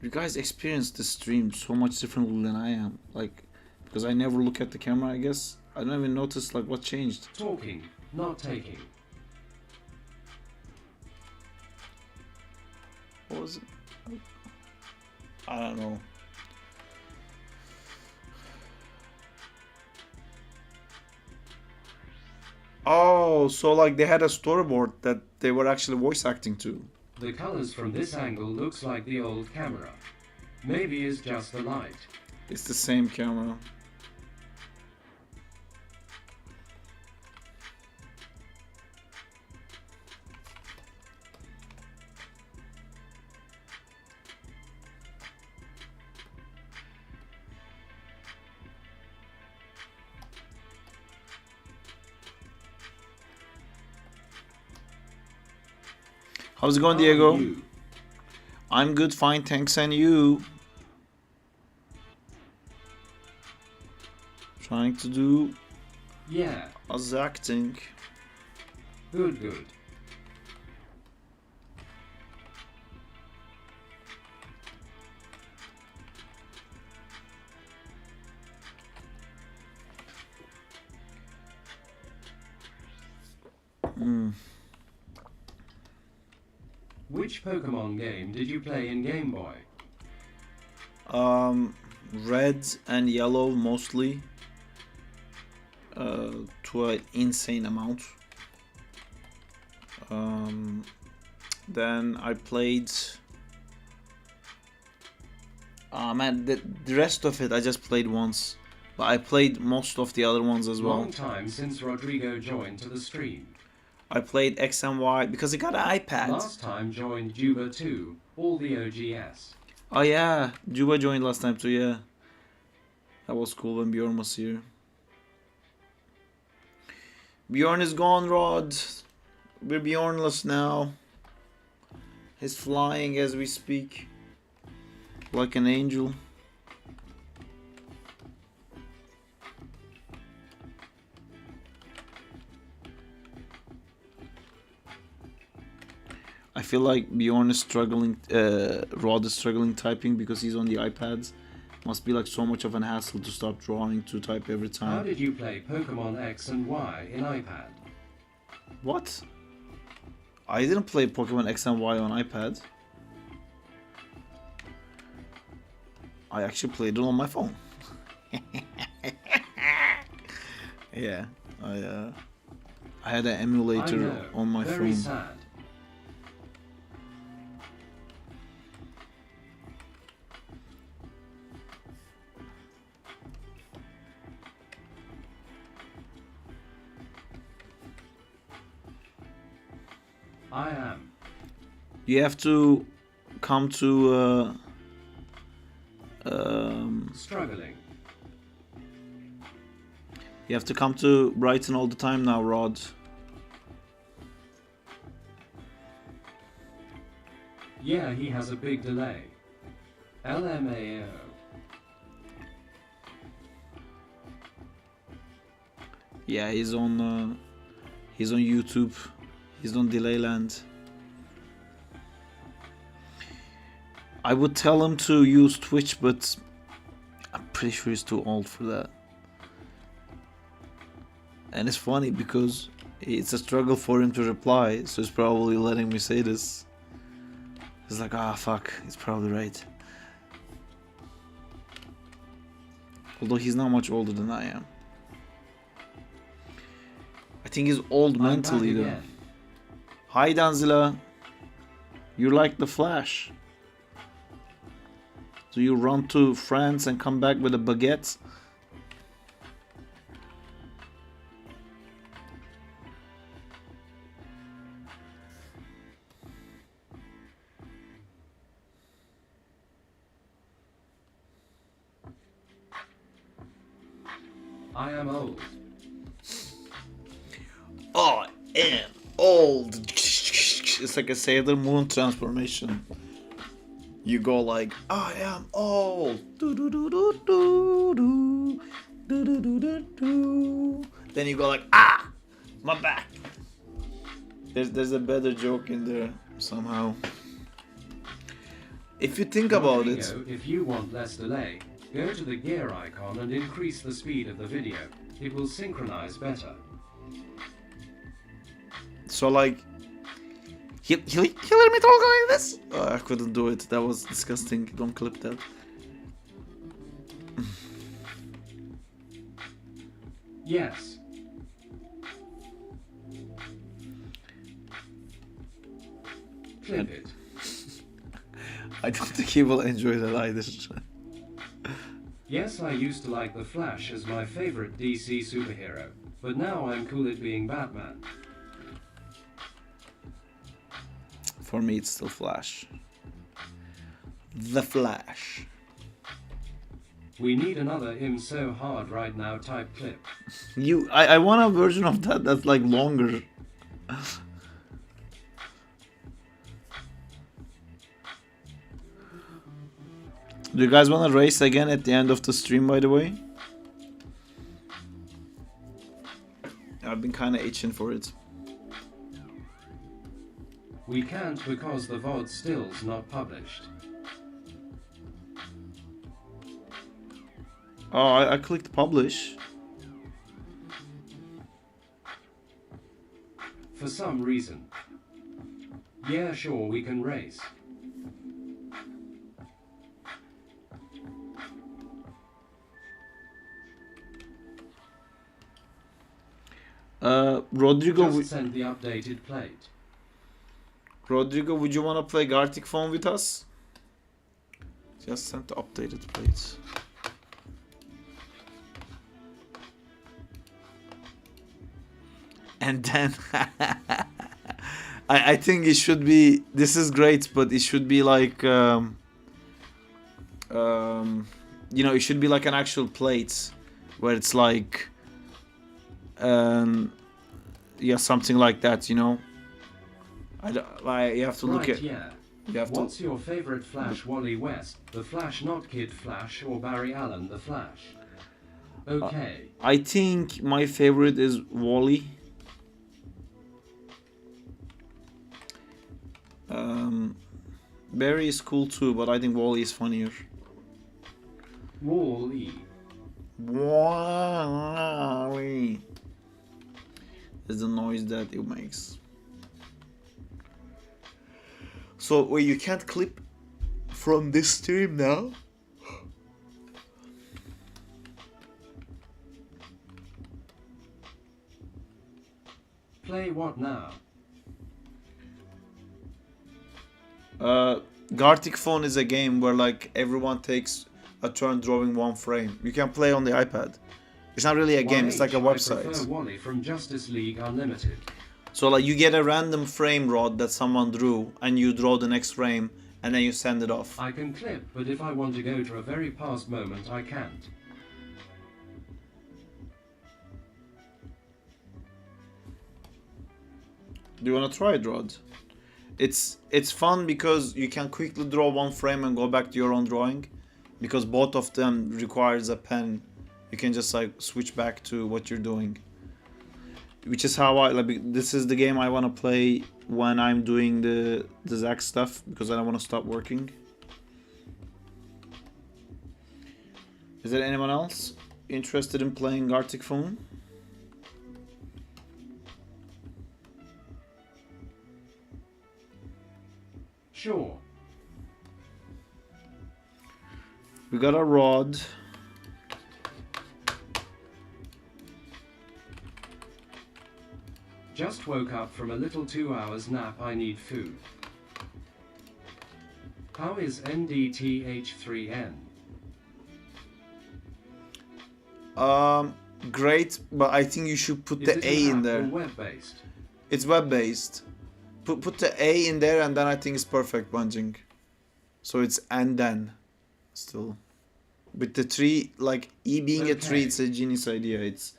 You guys experience the stream so much differently than I am. Like, because I never look at the camera, I guess. I don't even notice like what changed. Talking, not taking. What was it? I don't know. Oh, so like they had a storyboard that they were actually voice acting to. The colors from this angle looks like the old camera. Maybe it's just the light. It's the same camera. How's it going, How are Diego? you? I'm good, fine, thanks, and you? Trying to do Yeah, a Zack thing. good, good. Which Pokemon game did you play in Game Boy? Red and yellow mostly. To an insane amount. Then I played. Man, the rest of it I just played once, but I played most of the other ones as well. Long time since Rodrigo joined to the stream. I played X and Y because I got an iPad. Last time joined Juba 2, all the OGS. Oh yeah, Juba joined last time too. Yeah, that was cool when Bjorn was here. Bjorn is gone, Rod. We're Bjornless now. He's flying as we speak, like an angel. I feel like Bjorn is struggling, Rod is struggling typing because he's on the iPads. Must be like so much of an hassle to stop drawing to type every time. How did you play Pokemon X and Y in iPad? What? I didn't play Pokemon X and Y on iPad. I actually played it on my phone. Yeah, I had an emulator on my very phone. sad. I am. You have to come to Struggling. you have to come to Brighton all the time now, Rod. Yeah, he has a big delay. LMAO. Yeah, he's on YouTube. He's on Delayland. I would tell him to use Twitch, but I'm pretty sure he's too old for that. And it's funny because it's a struggle for him to reply, so he's probably letting me say this. He's like, ah, fuck, he's probably right. Although he's not much older than I am. I think he's old I'm mentally back though. again. Hi Danzila. You're like the Flash. Do you run to France and come back with a baguette? I am old. I am old. It's like a Sailor Moon transformation. You go like, I am old. Do do do do do do do do do do do. Then you go like, ah, my back. There's a better joke in there somehow. If you think about it. Rodrigo, if you want less delay, go to the gear icon and increase the speed of the video. It will synchronize better. So like, he let me talk like this? Oh, I couldn't do it. That was disgusting. Don't clip that. Yes. Clip it. I don't think he will enjoy that either. Yes, I used to like The Flash as my favorite DC superhero, but now I'm cool at being Batman. For me, it's still Flash. The Flash. We need another "I'm so hard right now" type clip. I want a version of that that's like longer. Do you guys want to race again at the end of the stream, by the way? I've been kind of itching for it. We can't because the VOD still's not published. Oh, I clicked publish. For some reason. Yeah, sure, we can race. Rodrigo, Just send the updated plate. Rodrigo, would you want to play Gartic Phone with us? Just sent the updated plates. And then I think it should be. This is great, but it should be like you know, it should be like an actual plate where it's like yeah, something like that, you know. You have to look Right, at. yeah. You have What's to. your favorite Flash? Wally West, the Flash, not Kid Flash, or Barry Allen, the Flash? Okay. I think my favorite is Wally. Barry is cool too, but I think Wally is funnier. Wall-E. Wally is the noise that it makes. So wait, you can't clip from this stream now? Play what now? Gartic Phone is a game where like everyone takes a turn drawing one frame. You can play on the iPad. It's not really a game, it's like a I website. prefer Wally from Justice League Unlimited. So like you get a random frame, Rod, that someone drew, and you draw the next frame, and then you send it off. I can clip, but if I want to go to a very past moment, I can't. Do you want to try it, Rod? It's fun because you can quickly draw one frame and go back to your own drawing, because both of them requires a pen. You can just like switch back to what you're doing, which is how I like. This is the game I want to play when I'm doing the Zack stuff, because I don't want to stop working. Is there anyone else interested in playing Gartic Phone? Sure. We got a Rod. Just woke up from a little 2 hours nap, I need food. How is NDTH3N? Great, but I think you should put Is the it A an in app there. or web-based? It's web-based. Put the A in there, and then I think it's perfect, Bunjing. So it's and then, still, with the tree, like E being a tree, Okay. it's a genius idea. It's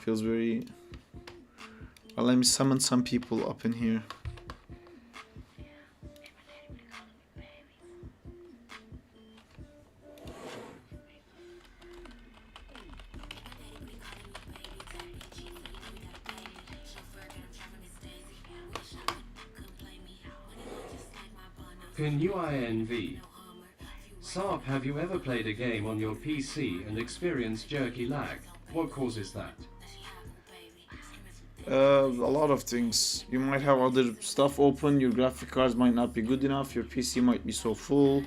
feels very. Well, let me summon some people up in here. Can UINV? Sarp, have you ever played a game on your PC and experienced jerky lag? What causes that? A lot of things. You might have other stuff open. Your graphic cards might not be good enough. Your PC might be so full.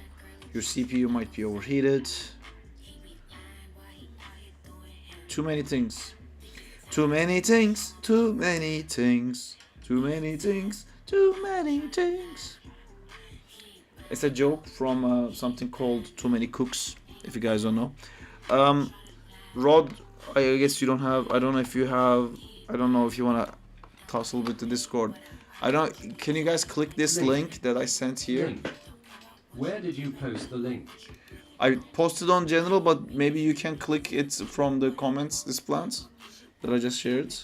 Your CPU might be overheated. Too many things. Too many things. Too many things. Too many things. Too many things. It's a joke from something called Too Many Cooks, if you guys don't know. Rod, I guess you don't have. I don't know if you have. I don't know if you want to tussle with the Discord. I don't. Can you guys click this link that I sent here? Link. Where did you post the link? I posted on general, but maybe you can click it from the comments, this plans that I just shared.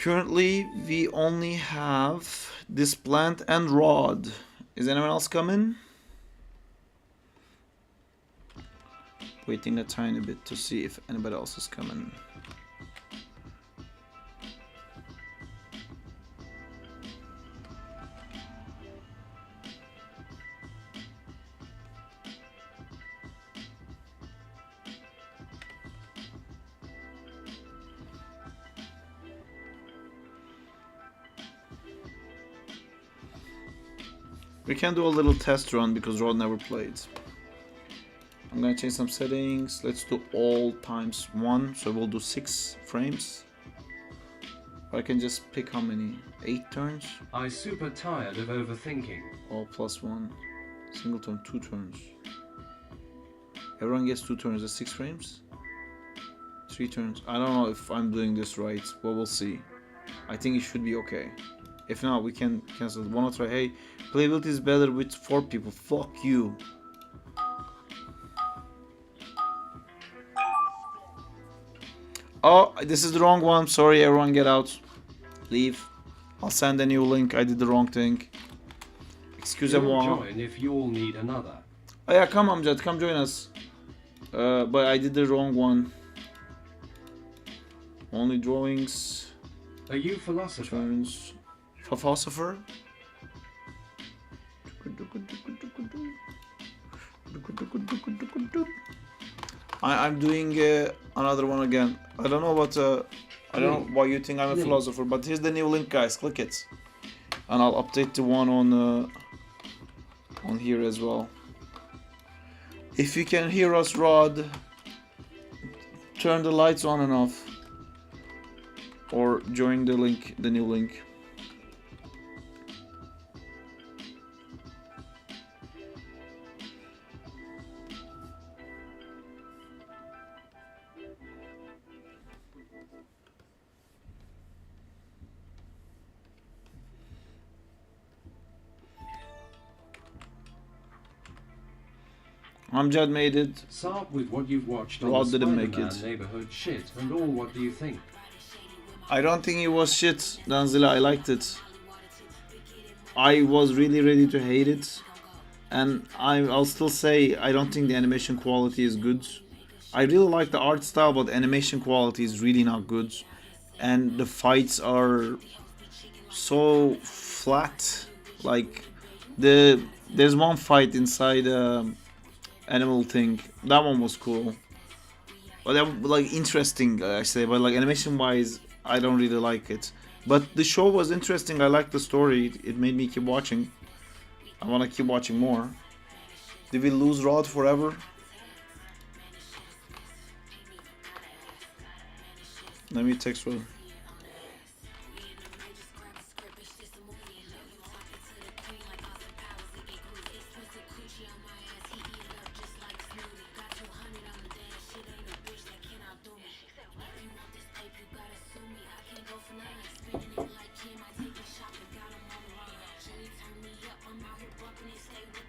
Currently, we only have this plant and rod. Is anyone else coming? Waiting a tiny bit to see if anybody else is coming. We can do a little test run because Rod never played. I'm gonna change some settings. Let's do all times 1, so we'll do 6 frames. Or I can just pick how many? 8 turns? I super tired of overthinking. All plus 1. Single turn, 2 turns. Everyone gets 2 turns, that's 6 frames? 3 turns. I don't know if I'm doing this right, but we'll see. I think it should be okay. If not, we can cancel. Wanna try? Hey, playability is better with 4 people. Fuck you. Oh, this is the wrong one. Sorry, everyone, get out. Leave. I'll send a new link. I did the wrong thing. Excusez-moi. Join if you all need another. Oh yeah, come Amjad, come join us. But I did the wrong one. Only drawings. Are you philosopher? Turns. Philosopher. I'm doing another one again. I don't know what I don't know why you think I'm a philosopher, but here's the new link, guys. Click it, and I'll update the one on here as well. If you can hear us, Rod, turn the lights on and off, or join the link, the new link. Amjad made it. Sarp with what you've watched on Rod the didn't make Spider-Man it. neighborhood shit and all. What do you think? I don't think it was shit, Danzila. I liked it. I was really ready to hate it, and I'll still say I don't think the animation quality is good. I really like the art style, but the animation quality is really not good, and the fights are so flat. Like there's one fight inside animal thing. That one was cool, but that like interesting. I say, but like animation wise, I don't really like it. But the show was interesting. I liked the story. It made me keep watching. I want to keep watching more. Did we lose Rod forever? Let me text Rod.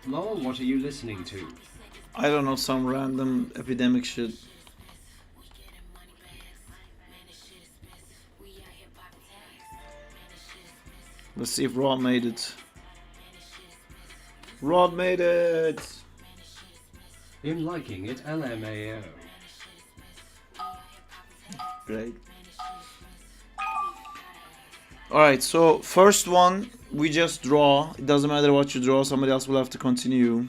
Lol, what are you listening to? I don't know, some random epidemic shit. Let's see if Rod made it. Rod made it! In liking it, LMAO. Great. Alright, so first one, we just draw. It doesn't matter what you draw, somebody else will have to continue.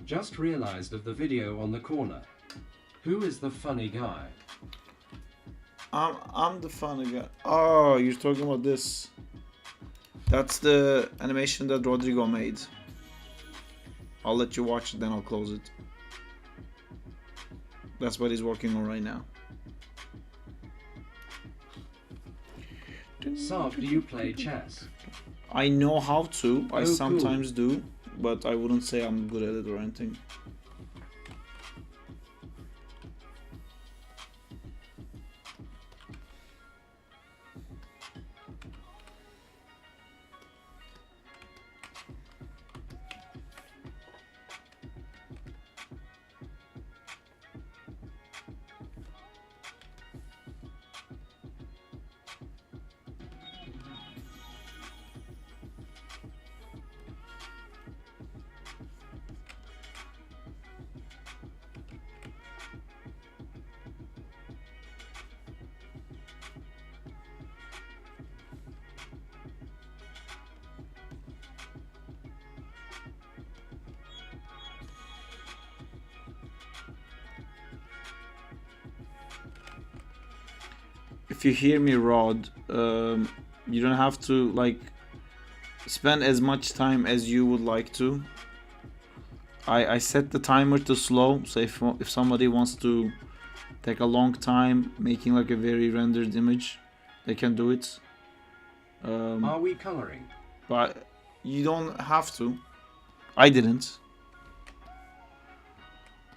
Just realized of the video on the corner. Who is the funny guy? I'm the funny guy. Oh, you're talking about this. That's the animation that Rodrigo made. I'll let you watch it, then I'll close it. That's what he's working on right now. Sav, do you play chess? I know how to. I Oh, sometimes do, but I wouldn't say I'm good at it or anything. If you hear me, Rod, you don't have to like spend as much time as you would like to. I set the timer to slow, so if somebody wants to take a long time making like a very rendered image, they can do it. Are we coloring? But you don't have to. I didn't.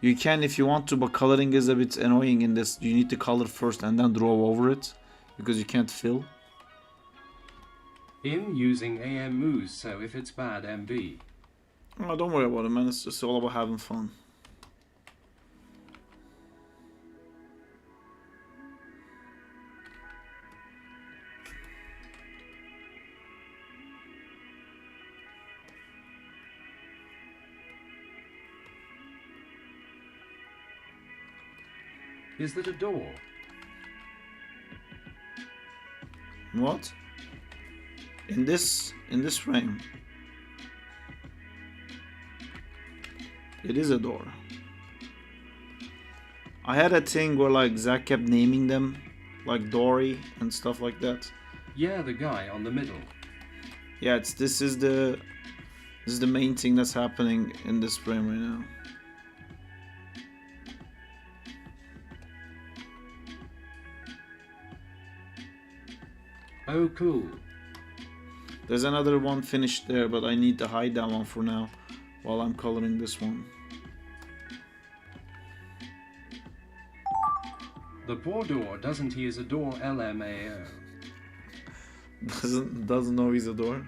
You can if you want to, but coloring is a bit annoying in this. You need to color first and then draw over it because you can't fill. In using AM moves, so if it's bad, MB. Oh, don't worry about it, man. It's just all about having fun. Is that a door? What? In this frame. It is a door. I had a thing where like Zack kept naming them, like Dory and stuff like that. Yeah, the guy on the middle. Yeah, this is the main thing that's happening in this frame right now. Oh, cool. There's another one finished there, but I need to hide that one for now while I'm coloring this one. The poor door, doesn't he is a door LMAO? Doesn't know he's a door.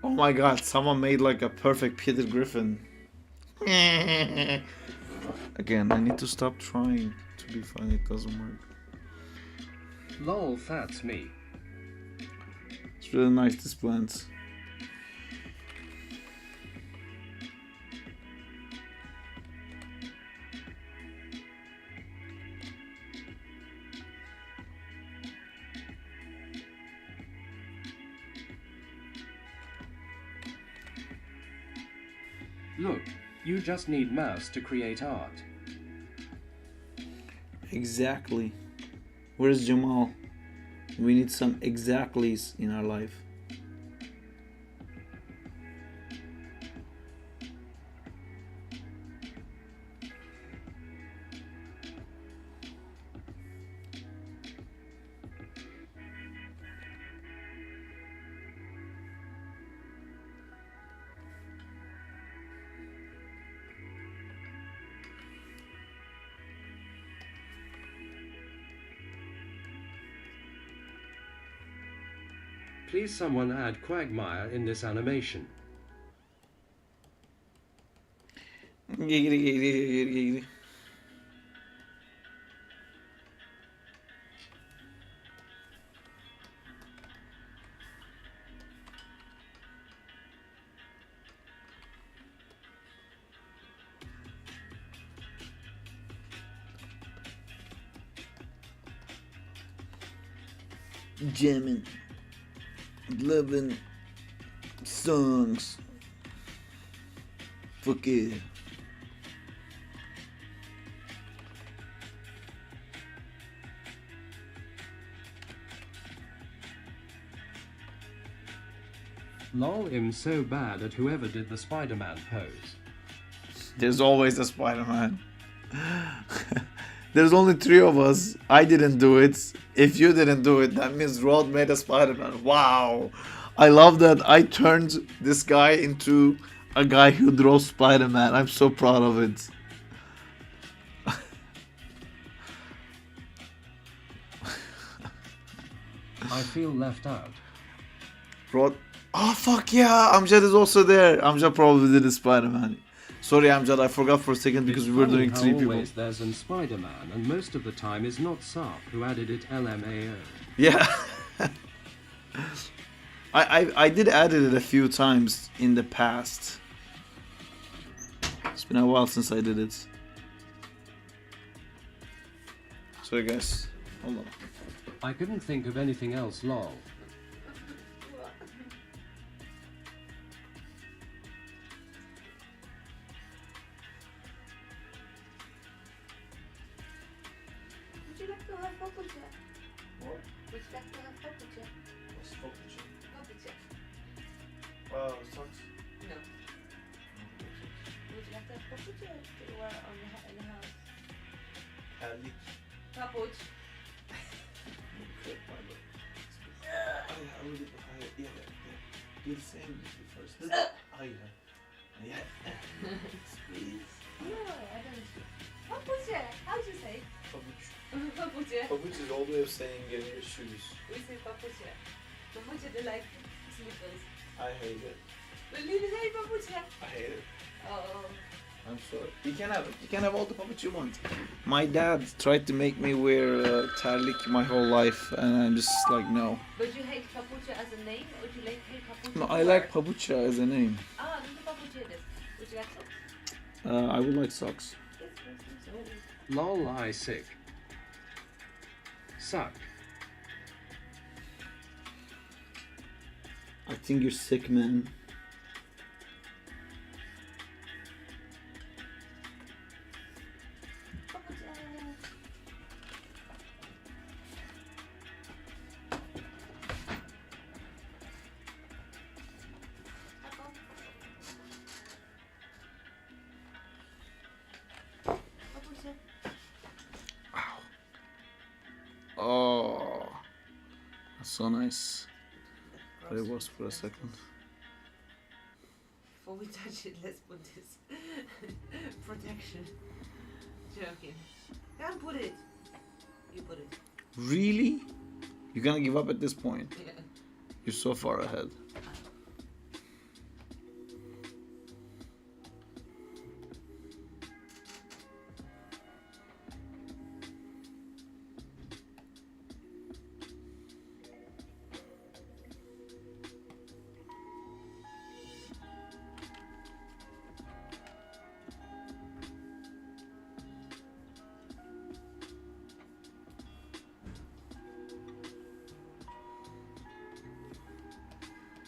Oh my god, someone made like a perfect Peter Griffin. Again, I need to stop trying to be funny, it doesn't work. Lol, that's me. It's really nice, this plant. Look, you just need mouse to create art. Exactly. Where's Jamal? We need some exactlies in our life. Please someone add Quagmire in this animation. Giggity, giggity, giggity, giggity. Jamming, loving songs. Fuck yeah. Lol, I'm so bad at whoever did the Spider-Man pose. There's always a Spider-Man. There's only 3 of us. I didn't do it. If you didn't do it, that means Rod made a Spider-Man. Wow. I love that I turned this guy into a guy who draws Spider-Man. I'm so proud of it. I feel left out. Rod. Oh, fuck yeah. Amjad is also there. Amjad probably did a Spider-Man. Sorry, Amjad. I forgot for a second because It's we were funny doing how 3 people. always there's an Spider-Man, and most of the time is not Sark who added it LMAO. Yeah. I did edit it a few times in the past. It's been a while since I did it. Sorry guys. Hold on. I couldn't think of anything else, lol. Would you like to have papucha? What? Would you like to have papucha? What's papucha? Papucha. Socks. No. Would you like to have papucha to wear in the house? Terlik. Papuch. You're saying this first. Yeah. Please. No, I don't. Papucha. How do you say? Papucha. Papuch is all way of saying shoes. We say papucha. Papucha, they like slippers. I hate it. But Lily say papucha. I hate it. Oh. I'm sorry. You can have it. You can have all the puppets you want. My dad tried to make me wear terlik my whole life, and I'm just like, no. But you hate papucha as a name, or do you hate papucha? No, I like papucha as a name. Ah, don't do papucha this. Would you like socks? I would like socks. Yes, yes, yes. Lol, I sick. Suck. I think you're sick, man. Oh, that's so nice. But it was for a second. Before we touch it, let's put this protection. Joking. Can't put it. You put it. Really? You're gonna give up at this point? Yeah. You're so far ahead.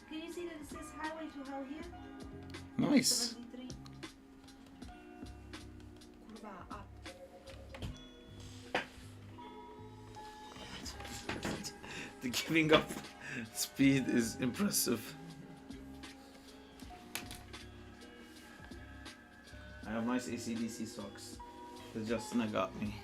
Can you see that it says highway to hell here? Nice. 73. Kurwa, up. The giving up speed is impressive. I have nice AC/DC socks that Justin got me.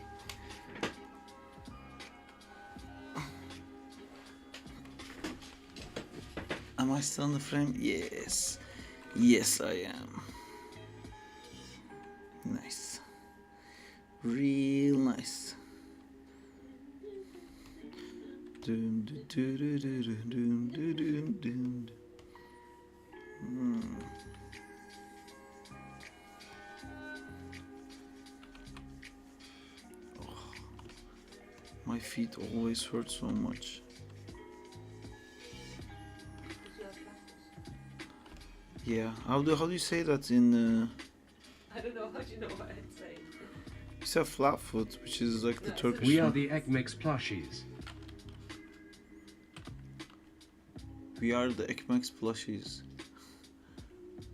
Am I still in the frame? Yes. Yes, I am. Nice. Real nice. Doom, doo, doo, doo, doo, doo, doom, doo, doom, doom. Oh, my feet always hurt so much. Yeah, how do you say that in? I don't know how you know what I'd say. You said flat foot, which is like the No, Turkish We are one. the Ekmex plushies. We are the Ekmex plushies.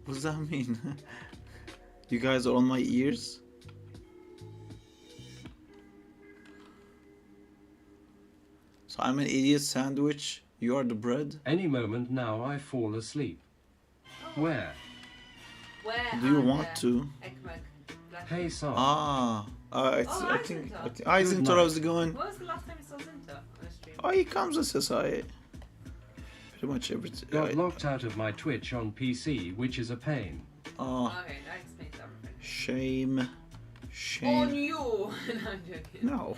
What does that mean? You guys are on my ears? So I'm an idiot sandwich You are the bread? Any moment now I fall asleep. Where? Where Do you are want the to? Ekmek black- Hey, Son. Ah. I hi, think. Zinta. Hi, Good Zinta, night. how's it going? When was the last time you saw Zinta on a stream? Oh, he comes and says hi. Pretty much every. Got locked out of my Twitch on PC, which is a pain. Oh, Okay, that explains everything. shame. On Shame. you! No, I'm joking. No.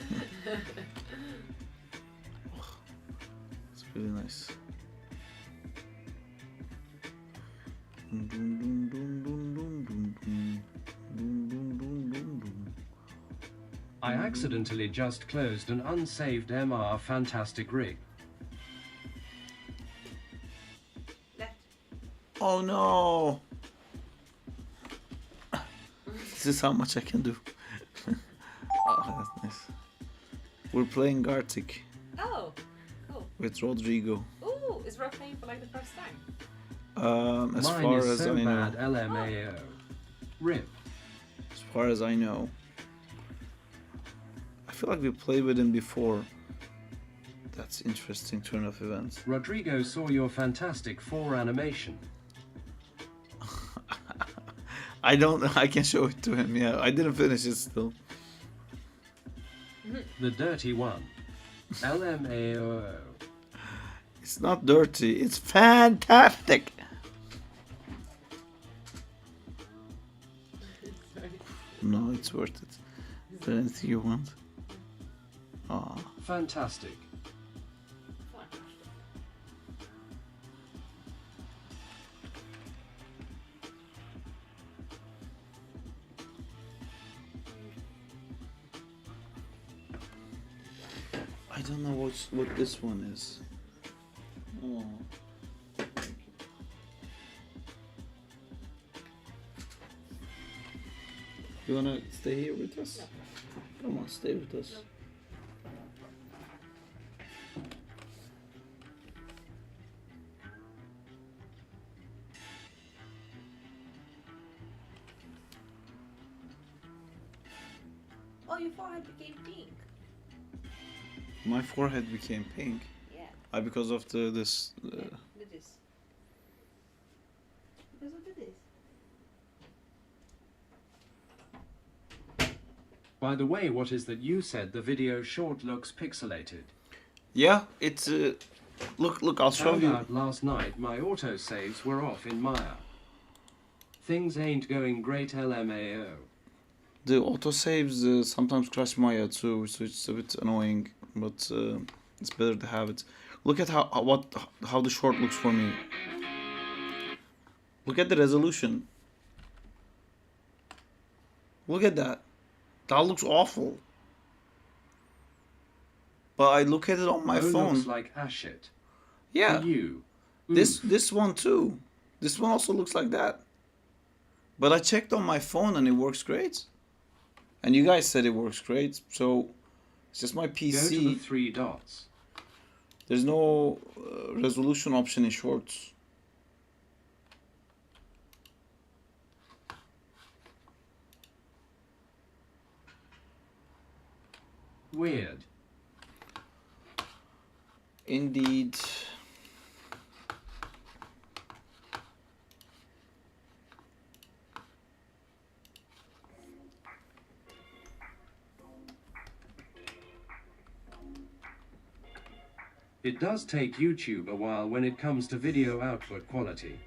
It's really nice. I accidentally just closed an unsaved MR Fantastic Rig. Left. Oh no! This is how much I can do. Oh, that's nice. We're playing Gartic Oh, cool. with Rodrigo. Ooh, is Rob playing for like the first time? As Mine far is as so I bad, know. LMAO. RIP. As far as I know. I feel like we played with him before. That's interesting turn of events. Rodrigo saw your Fantastic 4 animation. I can show it to him, yeah. I didn't finish it still. The dirty one. LMAO. It's not dirty, it's fantastic! Sorry. No, it's worth it. Is there anything you want? Ah, Fantastic. I don't know what this one is. Oh. You wanna stay here with us? Come on, stay with us. Oh, your forehead became pink. My forehead became pink. Yeah. Because of this. Look at this. Because of this. By the way, what is that you said the video short looks pixelated? Yeah, it's look. I'll show Found you. out last night my autosaves were off in Maya. Things ain't going great, LMAO. The autosaves sometimes crash Maya too, so it's a bit annoying. But it's better to have it. Look at how the short looks for me. Look at the resolution. Look at that. That looks awful. But I look at it on my Oh, phone. looks like ashit. Yeah. For you. This one too. This one also looks like that. But I checked on my phone and it works great. And you guys said it works great, so it's just my Go to the PC. 3 dots. There's no resolution option in shorts. Weird. Indeed. It does take YouTube a while when it comes to video output quality.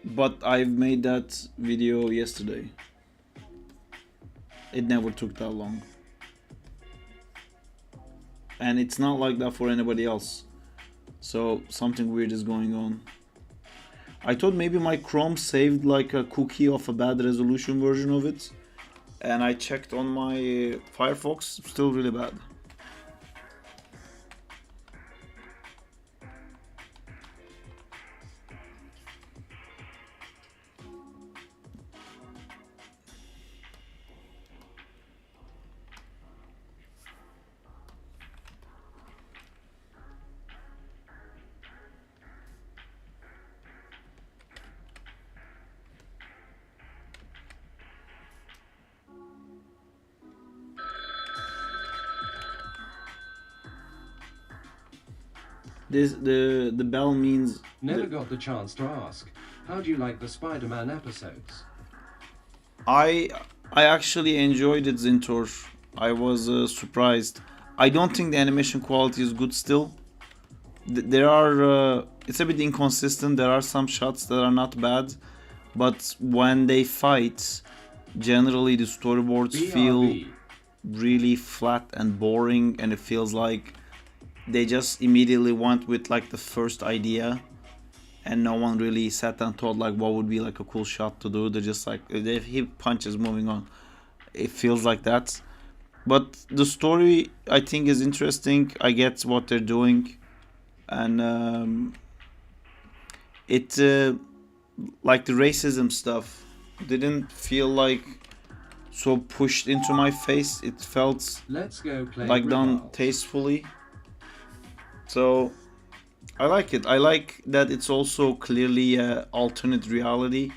But I've made that video yesterday. It never took that long. And it's not like that for anybody else. So something weird is going on. I thought maybe my Chrome saved like a cookie of a bad resolution version of it. And I checked on my Firefox, still really bad. This the bell means Never got the chance to ask. How do you like the Spider-Man episodes? I I actually enjoyed it, Zintor. I was surprised. I don't think the animation quality is good still. There are it's a bit inconsistent. There are some shots that are not bad, but when they fight, generally the storyboards feel BRB. really flat and boring, and it feels like they just immediately went with like the first idea, and no one really sat and thought like what would be like a cool shot to do. They're just like they hit punches, moving on. It feels like that. But the story I think is interesting. I get what they're doing, and it like the racism stuff didn't feel like so pushed into my face. It felt Let's go play like done Rival. tastefully. So I like it. I like that it's also clearly a alternate reality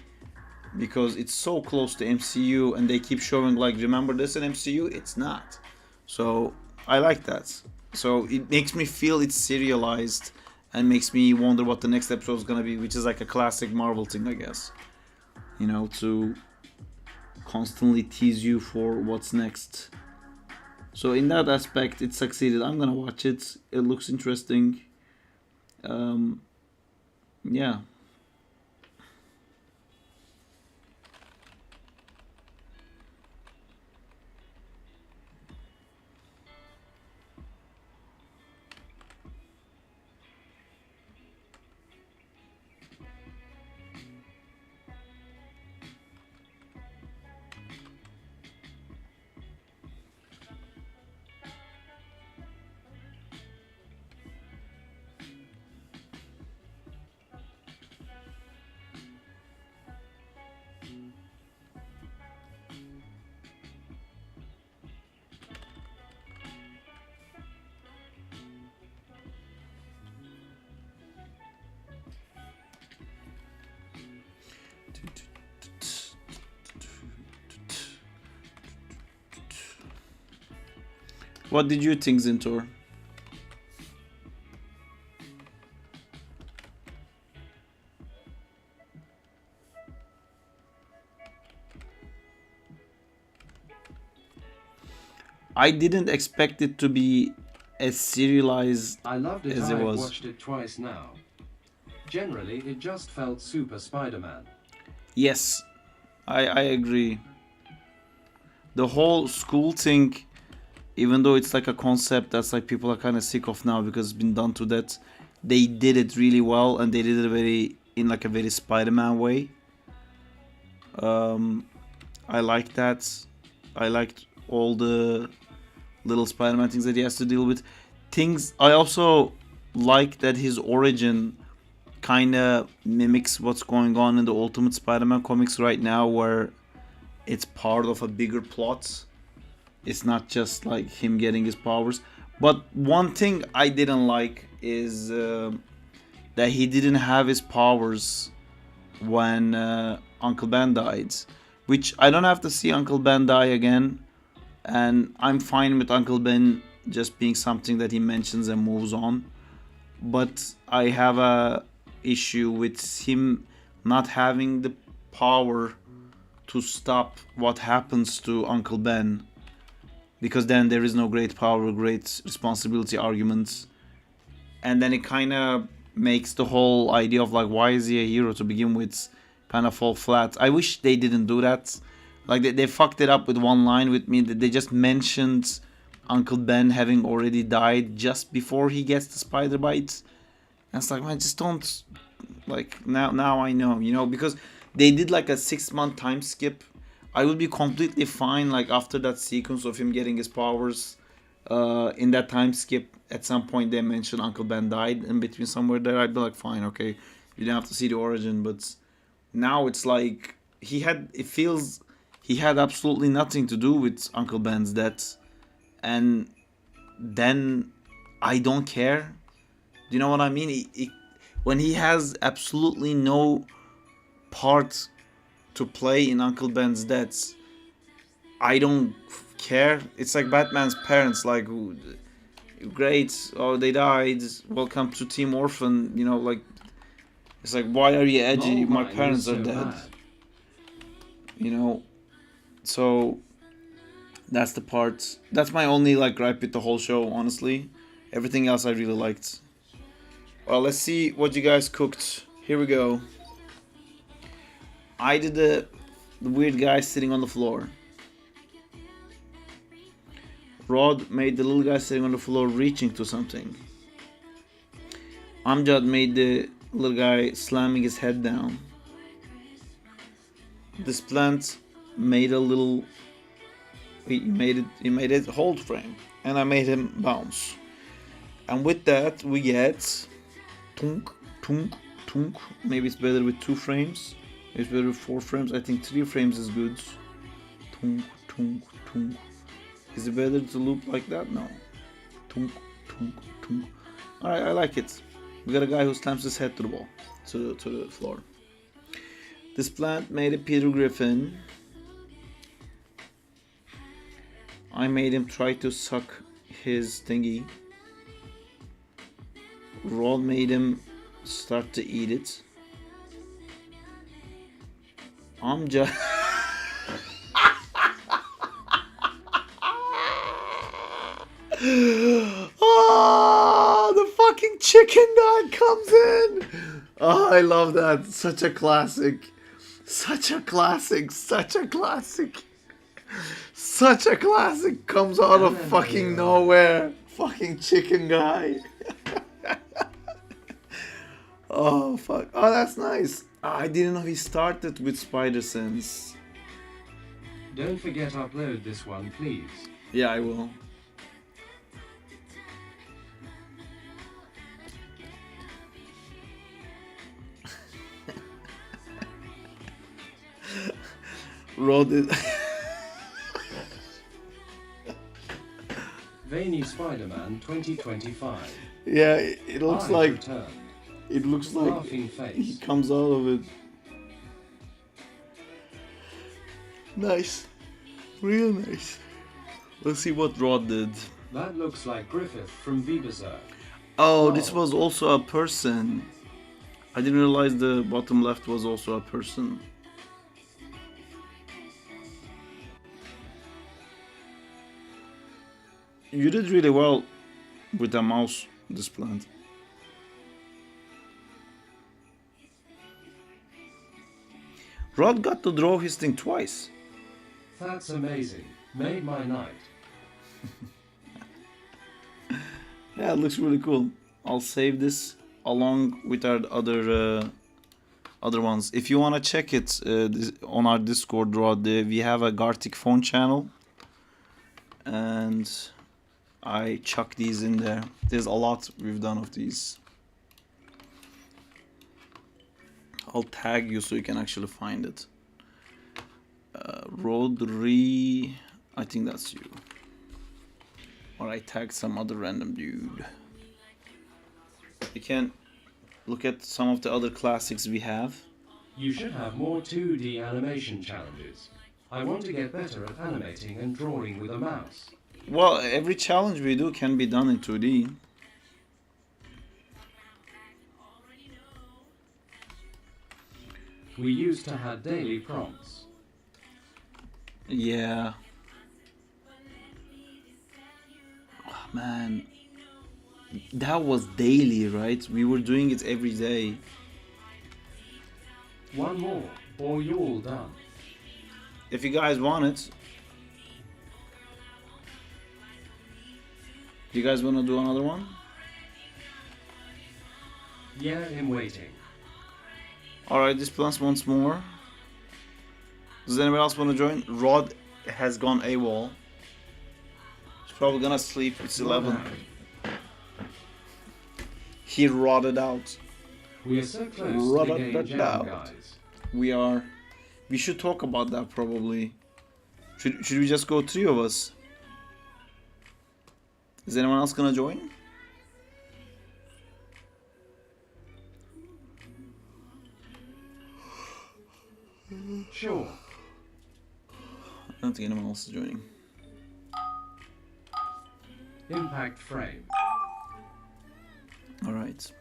because it's so close to MCU and they keep showing like remember this in MCU? It's not. So I like that. So it makes me feel it's serialized and makes me wonder what the next episode is gonna be, which is like a classic Marvel thing, I guess. You know, to constantly tease you for what's next. So in that aspect, it succeeded. I'm gonna watch it. It looks interesting. Um, yeah. What did you think, Zintor? I didn't expect it to be as serialized I loved it. as it I've was. watched it twice now. Generally, it just felt super Spider-Man. Yes, I agree. The whole school thing, even though it's like a concept that's like people are kind of sick of now because it's been done to death, they did it really well and they did it very in like a very Spider-Man way. Um, I like that. I liked all the little Spider-Man things that he has to deal with. Things I also like that his origin kind of mimics what's going on in the Ultimate Spider-Man comics right now, where it's part of a bigger plot. It's not just like him getting his powers. But one thing I didn't like is that he didn't have his powers when Uncle Ben died. Which I don't have to see Uncle Ben die again. And I'm fine with Uncle Ben just being something that he mentions and moves on. But I have a issue with him not having the power to stop what happens to Uncle Ben, because then there is no great power, great responsibility arguments, and then it kind of makes the whole idea of like why is he a hero to begin with kind of fall flat. I wish they didn't do that. Like they fucked it up with one line with me that they just mentioned Uncle Ben having already died just before he gets the spider bite. And it's like, man, just don't like now I know, you know, because they did like a 6 month time skip. I would be completely fine like after that sequence of him getting his powers. In that time skip, at some point they mentioned Uncle Ben died in between somewhere there. I'd be like, fine, okay, you don't have to see the origin, but now it's like it feels he had absolutely nothing to do with Uncle Ben's death, and then I don't care. Do you know what I mean? When he has absolutely no part to play in Uncle Ben's deaths, I don't care. It's like Batman's parents, like great. Oh, they died. Welcome to Team Orphan. You know, like it's like, why are you edgy? Lol, My mine parents was are so dead. bad. You know, so that's the part. That's my only like gripe with the whole show. Honestly, everything else I really liked. Well, let's see what you guys cooked. Here we go. I did the weird guy sitting on the floor. Rod made the little guy sitting on the floor reaching to something. Amjad made the little guy slamming his head down. This plant made a little. He made it hold frame, and I made him bounce. And with that we get tunk tunk tunk. Maybe it's better with 2 frames. Maybe it's better with 4 frames. I think 3 frames is good. Tunk tunk tunk. Is it better to loop like that? No. Tunk tunk tunk. Alright, I like it. We got a guy who slams his head to the wall, to the floor. This plant made a Peter Griffin. I made him try to suck his thingy. Rod made him start to eat it. I'm just. Oh, the fucking chicken guy comes in. Oh, I love that. Such a classic. Such a classic. Such a classic. Such a classic comes out of fucking nowhere. Fucking chicken guy. Oh, fuck. Oh, that's nice. I didn't know he started with Spider Sense. Don't forget upload this one, please. Yeah, I will. Rod it. Veiny Spider-Man 2025. Yeah, it looks I've like returned. it looks like Laughing he face. comes out of it. Nice, real nice. Let's see what Rod did. That looks like Griffith from Berserk. Oh, this was also a person. I didn't realize the bottom left was also a person. You did really well with the mouse, this plant. Rod got to draw his thing twice. That's amazing. Made my night. Yeah, it looks really cool. I'll save this along with our other ones. If you wanna check it on our Discord, Rod, we have a Gartic phone channel, and I chuck these in there. There's a lot we've done of these. I'll tag you so you can actually find it. Rodri, I think that's you. Or I tagged some other random dude. You can look at some of the other classics we have. You should have more 2D animation challenges. I want to get better at animating and drawing with a mouse. Well, every challenge we do can be done in 2D. We used to have daily prompts. Yeah. Oh, man. That was daily, right? We were doing it every day. One more, or you're all done. If you guys want it. Do you guys want to do another one? Yeah, I'm waiting. Alright, this plans once more. Does anyone else want to join? Rod has gone AWOL. He's probably gonna sleep. It's 11. He rotted out. We are so close to the game jam, guys. We are. We should talk about that probably. Should we just go 3 of us? Is anyone else gonna join? Sure. I don't think anyone else is joining. Impact frame. All right.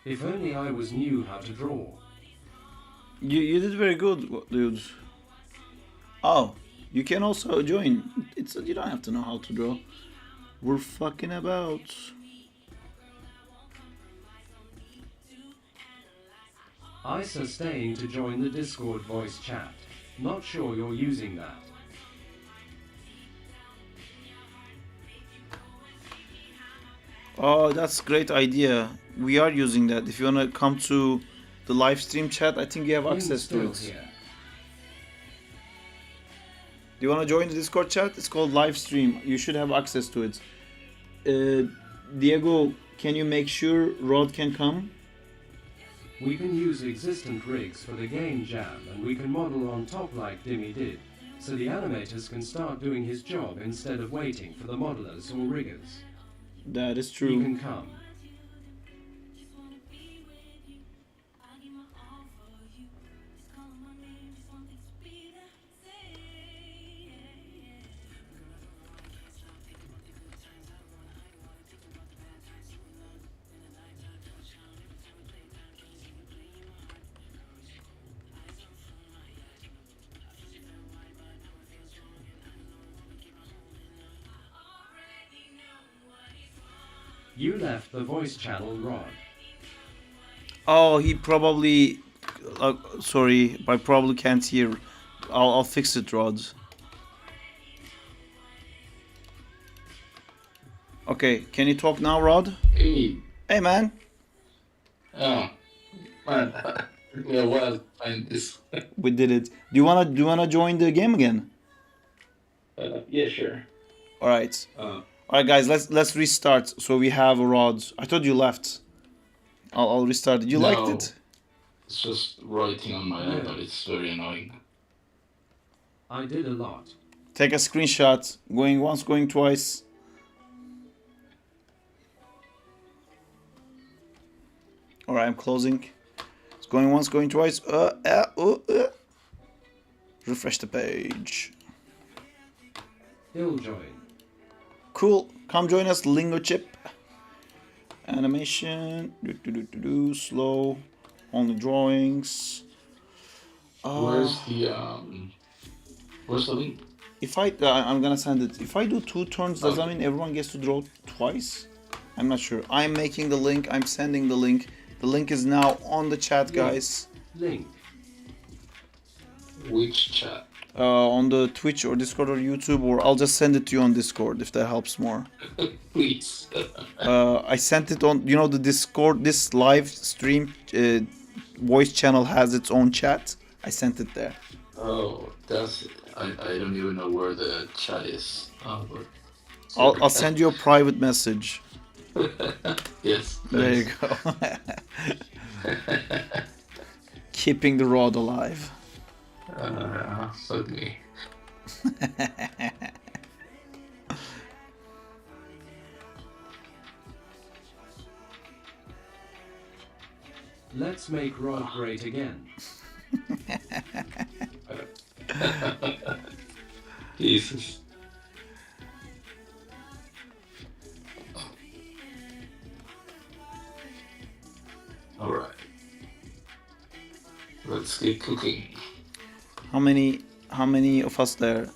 If only I was knew how to draw. You did very good, dude. Oh, you can also join. It's you don't have to know how to draw. We're fucking about. ISA staying to join the Discord voice chat. Not sure you're using that. Oh, that's a great idea. We are using that. If you wanna come to the live stream chat, I think you have Link access to still it. here. Do you wanna join the Discord chat? It's called live stream. You should have access to it. Diego, can you make sure Rod can come? We can use existent rigs for the game jam, and we can model on top like Dimmy did, so the animators can start doing his job instead of waiting for the modelers or riggers. That is He true. can come. You left the voice channel, Rod. Oh, he probably. Sorry, I probably can't hear. I'll fix it, Rod. Okay, can you talk now, Rod? Hey, Hey, man. oh, man, took me a while to find this. We did it. Do you wanna join the game again? Yeah, sure. All right. Uh, All right, guys. Let's restart. So we have a Rod. I thought you left. I'll restart it. You liked No. it? it's just writing on my Yeah. iPad. It's very annoying. I did a lot. Take a screenshot. Going once, going twice. All right, I'm closing. It's going once, going twice. Refresh the page. He'll join. Cool. Come join us, Lingo Chip. Animation. Slow. Only drawings. Where's the link? If I'm gonna send it. If I do 2 turns, does that mean everyone gets to draw twice? I'm not sure. I'm making the link. I'm sending the link. The link is now on the chat, guys. Link. Which chat? On the Twitch or Discord or YouTube, or I'll just send it to you on Discord if that helps more. Please. I sent it on, the Discord, this live stream voice channel has its own chat. I sent it there. Oh, that's it. I don't even know where the chat is. But I'll send you a private message. yes. There you go. Keeping the rod alive. Certainly. Let's make Rod great again. Jesus. All right. Let's get cooking. How many of us there?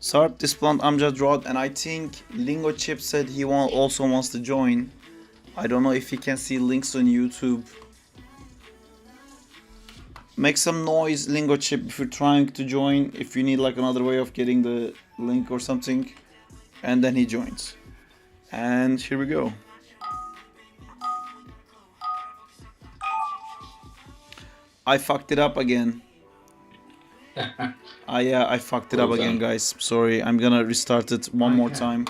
Sarp, Displant, Amjad, Rod, and I think Lingo Chip said he also wants to join. I don't know if he can see links on YouTube. Make some noise, Lingo Chip, if you're trying to join, if you need like another way of getting the link or something. And then he joins. And here we go. I fucked it up again. I fucked it up Well again, done. guys. Sorry, I'm gonna restart it one more Okay. time.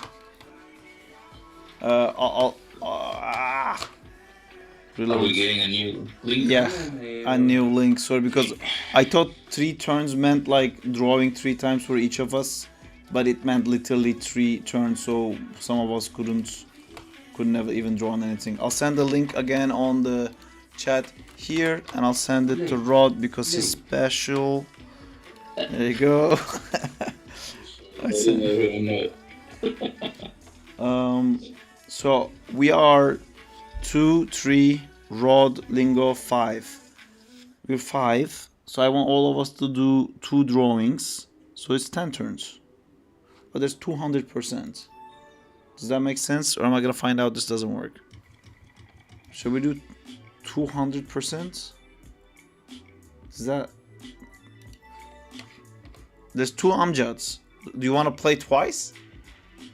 I'll Are we reload. getting a new link? Yeah, a new link. Sorry, because I thought 3 turns meant like drawing 3 times for each of us. but it meant literally 3 turns, so some of us could never even draw on anything. I'll send the link again on the chat here, and I'll send it to Rod because he's special. There you go. So we are 2, 3, Rod, Lingo, 5. We're 5. So I want all of us to do 2 drawings. So it's 10 turns. But there's 200%. Does that make sense? Or am I gonna find out this doesn't work? Should we do 200%? Is that... There's 2 Amjads. Do you want to play twice?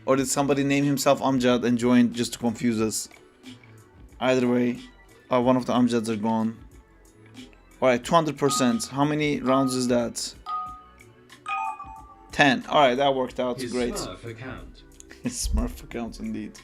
Or did somebody name himself Amjad and join just to confuse us? Either way, one of the Amjads are gone. Alright, 200%. How many rounds is that? 10. Alright, that worked out. His great. Smurf account. His Smurf account, indeed.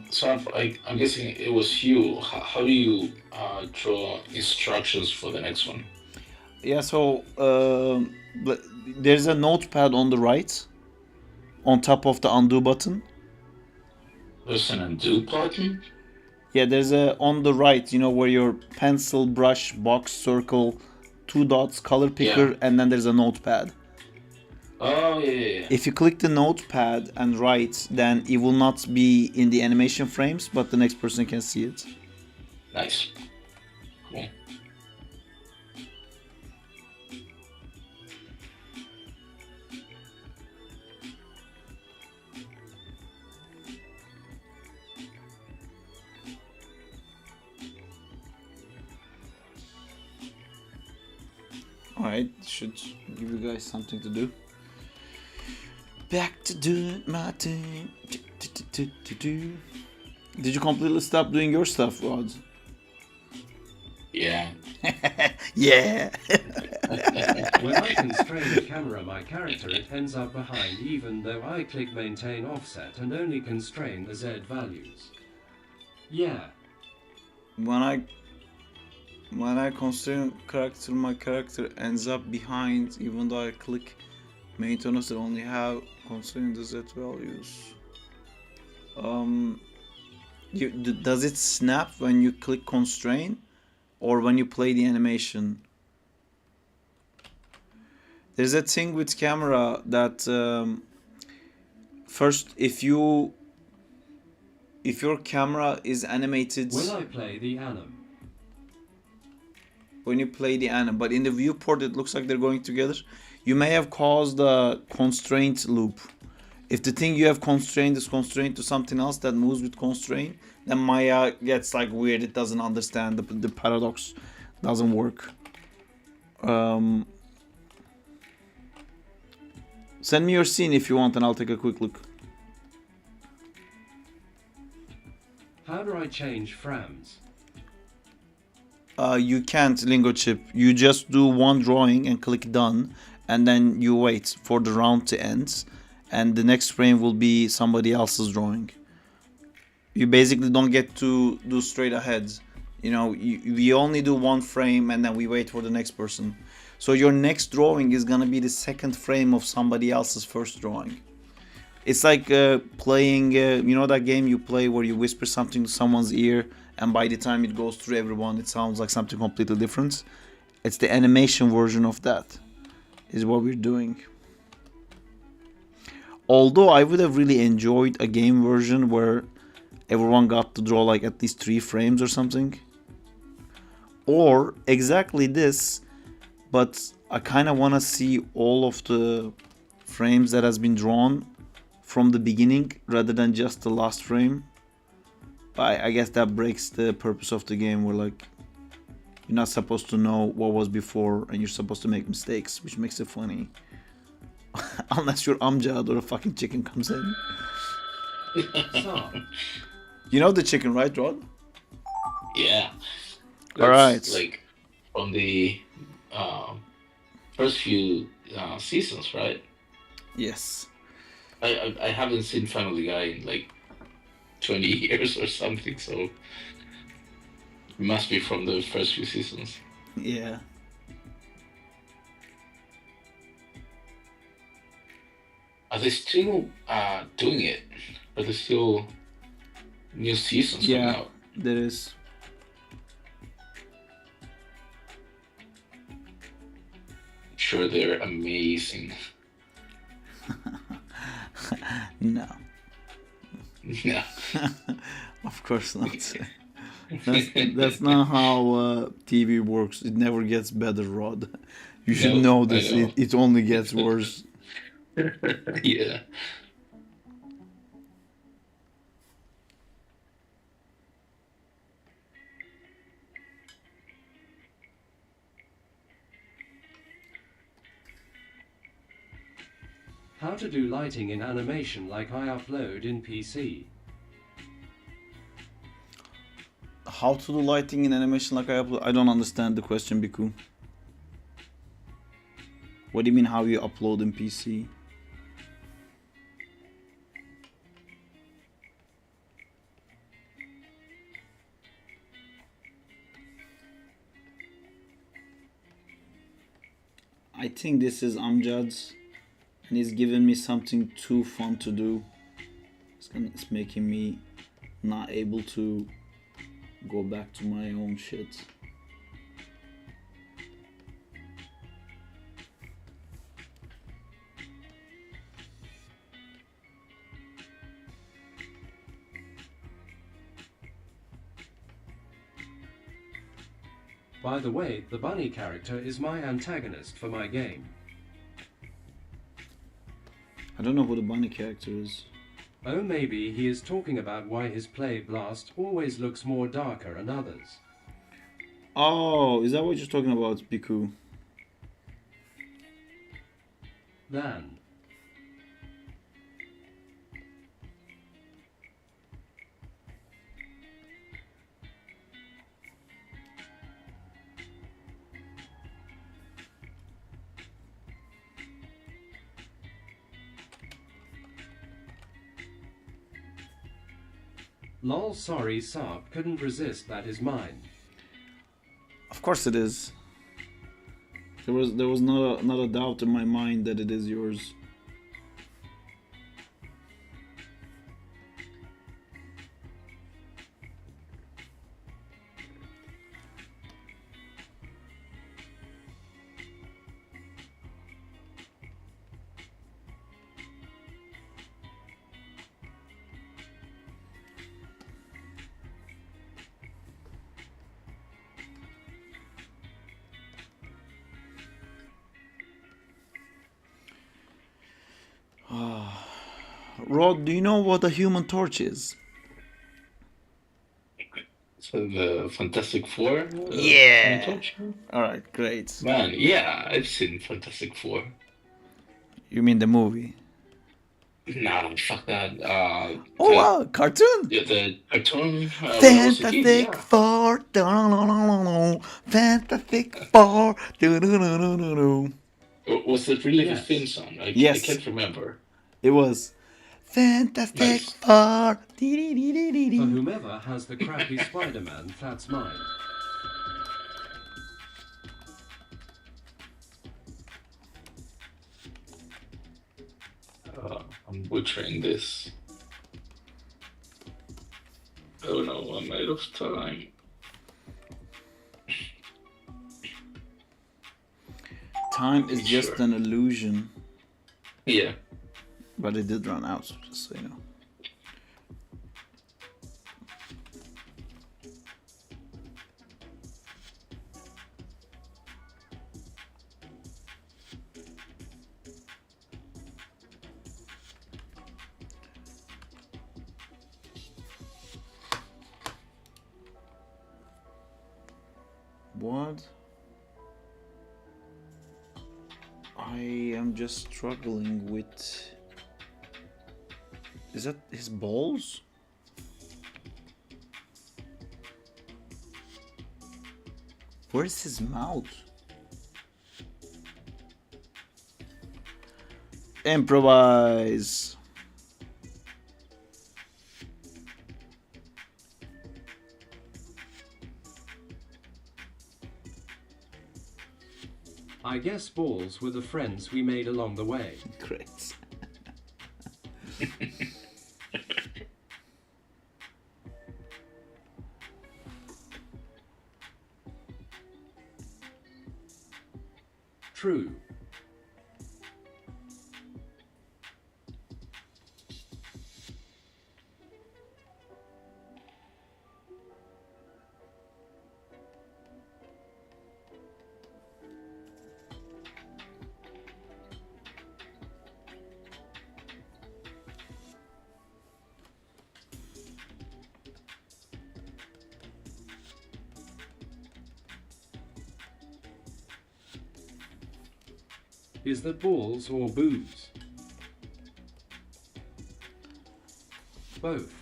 So I'm guessing it was you. How do you draw instructions for the next one? Yeah, so there's a notepad on the right, on top of the undo button. There's an undo button? Yeah, there's a on the right, you know, where your pencil, brush, box, circle, 2 dots, color picker, Yeah. and then there's a notepad. Oh, yeah. If you click the notepad and write, then it will not be in the animation frames, but the next person can see it. Nice. Cool. Alright, should give you guys something to do. Back to doing my thing. Did you completely stop doing your stuff, Rod? Yeah. Yeah. When I constrain the camera, my character, it ends up behind, even though I click maintain offset and only constrain the Z values. Yeah. When I constrain character, my character ends up behind, even though I click maintenance and only have constrain the Z values. Does it snap when you click constrain, or when you play the animation? There's a thing with camera that first, if your camera is animated When I play the anim. when you play the anim, but in the viewport it looks like they're going together, you may have caused a constraint loop. If the thing you have constrained is constrained to something else that moves with constraint, then Maya gets like weird. It doesn't understand, the paradox doesn't work. Send me your scene if you want, and I'll take a quick look. How do I change frames? You can't, Lingo Chip. You just do one drawing and click done, and then you wait for the round to end, and the next frame will be somebody else's drawing. You basically don't get to do straight ahead. You know, we only do one frame and then we wait for the next person. So your next drawing is gonna be the second frame of somebody else's first drawing. It's like playing, you know that game you play where you whisper something to someone's ear, and by the time it goes through everyone, it sounds like something completely different. It's the animation version of that, is what we're doing. Although I would have really enjoyed a game version where everyone got to draw like at least 3 frames or something. Or exactly this, but I kind of want to see all of the frames that has been drawn from the beginning rather than just the last frame. I guess that breaks the purpose of the game, where like you're not supposed to know what was before and you're supposed to make mistakes, which makes it funny. Unless you're Amjad or a fucking chicken comes in. Saab. You know the chicken, right, Rod? Yeah. All right. That's like from the uh, first few seasons, right? Yes. I haven't seen Family Guy in like 20 years or something, so it must be from the first few seasons. Yeah. Are they still doing it? Are there still new seasons coming Yeah, out? there is. I'm sure they're amazing. No. Yeah. Of course not. That's not how TV works. It never gets better, Rod. You should No, know I this. know. It only gets worse. Yeah. How to do lighting in animation like I upload in PC. How to do lighting in animation like I upload? I don't understand the question, Biku. What do you mean how you upload in PC? I think this is Amjad's, and he's giving me something too fun to do. It's making me not able to go back to my own shit. By the way, the bunny character is my antagonist for my game. I don't know who the bunny character is. Oh, maybe he is talking about why his play Blast always looks more darker than others. Oh, is that what you're talking about, Biku? Than. Lol, sorry, Saab couldn't resist, that is mine. Of course it is. There was not a doubt in my mind that it is yours. Rod, do you know what a human torch is? So the Fantastic Four? Yeah. Torch? Alright, great. Man, yeah, I've seen Fantastic Four. You mean the movie? Nah, fuck that. Oh wow, cartoon! Yeah, the cartoon. When I was a kid, Fantastic yeah. Four, Fantastic Four, do-do-do-do-do-do. Was it really the Yes. theme song? I Yes. can't remember. It was Fantastic Nice. Four. For Dee-dee-dee-dee-dee-dee. whomever has the crappy Spider-Man, that's mine. I'm butchering this. Oh no, I'm out of time. Time is just Sure. an illusion, Yeah. but it did run out, so just so you know. What? I am just struggling with Is that his balls? Where's his mouth? Improvise. I guess balls were the friends we made along the way. Great. True. Is that balls or boobs? Both.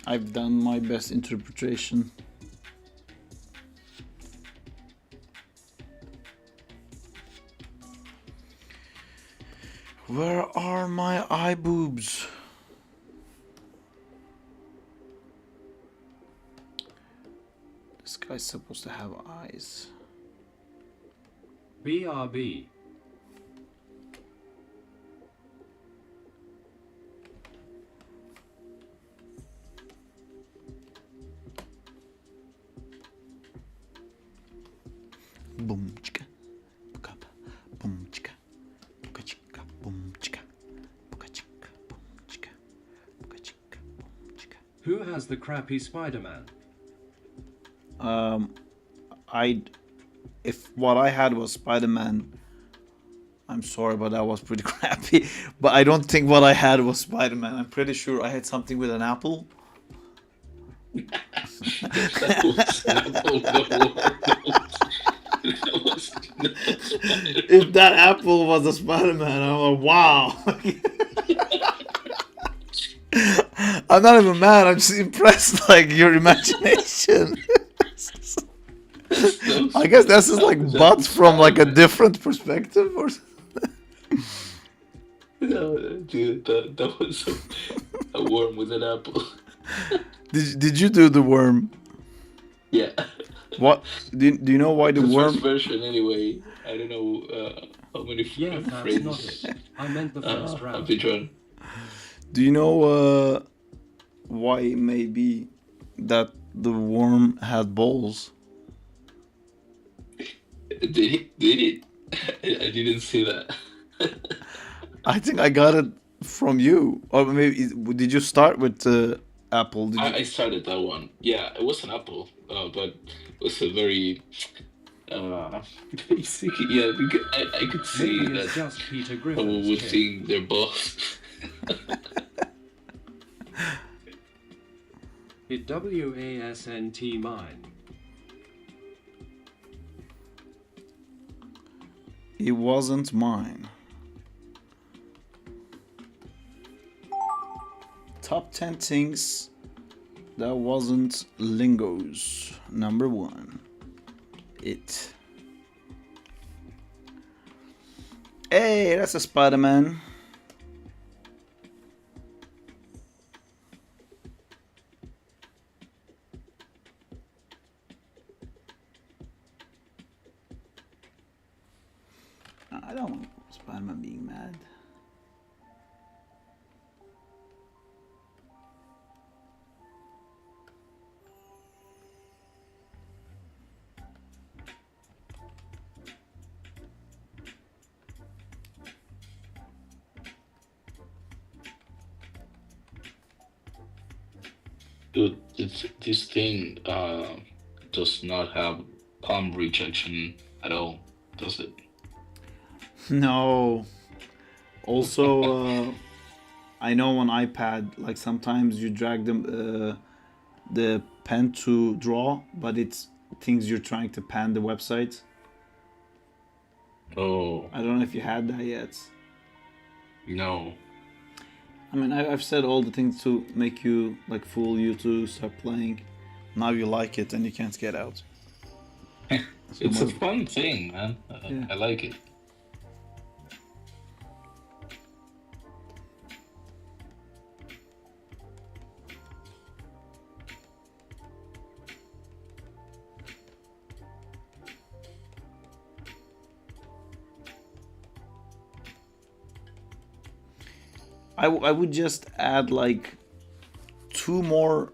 I've done my best interpretation. Where are my eye boobs? This guy's supposed to have eyes. BRB. Boom chicka, buka, boom chicka, buka chicka, boom chicka, buka chicka, boom chicka, buka chicka, boom chicka. Who has the crappy Spider-Man? If what I had was Spider-Man, I'm sorry, but that was pretty crappy. But I don't think what I had was Spider-Man. I'm pretty sure I had something with an apple. That was not If that apple was a Spider-Man, I'm like, wow. I'm not even mad. I'm just impressed, like your imagination. I guess that's just like butt from like a different perspective, or No, dude, that was a worm with an apple. did you do the worm? Yeah. What do you know why the The worm? first version, anyway. I don't know how many Yeah, that's frames not it. I meant the first I've round. been drawn. Do you know why it may be that the worm had balls? Did he? Did it? I didn't see that. I think I got it from you, or maybe did you start with the apple? Did you? I started that one. Yeah, it was an apple, but it was a very basic. Yeah, because I could see Maybe it's that just Peter someone Griffin's was kid. seeing their boss. It WASNT mine. It wasn't mine. Top 10 things that wasn't lingos. Number 1. It. Hey, that's a Spider-Man. I don't want Spider-Man being mad. Dude, this thing does not have palm rejection at all, does it? No. Also, I know on iPad, like sometimes you drag the pen to draw, but it's things you're trying to pan the website. Oh, I don't know if you had that yet. no. I mean, I've said all the things to make you, like, fool you to start playing. Now you like it and you can't get out. It's a fun thing, man. Yeah. I like it. I would just add like 2 more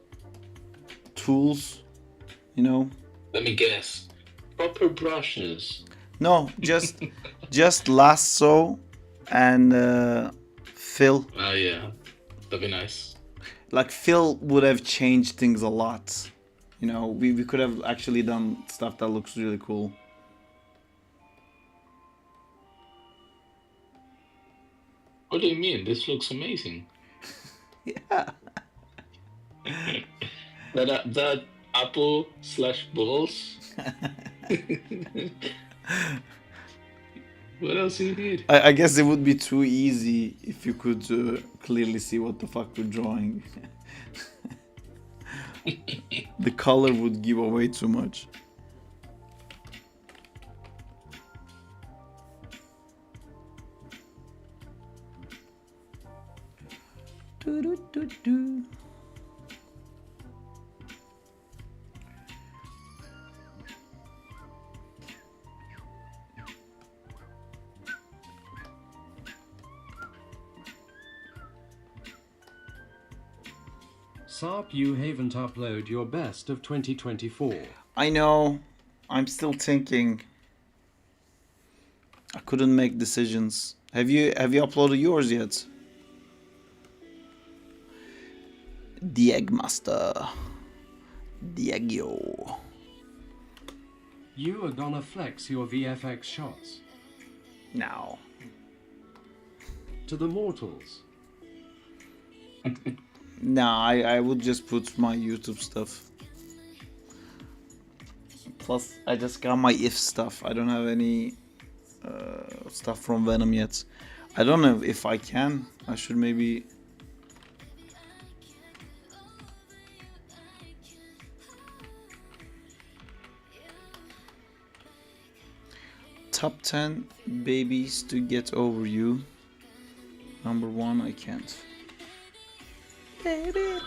tools, you know? Let me guess. Proper brushes. No, just lasso and fill. Oh yeah, that'd be nice. Like fill would have changed things a lot. You know, we could have actually done stuff that looks really cool. What do you mean? This looks amazing. Yeah. That apple / balls. What else do you need? I guess it would be too easy if you could clearly see what the fuck we're drawing. The color would give away too much. Do. Sarp, you haven't uploaded your best of 2024. I know. I'm still thinking. I couldn't make decisions. Have you uploaded yours yet? Diegmaster. Diegio. You are gonna flex your VFX shots Now. to the mortals. Nah, I would just put my YouTube stuff. Plus, I just got my if stuff. I don't have any stuff from Venom yet. I don't know if I can. I should maybe. Top 10 babies to get over you. Number 1, I can't. Baby.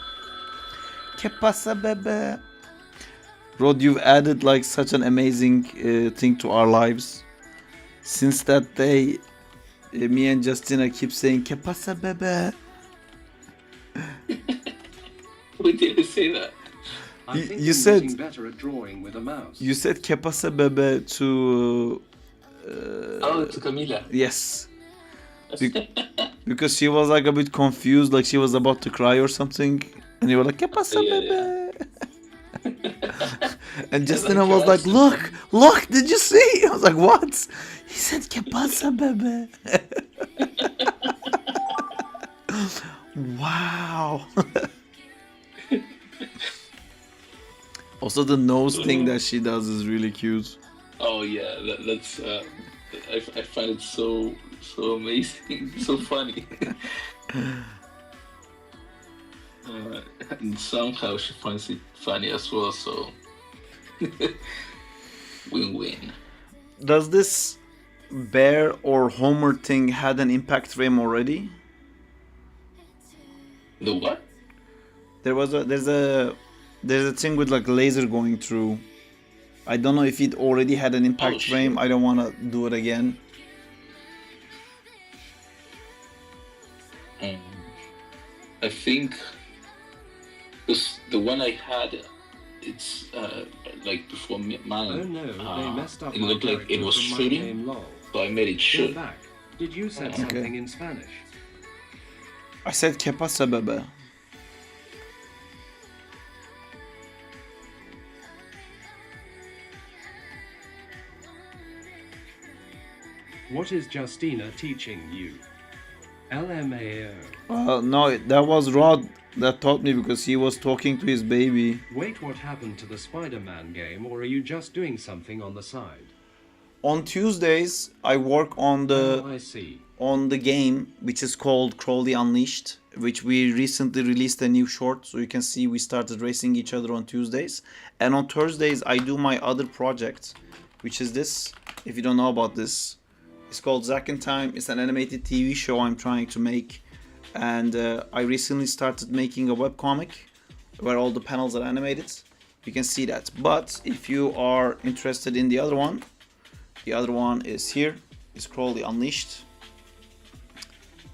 ¿Qué pasa, bebe? Rod, you've added like such an amazing thing to our lives. Since that day, me and Justina keep saying ¿Qué pasa, bebe? We didn't say that. I You- think you I'm said- getting better at drawing with a mouse. You said ¿Qué pasa, bebe? To Oh, to Camila. yes, because she was like a bit confused, like she was about to cry or something, and you were like ¿Qué pasa, Yeah, bebe? And Justina like, was "Oh, like, look, did you see? I was like, what? He said, ¿Qué pasa, bebe? Wow. Also, the nose thing that she does is really cute. Oh yeah, that's. I find it so amazing, so funny. And somehow she finds it funny as well. So win-win. Does this Bear or Homer thing had an impact frame already? The what? There's a thing with like laser going through. I don't know if it already had an impact shit. frame. I don't want to do it again. I think because the one I had, it's like before Oh mine. no, they messed up It my looked like it character was from my shooting, game LOL. so I made it Go shoot. back. Did you say Okay. something in Spanish? I said ¿Qué pasa, bebe? What is Justina teaching you? LMAO. No, that was Rod that taught me because he was talking to his baby. Wait, what happened to the Spider-Man game, or are you just doing something on the side? On Tuesdays, I work on Oh, the I see. game which is called Crowley Unleashed, which we recently released a new short. So you can see we started racing each other on Tuesdays. And on Thursdays, I do my other project, which is this. If you don't know about this, it's called Zack in Time. It's an animated TV show I'm trying to make. And I recently started making a webcomic where all the panels are animated. You can see that. But if you are interested in the other one is here. It's called The Unleashed.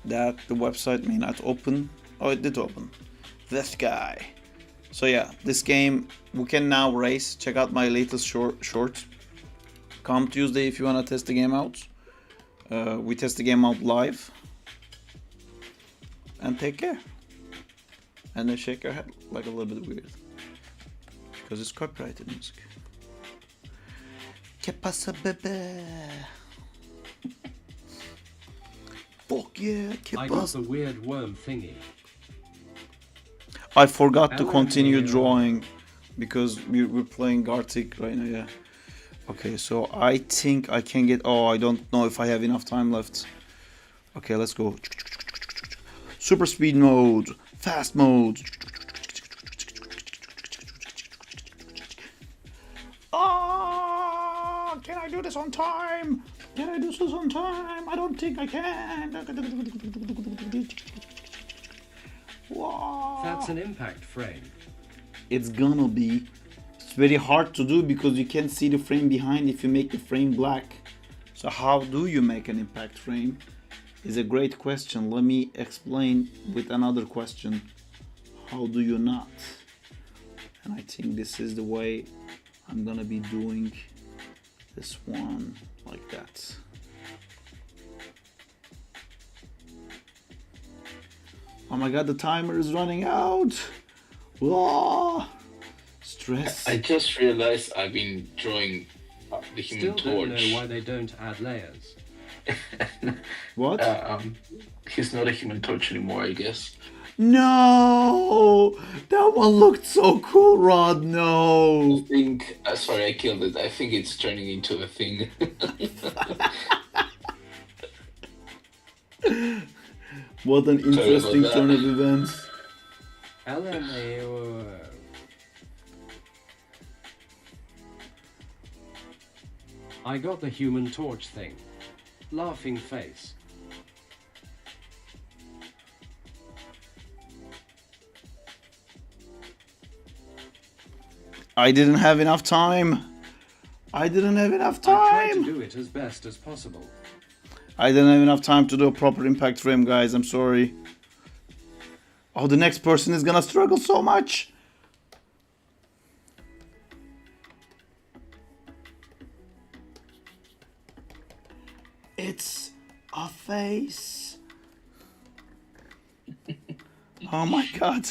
That the website may not open. Oh, it did open. This guy. So yeah, this game we can now race. Check out my latest short. Come Tuesday if you wanna test the game out. We test the game out live. And take care. And then shake your head like a little bit weird. Because it's copyrighted music. ¿Qué pasa, bebé? Fuck yeah, ¿qué I got pasa? the weird worm thingy. I forgot to Hello, continue Leo. drawing because we're playing Gartic right now, yeah. Okay, so I think I can get... Oh, I don't know if I have enough time left. Okay, let's go. Super speed mode, fast mode. Oh, can I do this on time? Can I do this on time? I don't think I can. Wow. That's an impact frame. It's gonna be. It's very hard to do because you can't see the frame behind if you make the frame black. So how do you make an impact frame? Is a great question. Let me explain with another question. How do you not? And I think this is the way I'm gonna be doing this one like that. Oh my god, the timer is running out. Whoa. Stress. I just realized I've been drawing the Still Human don't know Torch. why they don't add layers. What? He's not a Human Torch anymore, I guess. No! That one looked so cool, Rod. I No. think. Sorry, I killed it. I think it's turning into a thing. What an about interesting that. turn of events. LMAO. I got the Human Torch thing. Laughing face. I didn't have enough time. I didn't have enough I tried to time. do it as best as possible. I didn't have enough time to do a proper impact frame, guys. I'm sorry. Oh, the next person is gonna struggle so much. It's a face. Oh my god.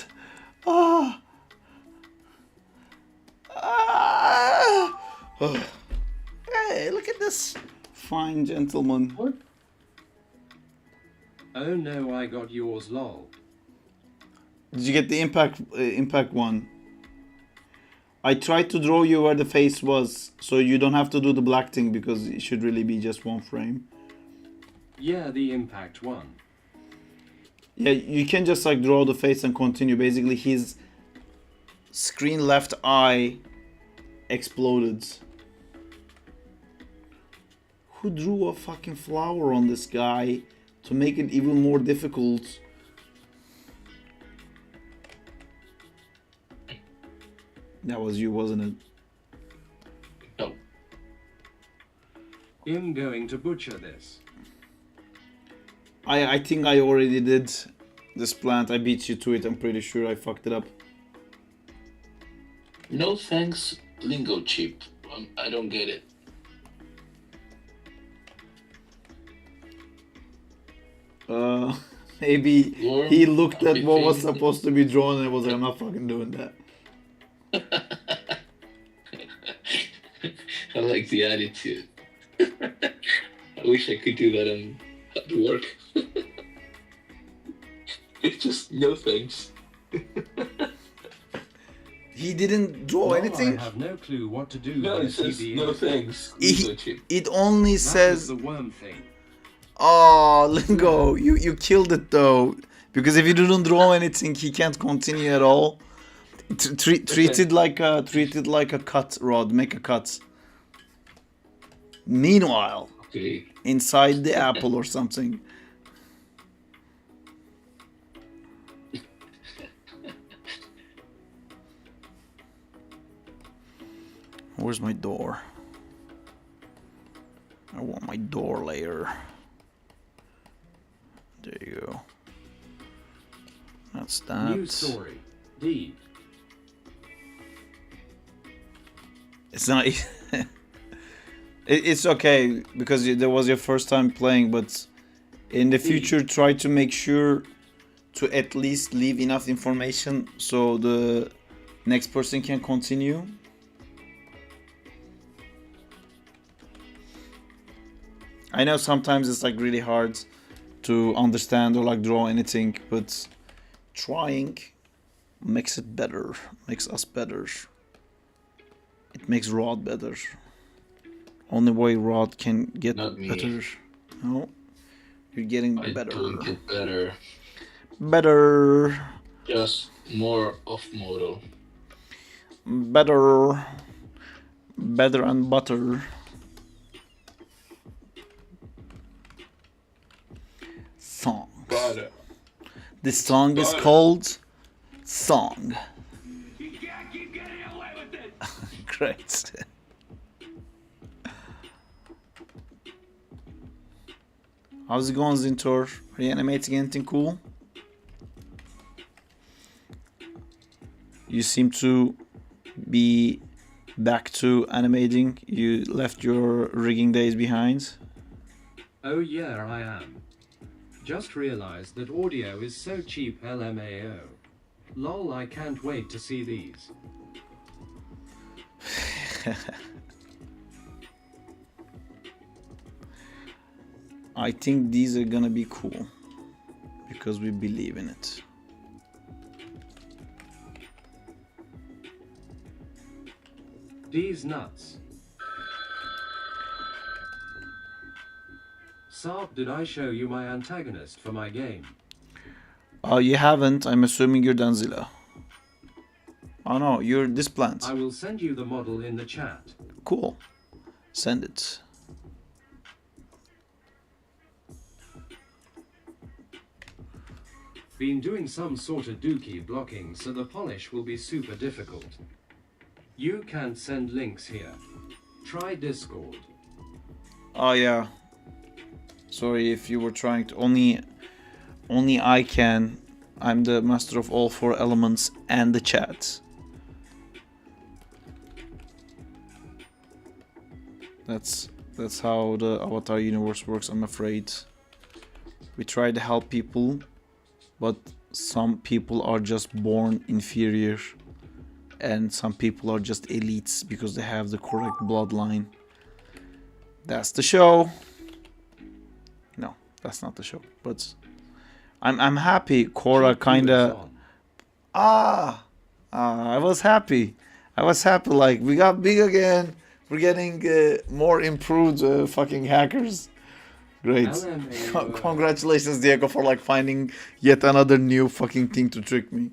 Ah. Ah. Oh. Hey, look at this fine gentleman. Oh no, I got yours, lol. Did you get the impact one? I tried to draw you where the face was, so you don't have to do the black thing because it should really be just one frame. Yeah, the impact one. Yeah, you can just like draw the face and continue. Basically, his screen left eye exploded. Who drew a fucking flower on this guy to make it even more difficult? That was you, wasn't it? No. I'm going to butcher this. I think I already did this plant. I beat you to it. I'm pretty sure I fucked it up. No thanks, lingo chip. I don't get it. Maybe he looked at what was everything. supposed to be drawn and was like, I'm not fucking doing that. I like the attitude. I wish I could do that at work. It's just no thanks. He didn't draw Lol, anything. I have no clue what to do No, with it says CBA. no thanks, lingo chip. It only That was says, the worm thing. "Oh, Lingo, you killed it though." Because if he didn't draw anything, he can't continue at all. Treat it like a cut, Rod. Make a cut. Meanwhile, Okay. inside the apple or something. Where's my door? I want my door layer. There you go. That's that. New story. D. It's not. It's okay because there was your first time playing, but in the future, try to make sure to at least leave enough information so the next person can continue. I know sometimes it's like really hard to understand or like draw anything, but trying makes it better, makes us better. It makes Rod better. Only way Rod can get Not me. better. No, you're getting I better. don't get better. Better. Just more of model. Better. Better and butter. Song. Butter. This song is Butter. called Song. You can't keep getting away with it. Great. How's it going, Zintor? Are you animating anything cool? You seem to be back to animating. You left your rigging days behind. Oh yeah, I am. Just realized that audio is so cheap, LMAO. Lol, I can't wait to see these. I think these are gonna be cool because we believe in it. These nuts. Saab, did I show you my antagonist for my game? You haven't. I'm assuming you're Danzilla. Oh no, you're this plant. I will send you the model in the chat. Cool. Send it. Been doing some sort of dookie blocking, so the polish will be super difficult. You can't send links here. Try Discord. Oh yeah. Sorry if you were trying to only I can. I'm the master of all four elements and the chat. That's how the Avatar universe works, I'm afraid. We try to help people, but some people are just born inferior and some people are just elites because they have the correct bloodline. That's the show. No, that's not the show. But I'm happy Korra kinda I was happy. Like we got big again. We're getting more improved fucking hackers. Great. Congratulations, Diego, for like finding yet another new fucking thing to trick me.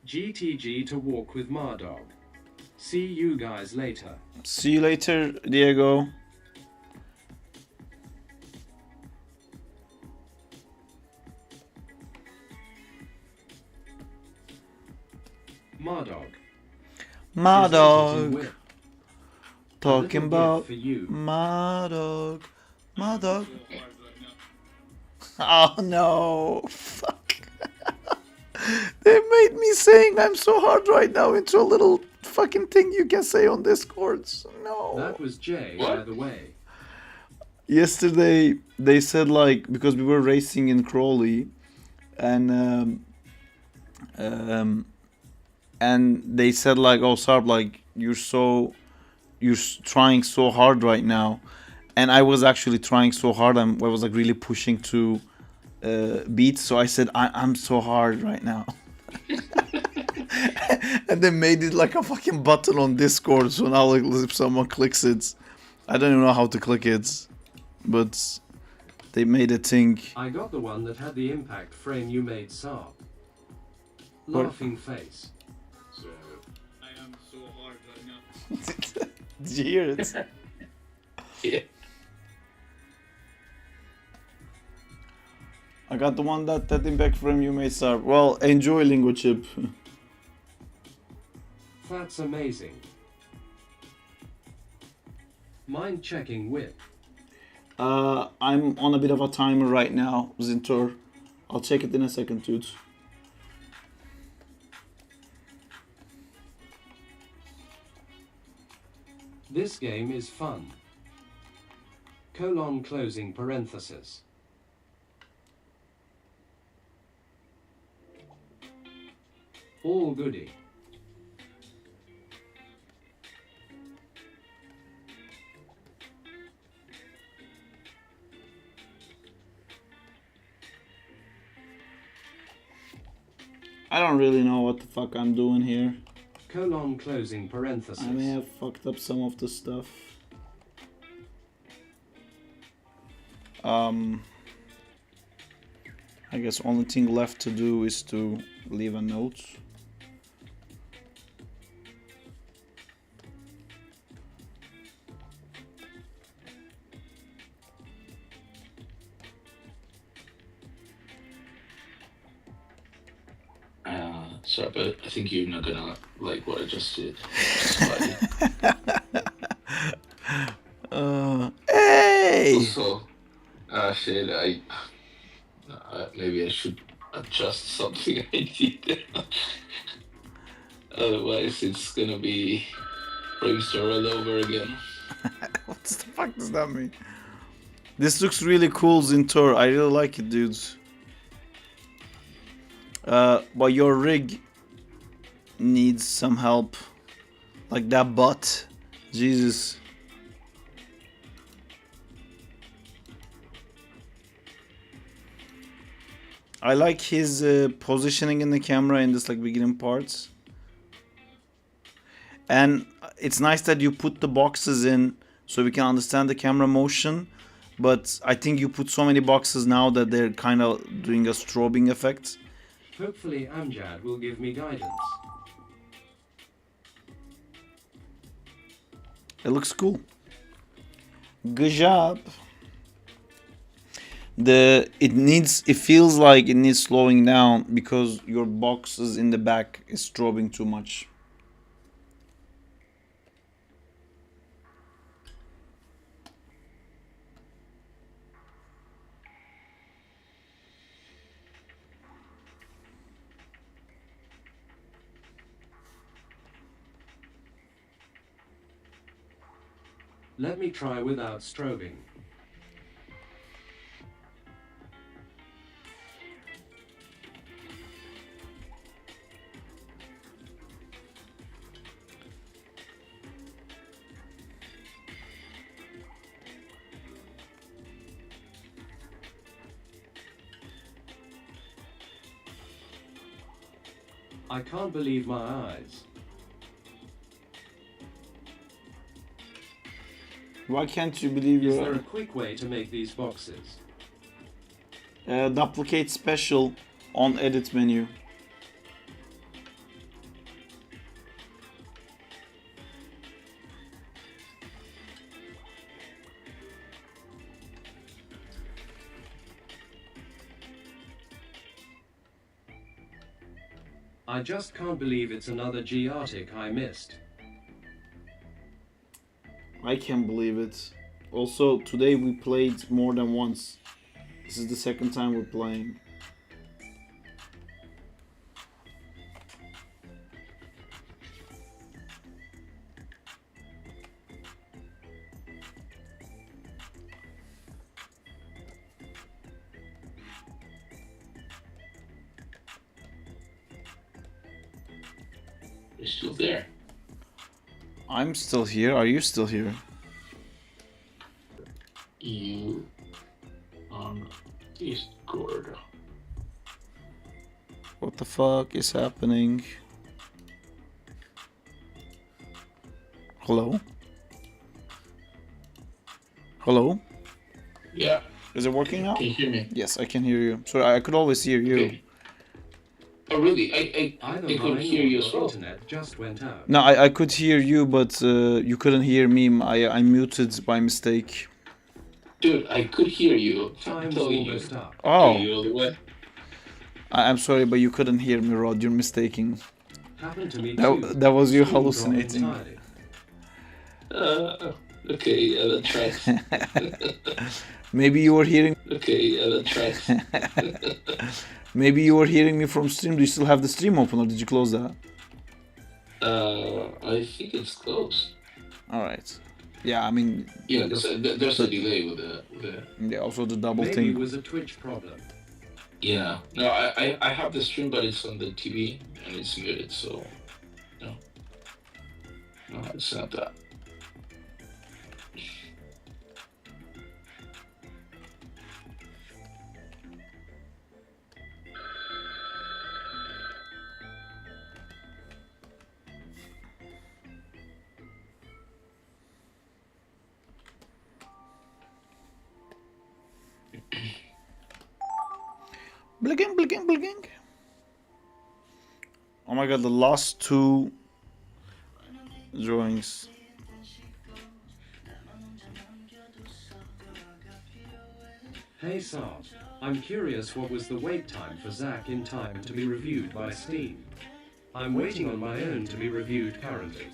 GTG to walk with Mardog. See you guys later. See you later, Diego. Mardog. Mardog. Talking A little about gift for you. Mardog. Mardog. Oh no. Fuck. They made me saying I'm so hard right now into a little fucking thing you can say on Discord. No. That was Jay, by What? the way. Yesterday they said like because we were racing in Crawley and um, and they said like, oh Sarb, like trying so hard right now, and I was actually trying so hard. I was like really pushing to beat. So I said I'm so hard right now, and they made it like a fucking button on Discord. So now like if someone clicks it, I don't even know how to click it, but they made a thing. I got the one that had the impact frame you made, Saab. What? Laughing face. So I am so hard right now. Did you hear it? Yeah. I got the one that impact frame you made, sir. Well, enjoy Lingo Chip. That's amazing. Mind checking whip. I'm on a bit of a timer right now, Zintor. I'll check it in a second, dude. This game is fun. Colon closing parenthesis. All goody. I don't really know what the fuck I'm doing here. Colon closing parenthesis. I may have fucked up some of the stuff. I guess only thing left to do is to leave a note. Sorry, but I think you're not gonna like what I just did. Hey! Also, shit, maybe I should adjust something I did. Otherwise, it's gonna be Brimstone all over again. What the fuck does that mean? This looks really cool, Zintor. I really like it, dudes. But your rig needs some help. Like that butt. Jesus. I like his positioning in the camera in this like beginning parts. And it's nice that you put the boxes in so we can understand the camera motion. But I think you put so many boxes now that they're kind of doing a strobing effect. Hopefully Amjad will give me guidance. It looks cool. Good job. It feels like it needs slowing down because your boxes in the back is strobing too much. Let me try without strobing. I can't believe my eyes. Why can't you believe Is your there a quick way to make these boxes? duplicate special on edit menu? I just can't believe it's another G-Arctic I missed. I can't believe it. Also, today we played more than once. This is the second time we're playing. You're still there. I'm still here. Are you still here? You on Discord. What the fuck is happening? Hello? Hello? Yeah. Is it working now? Can you hear me? Yes, I can hear you. Sorry, I could always hear you. Okay. Oh really? I Either could mine hear or you your as well. internet just went out. No, I could hear you, but you couldn't hear me. I muted by mistake. Dude, I could hear you. I'm Time's telling you. almost up. Oh, You all the way. I'm sorry, but you couldn't hear me, Rod. You're mistaking. Happened to me too. That was you Stream dropped hallucinating. entirely. Okay, yeah, that tracks. Maybe you were hearing. Okay, yeah, that tracks. Maybe you were hearing me from stream. Do you still have the stream open, or did you close that? I think it's close. All right. Yeah, I mean, Yeah, there's a delay with the. yeah. Also the double Maybe thing. it was a Twitch problem. Yeah. No, I have the stream, but it's on the TV and it's muted, so no. No, it's not that. Blinking, blinking, blinking. Oh my god, the last two drawings. Hey Saab, I'm curious what was the wait time for Zack in time to be reviewed by Steam? I'm waiting on my own to be reviewed currently.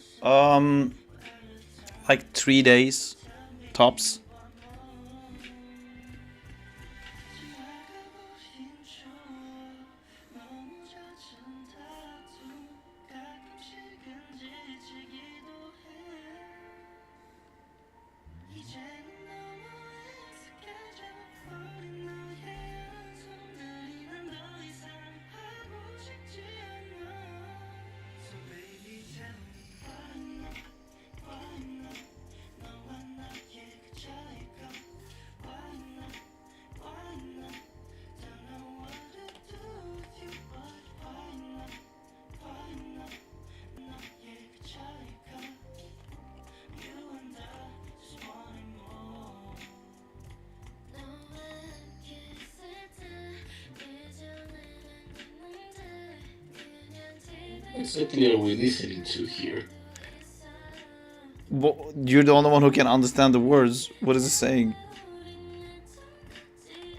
Like 3 days, tops. Exactly are we listening to here? But you're the only one who can understand the words. What is it saying?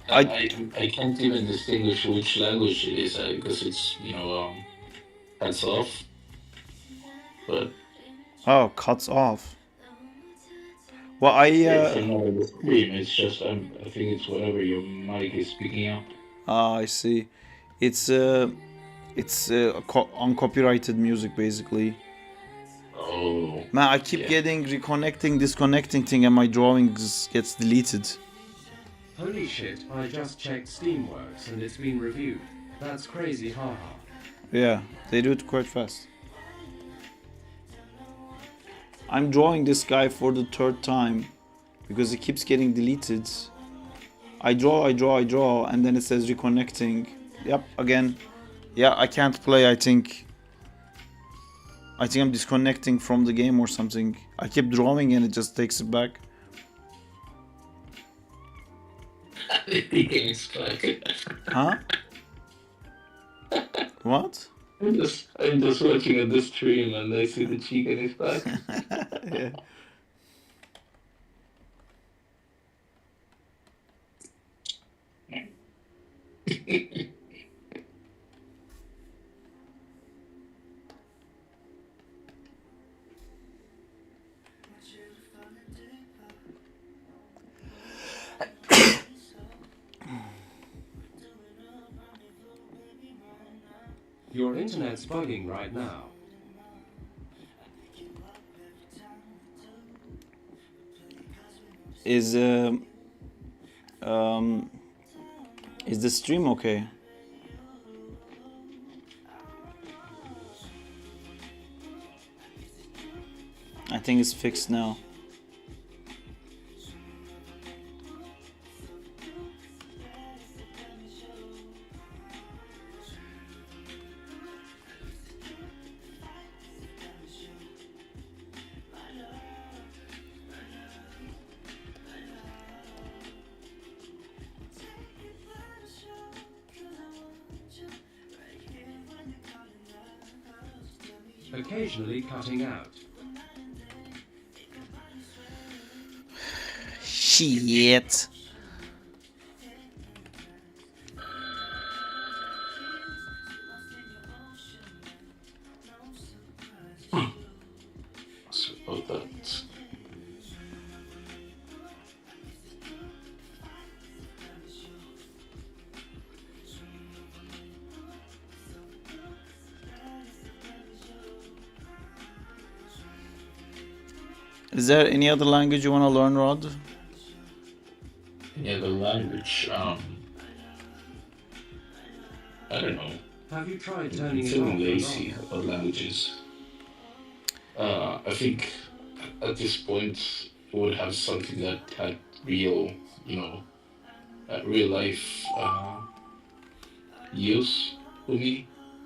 I can't even distinguish which language it is because it's hands off. But Oh, cuts off. Well, it's not the stream. It's just I think it's whatever your mic is picking up. I see. It's uncopyrighted music basically. Oh. Man, I keep Yeah. getting reconnecting, disconnecting thing, and my drawings gets deleted. Holy shit, I just checked Steamworks and it's been reviewed. That's crazy, haha. Yeah, they do it quite fast. I'm drawing this guy for the third time because it keeps getting deleted. I draw, and then it says reconnecting. Yep, again. Yeah, I can't play, I think I'm disconnecting from the game or something. I keep drawing and it just takes it back. The game is back. Huh? What? I'm just watching at the stream and I see the chicken is back. Yeah. Your internet's bugging right now. Is the stream okay? I think it's fixed now. Occasionally cutting out. Shit. So about that. Is there any other language you want to learn, Rod? Any other language? I don't know. Have you tried I'm turning it feeling off lazy and on? about languages. I think at this point we would have something that had real, real life use for me.